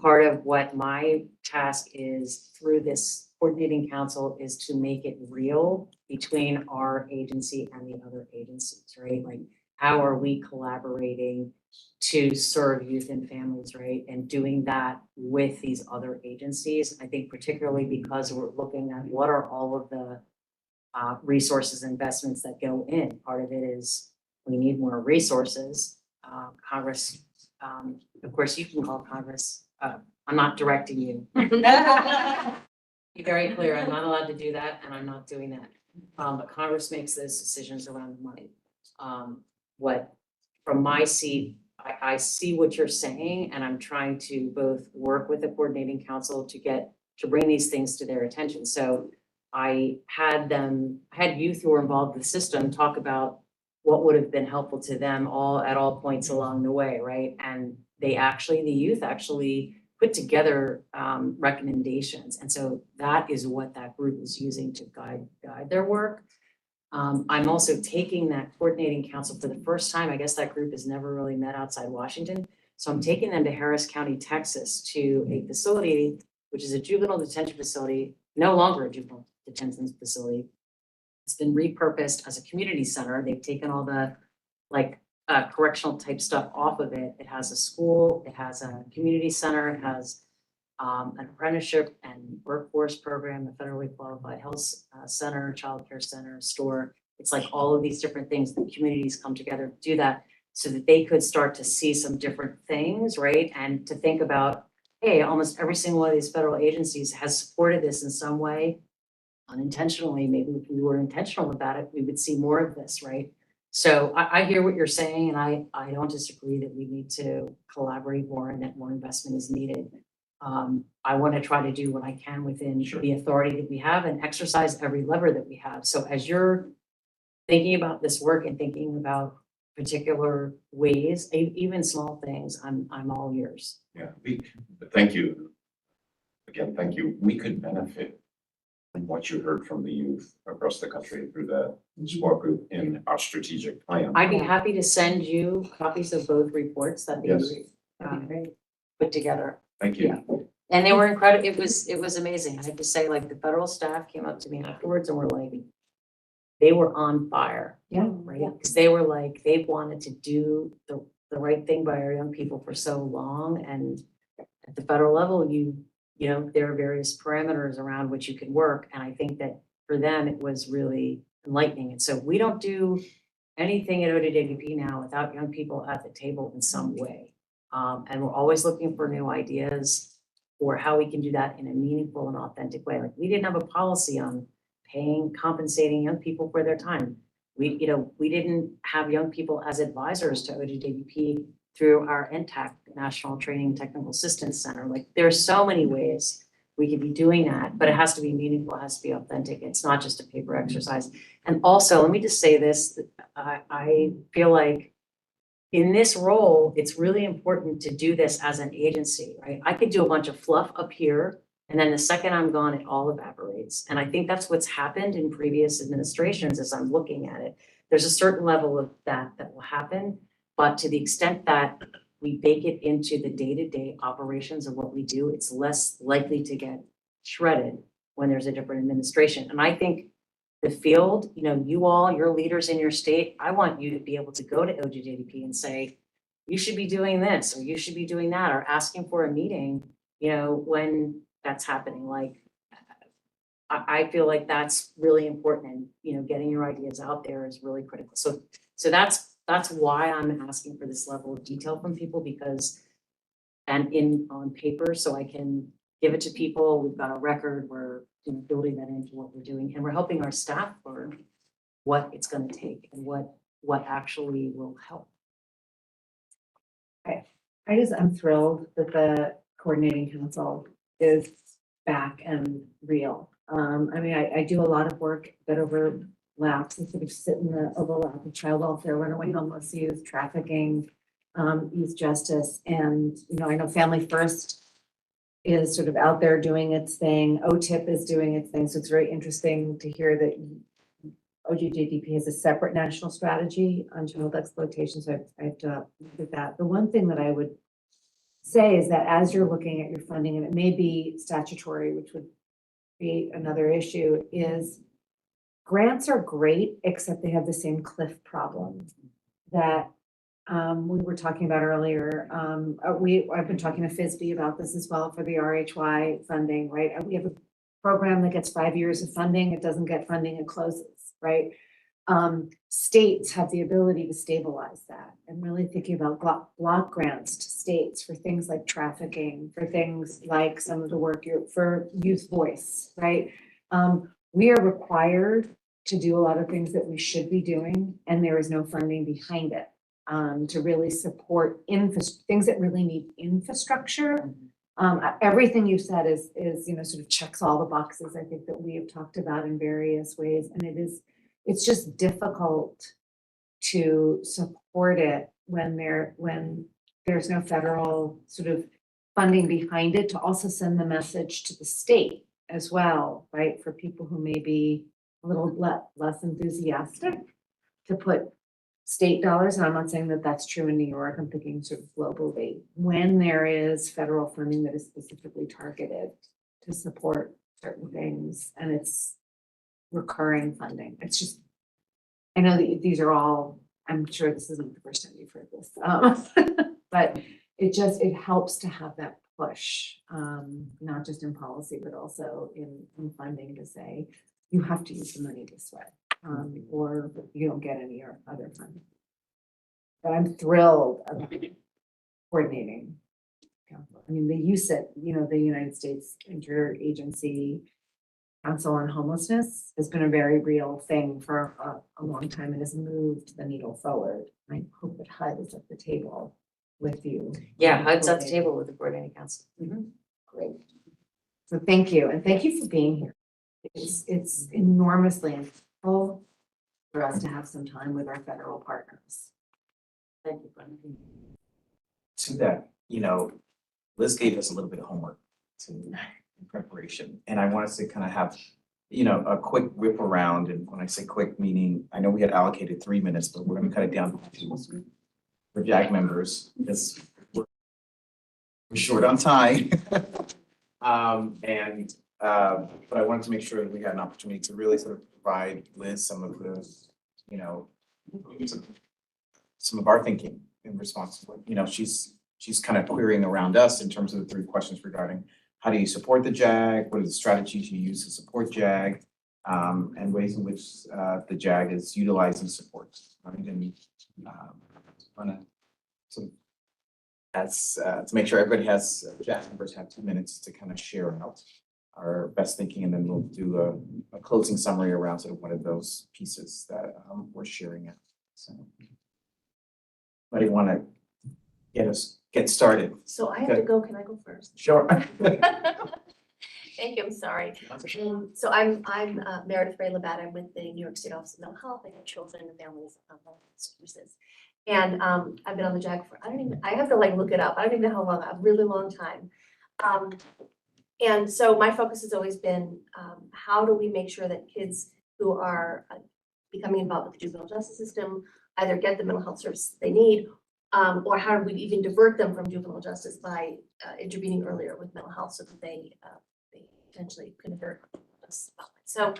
part of what my task is through this coordinating council is to make it real between our agency and the other agencies, right? Like, how are we collaborating to serve youth and families, right? And doing that with these other agencies. I think particularly because we're looking at what are all of the resources, investments that go in. Part of it is we need more resources. Congress, of course, you can call Congress. I'm not directing you. Be very clear, I'm not allowed to do that, and I'm not doing that. But Congress makes those decisions around the money. What, from my seat, I see what you're saying, and I'm trying to both work with the coordinating council to bring these things to their attention. So I had youth who were involved in the system talk about what would have been helpful to them at all points along the way, right? And the youth actually put together recommendations. And so that is what that group is using to guide their work. I'm also taking that coordinating council for the first time. I guess that group has never really met outside Washington. So I'm taking them to Harris County, Texas, to a facility, which is a juvenile detention facility, no longer a juvenile detention facility. It's been repurposed as a community center. They've taken all the correctional type stuff off of it. It has a school, it has a community center, it has an apprenticeship and workforce program, a federally qualified health center, childcare center, store. It's like all of these different things. The communities come together to do that so that they could start to see some different things, right? And to think about, hey, almost every single one of these federal agencies has supported this in some way. Unintentionally, maybe if we were intentional about it, we would see more of this, right? So I hear what you're saying, and I don't disagree that we need to collaborate more and that more investment is needed. I want to try to do what I can within the authority that we have and exercise every lever that we have. So as you're thinking about this work and thinking about particular ways, even small things, I'm all ears. Yeah, thank you. Again, thank you. We could benefit from what you heard from the youth across the country through the support group in our strategic plan. I'd be happy to send you copies of both reports that Yes. put together. Thank you. And they were incredible. It was amazing. I have to say, like, the federal staff came up to me afterwards and were like, they were on fire. Yeah. Right? Because they were like, they wanted to do the right thing by our young people for so long. And at the federal level, you know, there are various parameters around which you can work. And I think that for them, it was really enlightening. And so we don't do anything at ODWP now without young people at the table in some way. And we're always looking for new ideas for how we can do that in a meaningful and authentic way. Like, we didn't have a policy on compensating young people for their time. We didn't have young people as advisors to ODWP through our NTAC, National Training and Technical Assistance Center. Like, there are so many ways we could be doing that, but it has to be meaningful, it has to be authentic. It's not just a paper exercise. And also, let me just say this, I feel like in this role, it's really important to do this as an agency, right? I could do a bunch of fluff up here, and then the second I'm gone, it all evaporates. And I think that's what's happened in previous administrations as I'm looking at it. There's a certain level of that will happen, but to the extent that we bake it into the day-to-day operations of what we do, it's less likely to get shredded when there's a different administration. And I think the field, you know, you all, your leaders in your state, I want you to be able to go to OGDP and say, you should be doing this, or you should be doing that, or asking for a meeting, you know, when that's happening. Like, I feel like that's really important, and, you know, getting your ideas out there is really critical. So that's why I'm asking for this level of detail from people, because, and on paper, so I can give it to people. We've got a record, we're, you know, building that into what we're doing, and we're helping our staff learn what it's going to take and what actually will help. I'm thrilled that the coordinating council is back and real. I mean, I do a lot of work that overlaps and sort of sit in the overlap of child welfare, runaway homeless youth, trafficking, youth justice. And, you know, I know Family First is sort of out there doing its thing. OTIP is doing its thing. So it's very interesting to hear that OGJDP has a separate national strategy on child exploitation. So I have to look at that. The one thing that I would say is that as you're looking at your funding, and it may be statutory, which would create another issue, is grants are great, except they have the same cliff problem that we were talking about earlier. I've been talking to FISB about this as well for the RHY funding, right? We have a program that gets 5 years of funding. It doesn't get funding, it closes, right? States have the ability to stabilize that, and really thinking about block grants to states for things like trafficking, for things like some of the work for youth voice, right? We are required to do a lot of things that we should be doing, and there is no funding behind it to really support things that really need infrastructure. Everything you said is, you know, sort of checks all the boxes, I think, that we have talked about in various ways, and it's just difficult to support it when there's no federal sort of funding behind it, to also send the message to the state as well, right? For people who may be a little less enthusiastic to put state dollars, and I'm not saying that that's true in New York, I'm thinking sort of globally, when there is federal funding that is specifically targeted to support certain things, and it's recurring funding. It's just, I know that these are all, I'm sure this isn't the first time you've heard this, but it helps to have that push, not just in policy, but also in funding, to say, you have to use the money this way, or you don't get any other funding. But I'm thrilled about coordinating. I mean, the USIT, you know, the United States Interagency Council on Homelessness, has been a very real thing for a long time and has moved the needle forward. I hope that HUD is at the table with you. Yeah, HUD's at the table with the coordinating council. Great. So thank you, and thank you for being here. It's enormously important for us to have some time with our federal partners. Thank you, Brendan. To that, you know, Liz gave us a little bit of homework in preparation, and I want us to kind of have, you know, a quick whip around. And when I say quick, meaning, I know we had allocated 3 minutes, but we're gonna cut it down to for JAG members, because we're short on time. But I wanted to make sure that we had an opportunity to really sort of provide Liz some of the, you know, some of our thinking in response to what, you know, she's kind of querying around us in terms of the 3 questions regarding how do you support the JAG? What are the strategies you use to support JAG? And ways in which the JAG is utilizing supports. Right? And wanna sort of as to make sure everybody has JAG members have 2 minutes to kind of share out our best thinking, and then we'll do a closing summary around sort of one of those pieces that we're sharing out. So, anybody want to get started? So I have to go, can I go first? Sure. Thank you, I'm sorry. So I'm Meredith Ray Labatt, I'm with the New York State Office of Mental Health, I have children and families services. And I've been on the JAG for, I have to like look it up, I don't even know how long, a really long time. And so my focus has always been, how do we make sure that kids who are becoming involved with the juvenile justice system either get the mental health services they need, or how do we even divert them from juvenile justice by intervening earlier with mental health so that they potentially convert us. So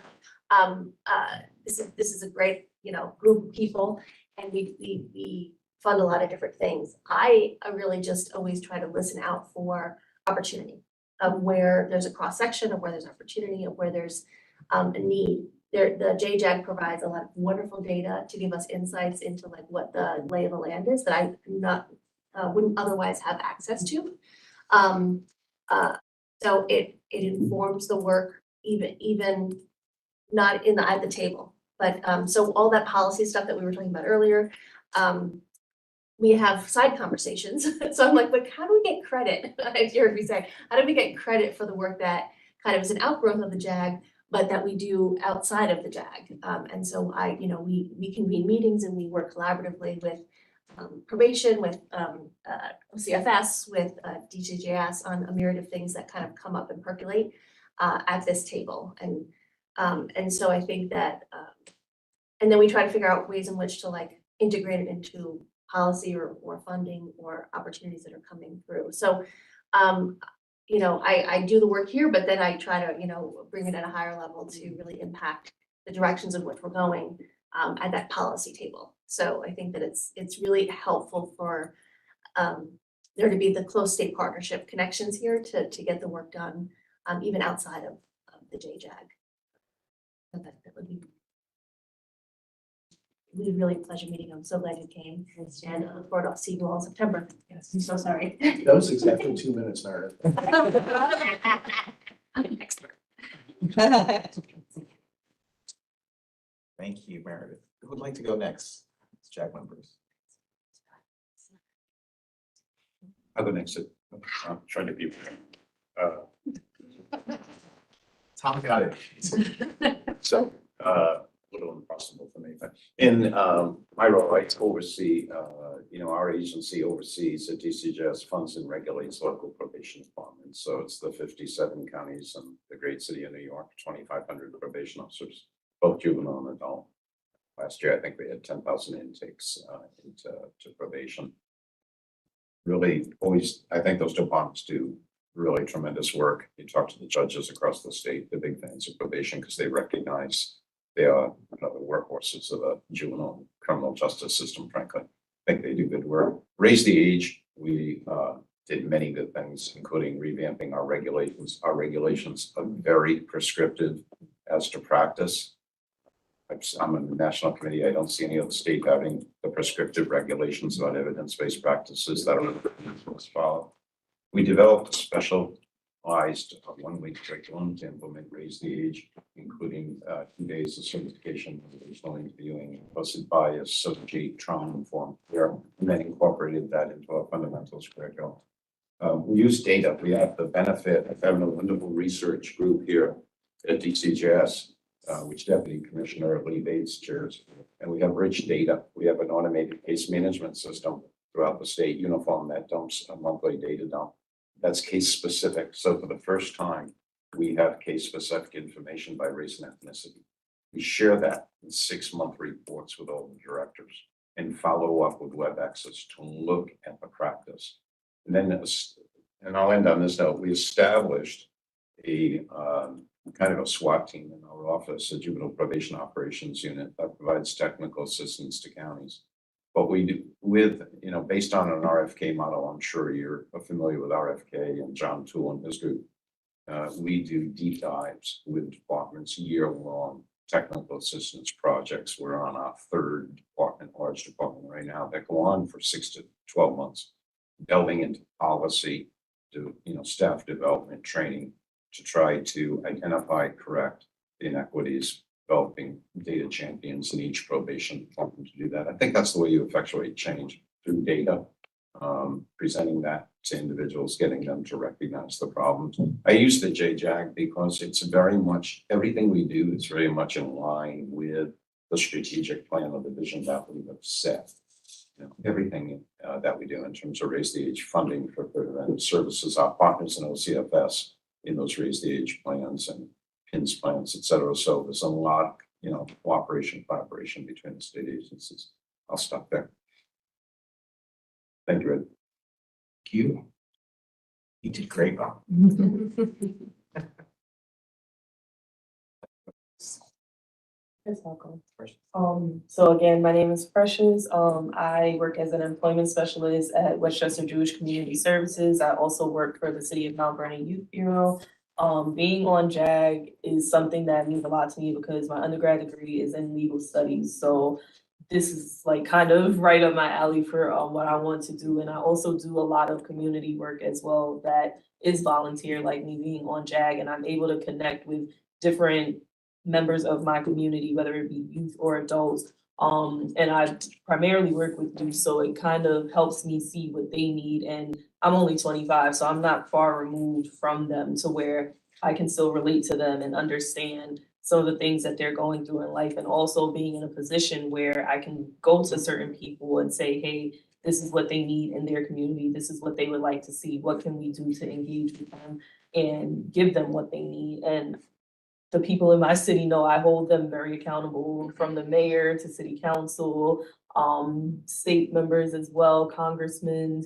this is a great, you know, group of people, and we fund a lot of different things. I really just always try to listen out for opportunity of where there's a cross section, of where there's opportunity, of where there's a need. The JJAG provides a lot of wonderful data to give us insights into like what the lay of the land is that I wouldn't otherwise have access to. So it informs the work even not at the table. But so all that policy stuff that we were talking about earlier, we have side conversations. So I'm like, how do we get credit? I've heard me say, how do we get credit for the work that kind of is an outgrowth of the JAG, but that we do outside of the JAG? And so we convene meetings and we work collaboratively with probation, with CFS, with DCJS on a myriad of things that kind of come up and percolate at this table. And so I think that, and then we try to figure out ways in which to like integrate it into policy or funding or opportunities that are coming through. So, I do the work here, but then I try to, bring it at a higher level to really impact the directions in which we're going at that policy table. So I think that it's really helpful for there to be the close state partnership connections here to get the work done, even outside of the JJAG. So that would be really a pleasure meeting you. I'm so glad you came, and I look forward to seeing you all in September. Yes, I'm so sorry. That was exactly 2 minutes, Meredith. I'm an expert. Thank you, Meredith. Who would like to go next? It's JAG members. I'll go next. I'm trying to be. Tom got it. So, a little impossible for me, but in my role, I oversee, our agency oversees the DCJS funds and regulates local probation departments. So it's the 57 counties and the great city of New York, 2,500 probation officers, both juvenile and adult. Last year, I think we had 10,000 intakes into probation. Really, always, I think those departments do really tremendous work. You talk to the judges across the state, the big fans of probation, because they recognize they are the workhorses of the juvenile criminal justice system, frankly. I think they do good work. Raise the age. We did many good things, including revamping our regulations. Our regulations are very prescriptive as to practice. I'm on the national committee. I don't see any other state having the prescriptive regulations about evidence-based practices that are followed. We developed a specialized 1-week curriculum to implement Raise the Age, including 2 days of certification, additional interviewing, implicit bias, subject trauma informed care, and then incorporated that into our fundamentals curriculum. We use data. We have the benefit of having a wonderful research group here at DCJS, which Deputy Commissioner Lee Bates chairs, and we have rich data. We have an automated case management system throughout the state, uniform, that dumps a monthly data dump. That's case specific. So for the first time, we have case specific information by race and ethnicity. We share that in 6-month reports with all the directors and follow up with web access to look at the practice. And then, and I'll end on this note, we established kind of a SWAT team in our office, a juvenile probation operations unit that provides technical assistance to counties. But we do with, based on an RFK model, I'm sure you're familiar with RFK and John Toole and his group. We do deep dives with departments, year-long technical assistance projects. We're on our third department, large department right now, that go on for 6 to 12 months, delving into policy, to staff development training to try to identify, correct the inequities, developing data champions in each probation department to do that. I think that's the way you effectuate change, through data, presenting that to individuals, getting them to recognize the problems. I use the JJAG because it's very much, everything we do is very much in line with the strategic plan of the vision that we have set. Everything that we do in terms of raise the age funding for preventive services, our partners in OCFS in those raise the age plans and PINS plans, et cetera. So there's a lot, collaboration between the state agencies. I'll stop there. Thank you, Ed. Thank you. You did great, Bob. Yes, welcome. So again, my name is Precious. I work as an employment specialist at Westchester Jewish Community Services. I also work for the City of Mount Vernon Youth Bureau. Being on JAG is something that means a lot to me because my undergrad degree is in legal studies. So this is like kind of right up my alley for what I want to do. And I also do a lot of community work as well that is volunteer, like me being on JAG, and I'm able to connect with different members of my community, whether it be youth or adults. And I primarily work with youth, so it kind of helps me see what they need. And I'm only 25, so I'm not far removed from them to where I can still relate to them and understand some of the things that they're going through in life, and also being in a position where I can go to certain people and say, hey, this is what they need in their community. This is what they would like to see. What can we do to engage with them and give them what they need? And the people in my city know I hold them very accountable, from the mayor to city council, state members as well, congressmen.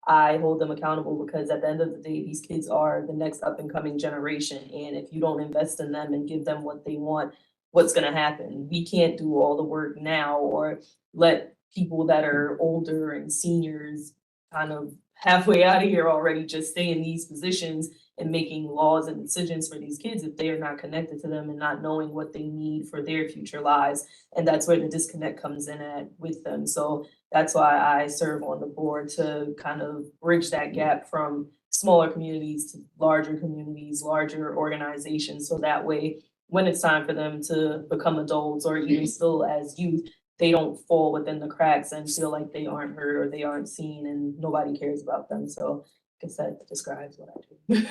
I hold them accountable because at the end of the day, these kids are the next up and coming generation. And if you don't invest in them and give them what they want, what's gonna happen? We can't do all the work now or let people that are older and seniors kind of halfway out of here already just stay in these positions and making laws and decisions for these kids if they are not connected to them and not knowing what they need for their future lives. And that's where the disconnect comes in at with them. So that's why I serve on the board, to kind of bridge that gap from smaller communities to larger communities, larger organizations. So that way, when it's time for them to become adults or even still as youth, they don't fall within the cracks and feel like they aren't heard or they aren't seen and nobody cares about them. So I guess that describes what I do.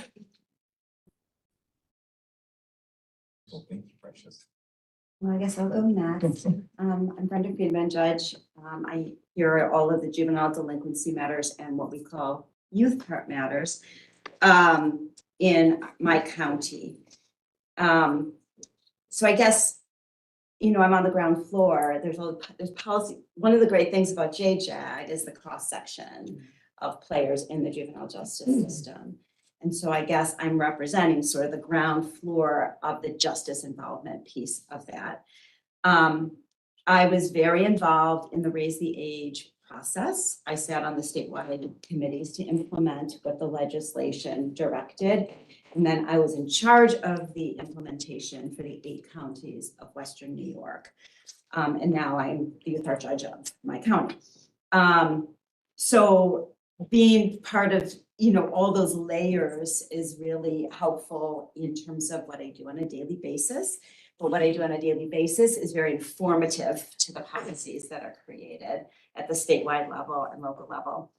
Well, thank you, Precious. Well, I guess I'll go next. I'm Brenda Friedman, judge. I hear all of the juvenile delinquency matters and what we call youth court matters in my county. So I guess, I'm on the ground floor. There's policy. One of the great things about JJAG is the cross section of players in the juvenile justice system. And so I guess I'm representing sort of the ground floor of the justice involvement piece of that. I was very involved in the Raise the Age process. I sat on the statewide committees to implement what the legislation directed. And then I was in charge of the implementation for the 8 counties of Western New York. And now I'm the youth court judge of my county. So being part of all those layers is really helpful in terms of what I do on a daily basis. But what I do on a daily basis is very informative to the policies that are created at the statewide level and local level.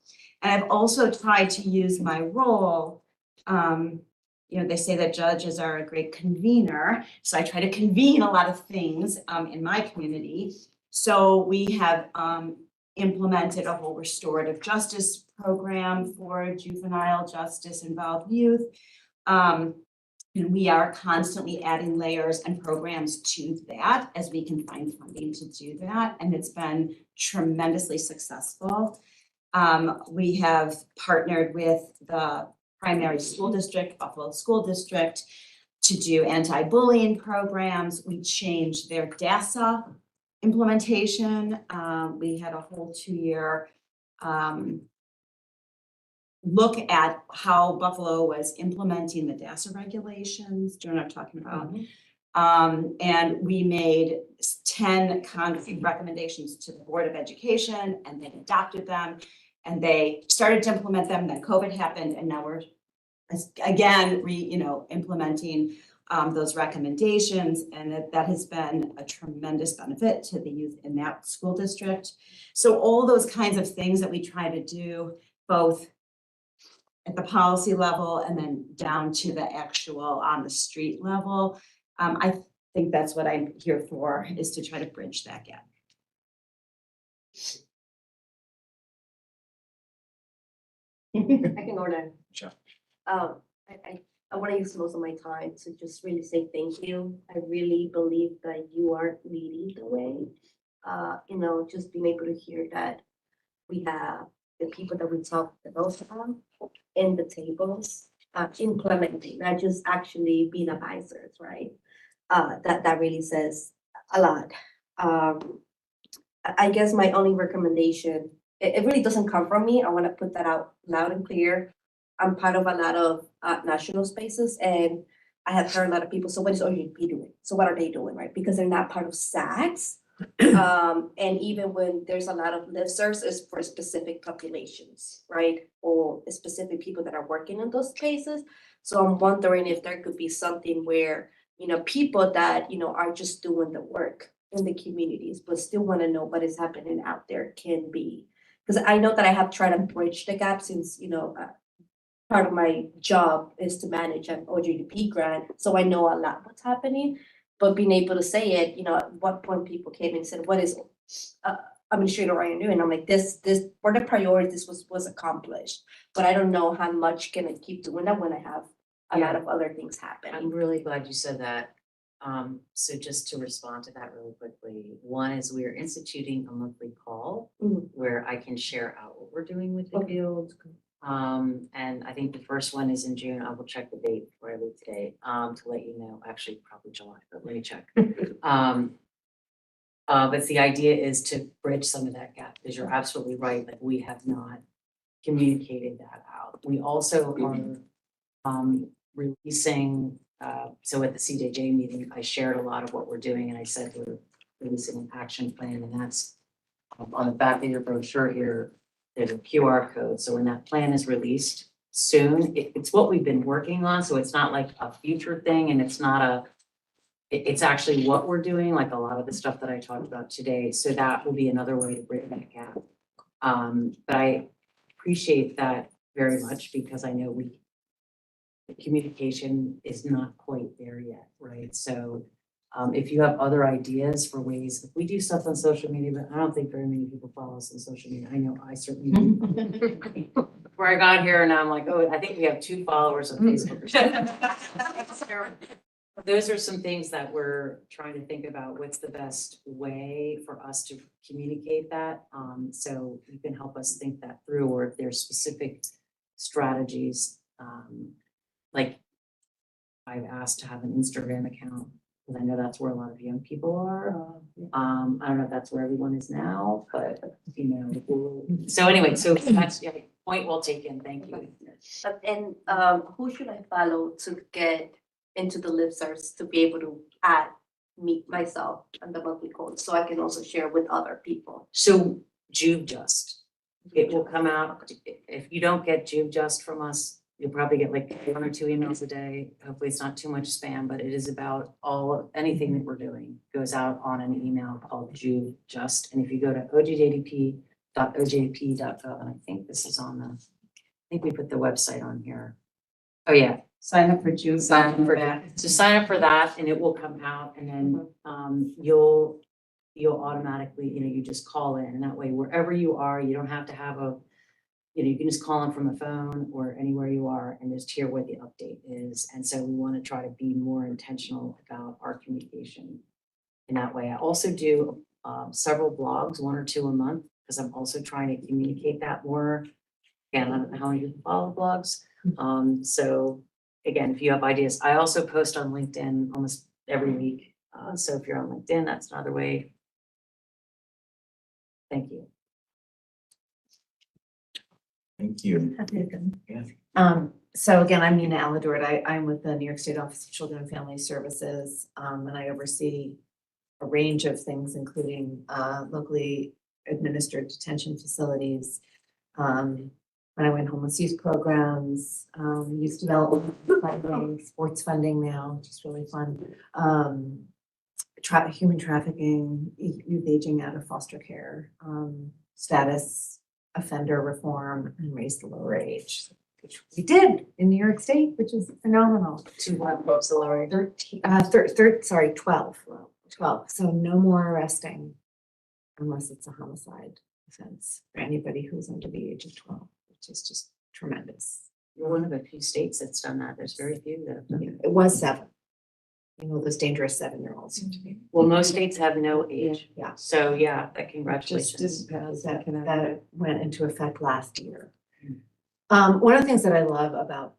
And I've also tried to use my role, they say that judges are a great convener. So I try to convene a lot of things in my community. So we have implemented a whole restorative justice program for juvenile justice involved youth. And we are constantly adding layers and programs to that as we can find funding to do that. And it's been tremendously successful. We have partnered with the primary school district, Buffalo School District, to do anti-bullying programs. We changed their DASA implementation. We had a whole 2-year look at how Buffalo was implementing the DASA regulations. Do you know what I'm talking about? And we made 10 concrete recommendations to the Board of Education, and they adopted them, and they started to implement them. Then COVID happened, and now we're again implementing those recommendations, and that has been a tremendous benefit to the youth in that school district. So all those kinds of things that we try to do, both at the policy level and then down to the actual on the street level. I think that's what I'm here for, is to try to bridge that gap. I can go next. Sure. I want to use most of my time to just really say thank you. I really believe that you are leading the way. Just being able to hear that we have the people that we talked about in the tables, implementing, not just actually being advisors, right? That really says a lot. I guess my only recommendation, it really doesn't come from me. I want to put that out loud and clear. I'm part of a lot of national spaces, and I have heard a lot of people, so what is OGP doing? So what are they doing, right? Because they're not part of SACs. And even when there's a lot of listservs, it's for specific populations, right? Or specific people that are working in those spaces. So I'm wondering if there could be something where, people that, are just doing the work in the communities, but still want to know what is happening out there can be. Because I know that I have tried to bridge the gap since, part of my job is to manage an OGDP grant. So I know a lot what's happening. But being able to say it, at what point people came and said, what is Administrator Ryan doing? I'm like, this for the priorities was accomplished, but I don't know how much can I keep doing that when I have a lot of other things happen. I'm really glad you said that. So just to respond to that really quickly, one is we are instituting a monthly call where I can share out what we're doing with the field. And I think the first one is in June. I will check the date before I leave today, to let you know, actually probably July, but let me check. But the idea is to bridge some of that gap, because you're absolutely right, like we have not communicated that out. We also are releasing, so at the CJJ meeting, I shared a lot of what we're doing, and I said we're releasing an action plan, and that's on the back of your brochure here. There's a QR code. So when that plan is released soon, it's what we've been working on. So it's not like a future thing, and it's not it's actually what we're doing, like a lot of the stuff that I talked about today. So that will be another way to bridge that gap. But I appreciate that very much, because I know the communication is not quite there yet, right? So if you have other ideas for ways, we do stuff on social media, but I don't think very many people follow us on social media. I know I certainly do. Before I got here, and I'm like, oh, I think we have 2 followers on Facebook. Those are some things that we're trying to think about. What's the best way for us to communicate that? So you can help us think that through, or if there's specific strategies, like I've asked to have an Instagram account, because I know that's where a lot of young people are. I don't know if that's where everyone is now, but so anyway, so that's point well taken. Thank you. And who should I follow to get into the listservs to be able to add myself and the monthly code, so I can also share with other people? So JuveJust, it will come out. If you don't get JuveJust from us, you'll probably get like 1 or 2 emails a day. Hopefully it's not too much spam, but it is about anything that we're doing goes out on an email called JuveJust. And if you go to ojdp.ojp.gov, and I think this is on I think we put the website on here. Oh yeah. Sign up for Juve. Sign up for that, and it will come out, and then you'll automatically, you just call in, and that way wherever you are, you don't have to have you can just call in from a phone or anywhere you are and just hear what the update is. And so we want to try to be more intentional about our communication in that way. I also do several blogs, 1 or 2 a month, because I'm also trying to communicate that more. Again, I don't know how many people follow blogs, So again, if you have ideas, I also post on LinkedIn almost every week. So if you're on LinkedIn, that's another way. Thank you. Thank you. So again, I'm Nina Aladort. I'm with the New York State Office of Children and Family Services, and I oversee a range of things, including locally administered detention facilities, when I went homeless youth programs, youth development funding, sports funding now, which is really fun. Human trafficking, youth aging out of foster care, status offender reform, and raise the lower age, which we did in New York State, which is phenomenal. To what folks the lower? 12. 12. So no more arresting unless it's a homicide offense for anybody who's under the age of 12, which is just tremendous. You're one of a few states that's done that. There's very few that have done it. It was 7. You know, those dangerous 7-year-olds seem to be. Well, most states have no age. Yeah. So yeah, that Just congratulations. didn't pass. That went into effect last year. One of the things that I love about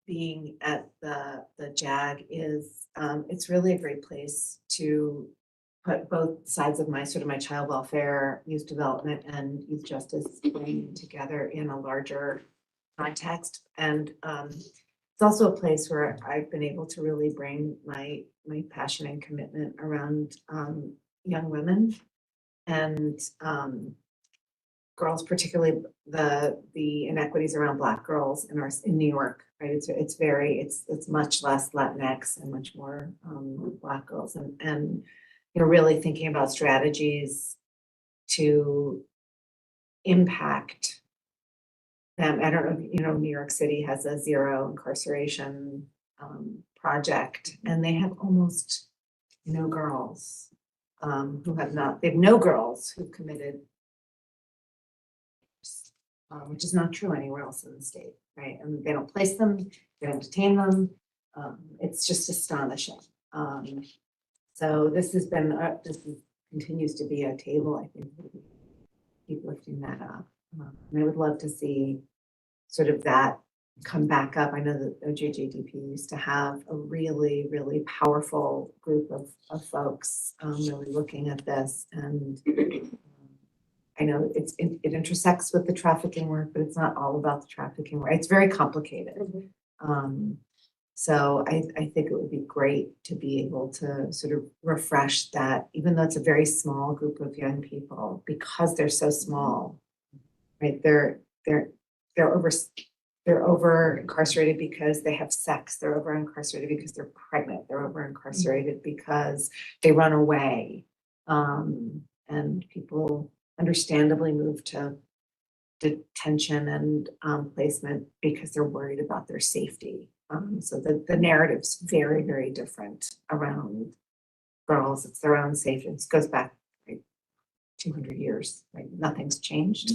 being at the JAG is it's really a great place to put both sides of my my child welfare, youth development, and youth justice brain together in a larger context. And it's also a place where I've been able to really bring my passion and commitment around young women and girls, particularly the inequities around Black girls in New York, right? It's much less Latinx and much more Black girls, and really thinking about strategies to impact them. I don't know, New York City has a zero incarceration project, and they have almost no girls they have no girls who've committed, which is not true anywhere else in the state, right? And they don't place them, they don't detain them. It's just astonishing. So this has been, continues to be a table, I think, keep lifting that up. And I would love to see sort of that come back up. I know that OJJDP used to have a really, really powerful group of folks really looking at this. And I know it intersects with the trafficking work, but it's not all about the trafficking work. It's very complicated. So I think it would be great to be able to sort of refresh that, even though it's a very small group of young people, because they're so small, right? They're over incarcerated because they have sex. They're over incarcerated because they're pregnant. They're over incarcerated because they run away. And people understandably move to detention and placement because they're worried about their safety. So the narrative's very, very different around girls. It's their own safety. It goes back 200 years, right? Nothing's changed.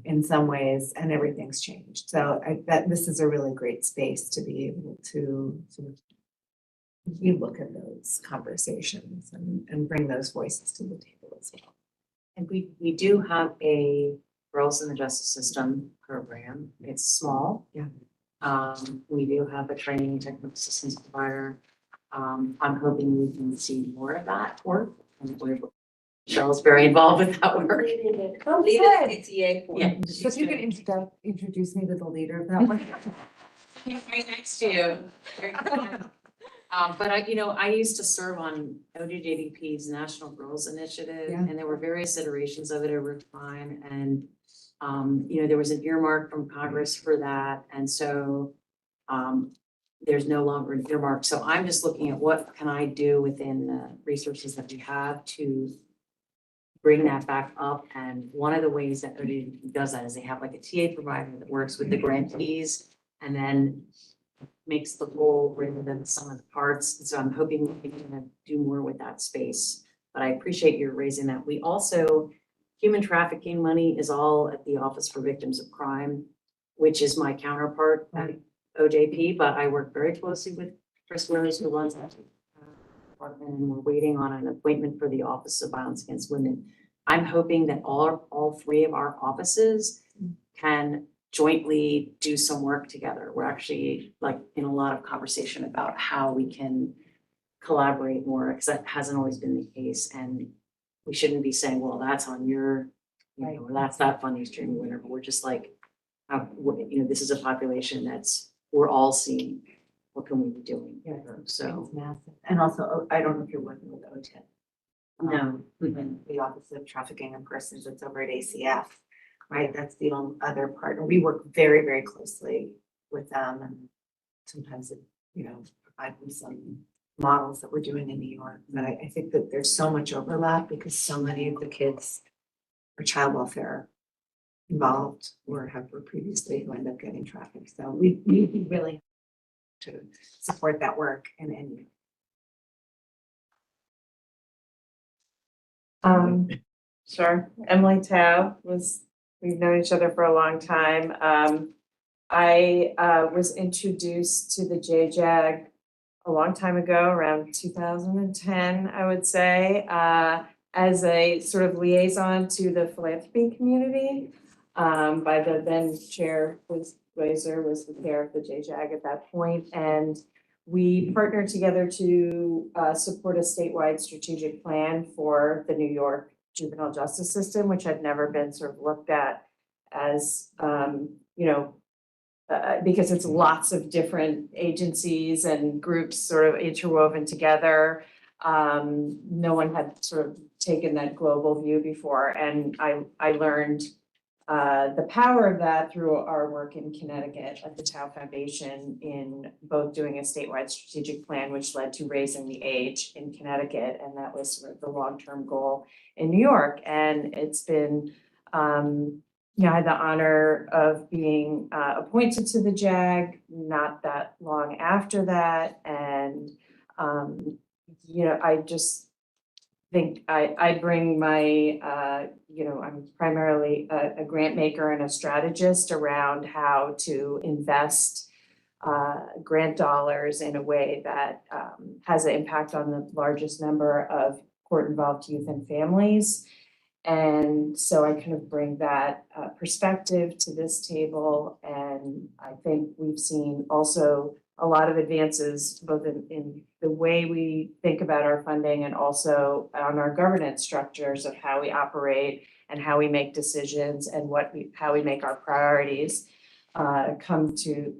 In some ways, and everything's changed. So this is a really great space to be able to sort of look at those conversations and bring those voices to the table as well. And we do have a Girls in the Justice System program. It's small. Yeah. We do have a training and technical assistance provider. I'm hoping we can see more of that work. Michelle's very involved with that work. Yeah. So if you could introduce me to the leader of that one. Right next to you. But I used to serve on OJJDP's National Girls Initiative, Yeah. and there were various iterations of it over time. And, there was an earmark from Congress for that. And so there's no longer an earmark. So I'm just looking at what can I do within the resources that we have to bring that back up. And one of the ways that OJJDP does that is they have like a TA provider that works with the grantees and then makes the whole rather than some of the parts. So I'm hoping we can do more with that space. But I appreciate you raising that. We also, human trafficking money is all at the Office for Victims of Crime, which is my counterpart at OJP, but I work very closely with Chris Williams, who runs that department, and we're waiting on an appointment for the Office of Violence Against Women. I'm hoping that all 3 of our offices can jointly do some work together. We're actually like in a lot of conversation about how we can collaborate more, because that hasn't always been the case. And we shouldn't be saying, well, that's on your, or that's that funding stream or whatever. We're just like, this is a population we're all seeing. What can we be doing? Yeah, So. it's massive. And also, I don't know if you're working with OTIP. No. The Office of Trafficking in Persons, that's over at ACF, right? That's the other partner. We work very, very closely with them, and sometimes it, provide them some models that we're doing in New York. But I think that there's so much overlap because so many of the kids are child welfare involved or were previously who end up getting trafficked. So we really to support that work in any. Sure. Emily Tao we've known each other for a long time. I was introduced to the JJAG a long time ago, around 2010, I would say, as a sort of liaison to the philanthropy community by the then chair, Glazer was the chair of the JJAG at that point, and we partnered together to support a statewide strategic plan for the New York juvenile justice system, which had never been sort of looked at as, because it's lots of different agencies and groups sort of interwoven together. No one had sort of taken that global view before, and I learned the power of that through our work in Connecticut at the Tao Foundation in both doing a statewide strategic plan, which led to raising the age in Connecticut. And that was sort of the long-term goal in New York. And it's been, I had the honor of being appointed to the JAG not that long after that. And, I just think I bring my, I'm primarily a grant maker and a strategist around how to invest grant dollars in a way that has an impact on the largest number of court-involved youth and families. And so I kind of bring that perspective to this table. And I think we've seen also a lot of advances, both in the way we think about our funding and also on our governance structures of how we operate and how we make decisions and how we make our priorities come to,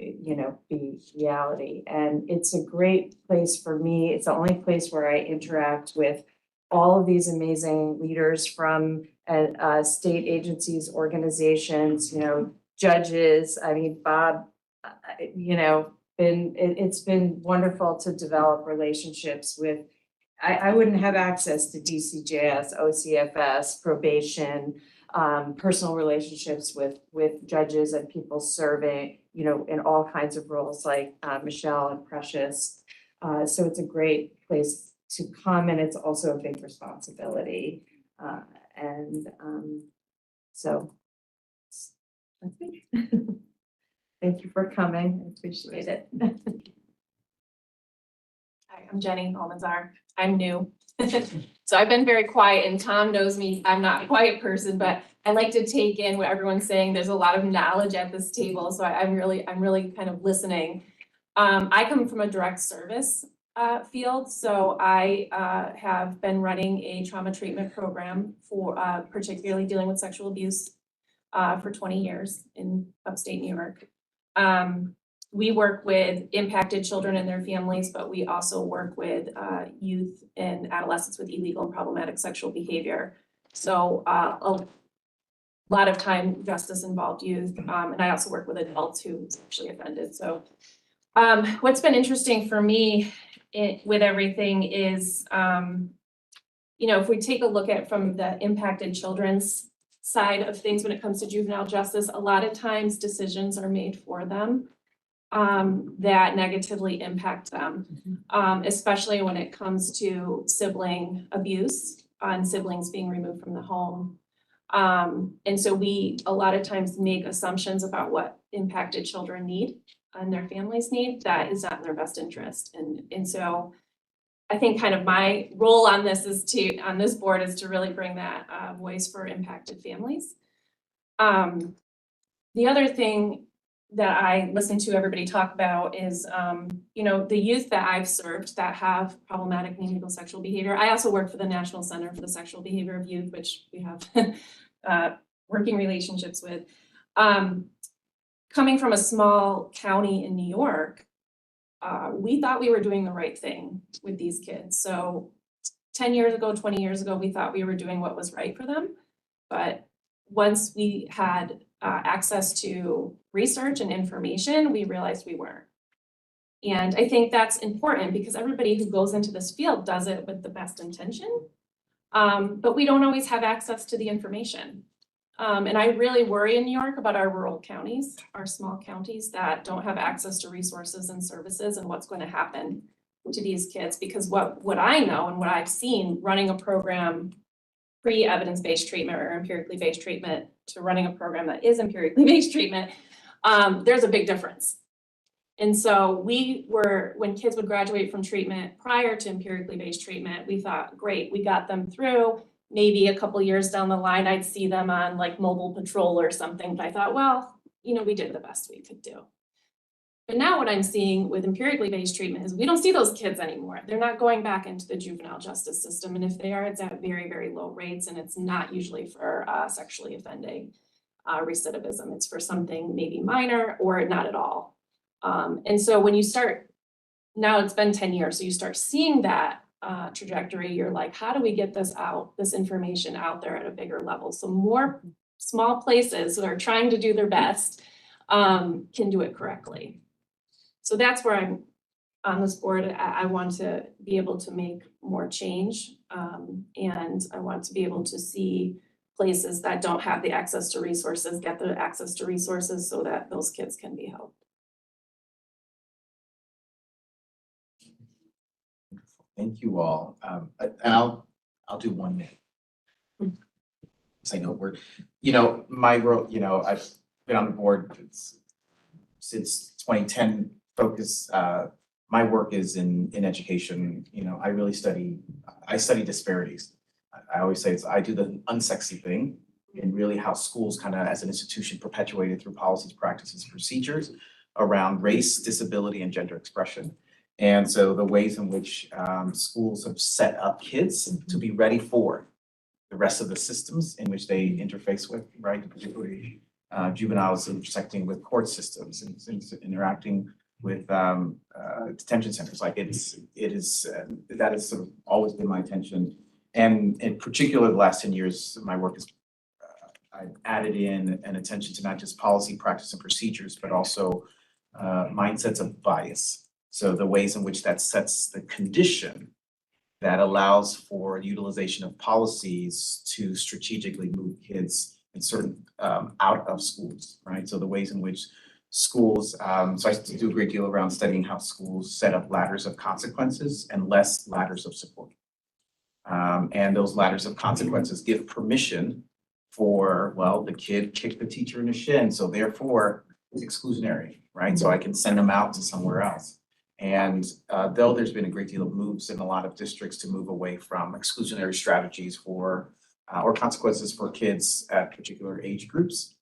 be reality. And it's a great place for me. It's the only place where I interact with all of these amazing leaders from state agencies, organizations, judges. I mean, Bob, it's been wonderful to develop relationships with. I wouldn't have access to DCJS, OCFS, probation, personal relationships with judges and people serving, in all kinds of roles like Michelle and Precious. So it's a great place to come, and it's also a big responsibility. So that's me. Thank you for coming. I appreciate it. Hi, I'm Jenny Almanzar. I'm new. So I've been very quiet, and Tom knows me. I'm not a quiet person, but I like to take in what everyone's saying. There's a lot of knowledge at this table, so I'm really kind of listening. I come from a direct service field, so I have been running a trauma treatment program for particularly dealing with sexual abuse for 20 years in upstate New York. We work with impacted children and their families, but we also work with youth and adolescents with illegal and problematic sexual behavior. So a lot of time justice involved youth, and I also work with adults who sexually offended. So what's been interesting for me with everything is, if we take a look at from the impacted children's side of things when it comes to juvenile justice, a lot of times decisions are made for them that negatively impact them, especially when it comes to sibling abuse and siblings being removed from the home. And so we a lot of times make assumptions about what impacted children need and their families need that is not in their best interest. And so I think kind of my role on this board is to really bring that voice for impacted families. The other thing that I listen to everybody talk about is, you know, the youth that I've served that have problematic neonatal sexual behavior. I also work for the National Center for the Sexual Behavior of Youth, which we have working relationships with. Coming from a small county in New York, we thought we were doing the right thing with these kids. So 10 years ago, 20 years ago, we thought we were doing what was right for them. But once we had access to research and information, we realized we weren't. And I think that's important because everybody who goes into this field does it with the best intention, but we don't always have access to the information. And I really worry in New York about our rural counties, our small counties that don't have access to resources and services and what's going to happen to these kids. Because what I know and what I've seen running a program pre-evidence-based treatment or empirically based treatment to running a program that is empirically based treatment, there's a big difference. And so when kids would graduate from treatment prior to empirically based treatment, we thought, great, we got them through. Maybe a couple years down the line, I'd see them on like mobile patrol or something. But I thought, well, you know, we did the best we could do. But now what I'm seeing with empirically based treatment is we don't see those kids anymore. They're not going back into the juvenile justice system. And if they are, it's at very, very low rates. And it's not usually for sexually offending recidivism. It's for something maybe minor or not at all. And so when you start, now it's been 10 years, so you start seeing that trajectory, you're like, how do we get this information out there at a bigger level? So more small places that are trying to do their best can do it correctly. So that's where I'm on this board. I want to be able to make more change. And I want to be able to see places that don't have the access to resources, get the access to resources so that those kids can be helped. Thank you all. And I'll do 1 minute. I know my role, I've been on the board since 2010. Focus, my work is in education. I study disparities. I always say I do the unsexy thing, and really how schools kind of as an institution perpetuated through policies, practices, procedures around race, disability, and gender expression. And so the ways in which schools have set up kids to be ready for the rest of the systems in which they interface with, right? Particularly juveniles intersecting with court systems and interacting with detention centers. Like that has sort of always been my intention. And in particular, the last 10 years, my work is I've added in an attention to not just policy, practice, and procedures, but also mindsets of bias. So the ways in which that sets the condition that allows for utilization of policies to strategically move kids in certain out of schools, right? So the ways in which schools, so I do a great deal around studying how schools set up ladders of consequences and less ladders of support. And those ladders of consequences give permission for, well, the kid kicked the teacher in the shin, so therefore it's exclusionary, right? So I can send them out to somewhere else. And though there's been a great deal of moves in a lot of districts to move away from exclusionary strategies for or consequences for kids at particular age groups,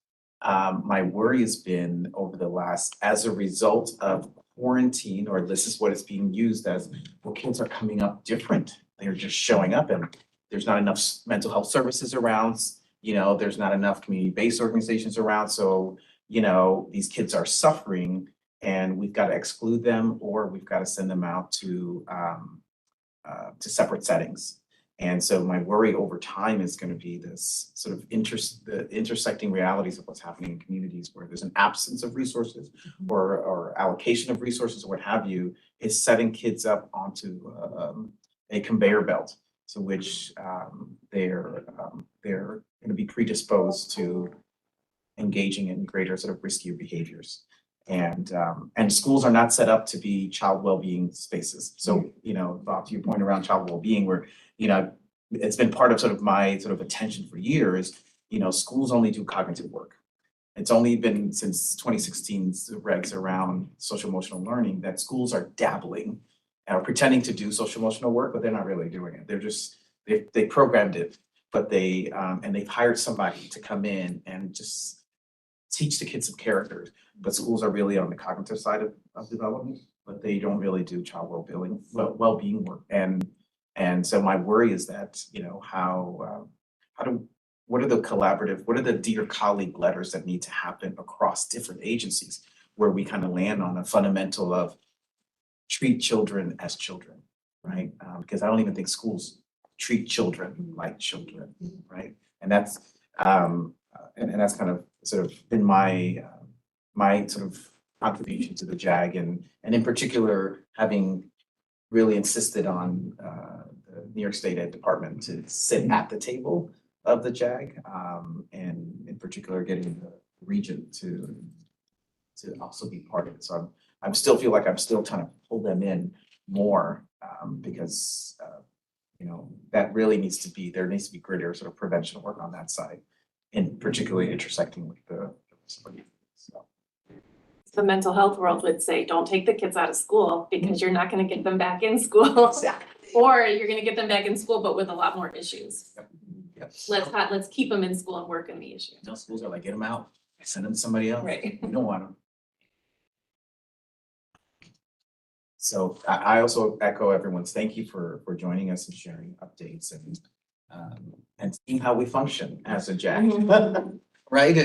my worry has been over the last, as a result of quarantine, or this is what it's being used as, well, kids are coming up different. They're just showing up and there's not enough mental health services around, there's not enough community-based organizations around. So, these kids are suffering and we've got to exclude them or we've got to send them out to separate settings. And so my worry over time is going to be this sort of the intersecting realities of what's happening in communities where there's an absence of resources or allocation of resources or what have you, is setting kids up onto a conveyor belt to which they're going to be predisposed to engaging in greater sort of riskier behaviors. And schools are not set up to be child well-being spaces. So, Bob, to your point around child well-being, where, it's been part of sort of my sort of attention for years, schools only do cognitive work. It's only been since 2016's regs around social emotional learning that schools are dabbling or pretending to do social emotional work, but they're not really doing it. They're just, they programmed it, but they've hired somebody to come in and just teach the kids some characters, but schools are really on the cognitive side of development, but they don't really do child well-being work. And so my worry is that, you know, what are the dear colleague letters that need to happen across different agencies where we kind of land on a fundamental of treat children as children, right? Because I don't even think schools treat children like children, right? And that's and that's kind of sort of been my my sort of contribution to the JAG, and in particular having really insisted on the New York State Ed Department to sit at the table of the JAG, and in particular getting the region to also be part of it. So I'm still feel like I'm still trying to pull them in more, because you know, that really needs to be, there needs to be greater sort of prevention work on that side, and particularly intersecting with the disability. So. The mental health world would say, don't take the kids out of school because you're not gonna get them back in school. Or you're gonna get them back in school, but with a lot more issues. Yep. Let's keep them in school and work on the issue. No, schools are like, get them out, send them to somebody else. Right. We don't want them. So I also echo everyone's thank you for joining us and sharing updates and seeing how we function as a JAG. Right?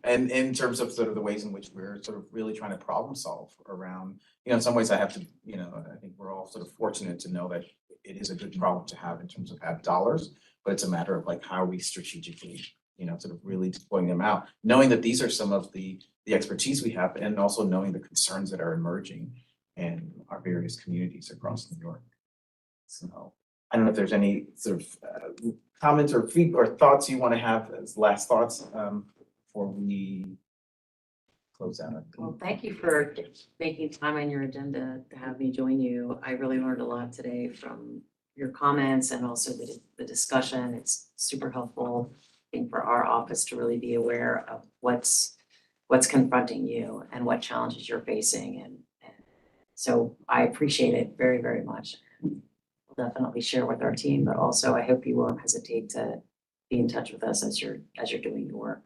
And in terms of sort of the ways in which we're sort of really trying to problem solve around, you know, in some ways I have to, you know, I think we're all sort of fortunate to know that it is a good problem to have in terms of have dollars, but it's a matter of like how we strategically, you know, sort of really deploying them out, knowing that these are some of the expertise we have, and also knowing the concerns that are emerging in our various communities across New York. So I don't know if there's any sort of comments or feedback or thoughts you want to have as last thoughts before we close out. Well, thank you for making time on your agenda to have me join you. I really learned a lot today from your comments and also the discussion. It's super helpful, I think, for our office to really be aware of what's confronting you and what challenges you're facing. And so I appreciate it very, very much. We'll definitely share with our team, but also I hope you won't hesitate to be in touch with us as you're doing your work,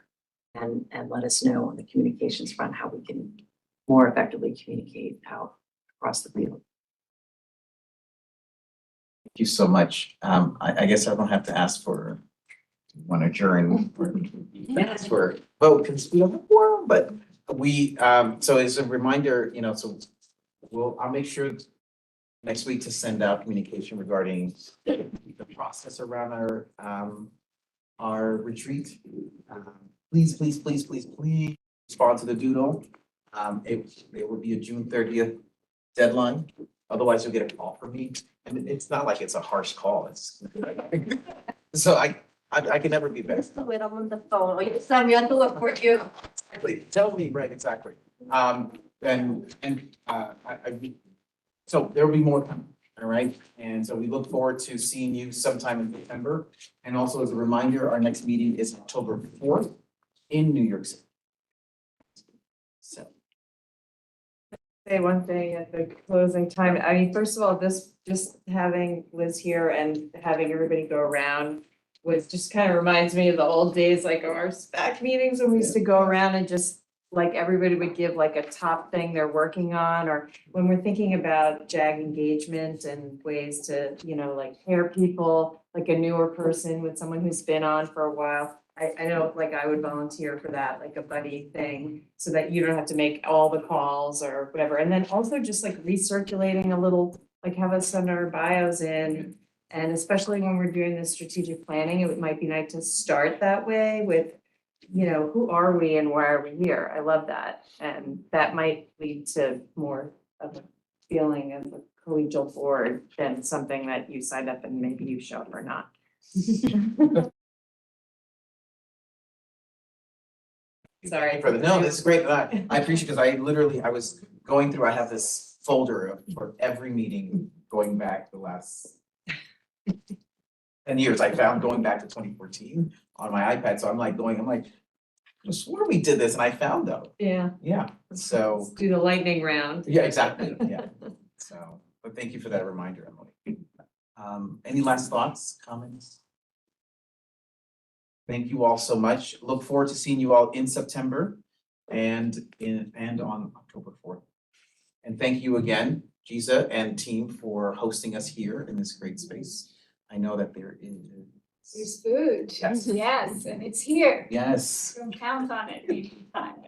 and let us know on the communications front how we can more effectively communicate out across the field. Thank you so much. I guess I don't have to ask for one adjourn or ask for vote because we don't have quorum, but we so as a reminder, you know, so I'll make sure next week to send out communication regarding the process around our retreat. Please respond to the doodle. It will be a June 30th deadline. Otherwise, you'll get a call from me. And it's not like it's a harsh call. It's so I can never be best. Do it on the phone, or you send me, I'll do it for you. Tell me, right, exactly. So there will be more coming, all right? And so we look forward to seeing you sometime in September. And also as a reminder, our next meeting is October 4th in New York City. So. Say one thing at the closing time. I mean, first of all, just having Liz here and having everybody go around was just kind of reminds me of the old days, like our SPAC meetings when we used to go around and just like everybody would give like a top thing they're working on, or when we're thinking about JAG engagement and ways to, you know, like pair people, like a newer person with someone who's been on for a while. I know, like I would volunteer for that, like a buddy thing, so that you don't have to make all the calls or whatever. And then also just like recirculating a little, like have us send our bios in. And especially when we're doing this strategic planning, it might be nice to start that way with, you know, who are we and why are we here? I love that. And that might lead to more of a feeling of a collegial board than something that you signed up and maybe you show up or not. Sorry. No, this is great. I appreciate, because I was going through, I have this folder for every meeting going back the last 10 years. I found going back to 2014 on my iPad. So I'm like, I swore we did this, and I found them. Yeah. Yeah. So Let's do the lightning round. yeah, exactly. Yeah. So, but thank you for that reminder, Emily. Any last thoughts, comments? Thank you all so much. Look forward to seeing you all in September. and on October 4th. And thank you again, Giza and team, for hosting us here in this great space. I know that there is. There's food. Yes. Yes, and it's here. Yes. Don't count on it anytime.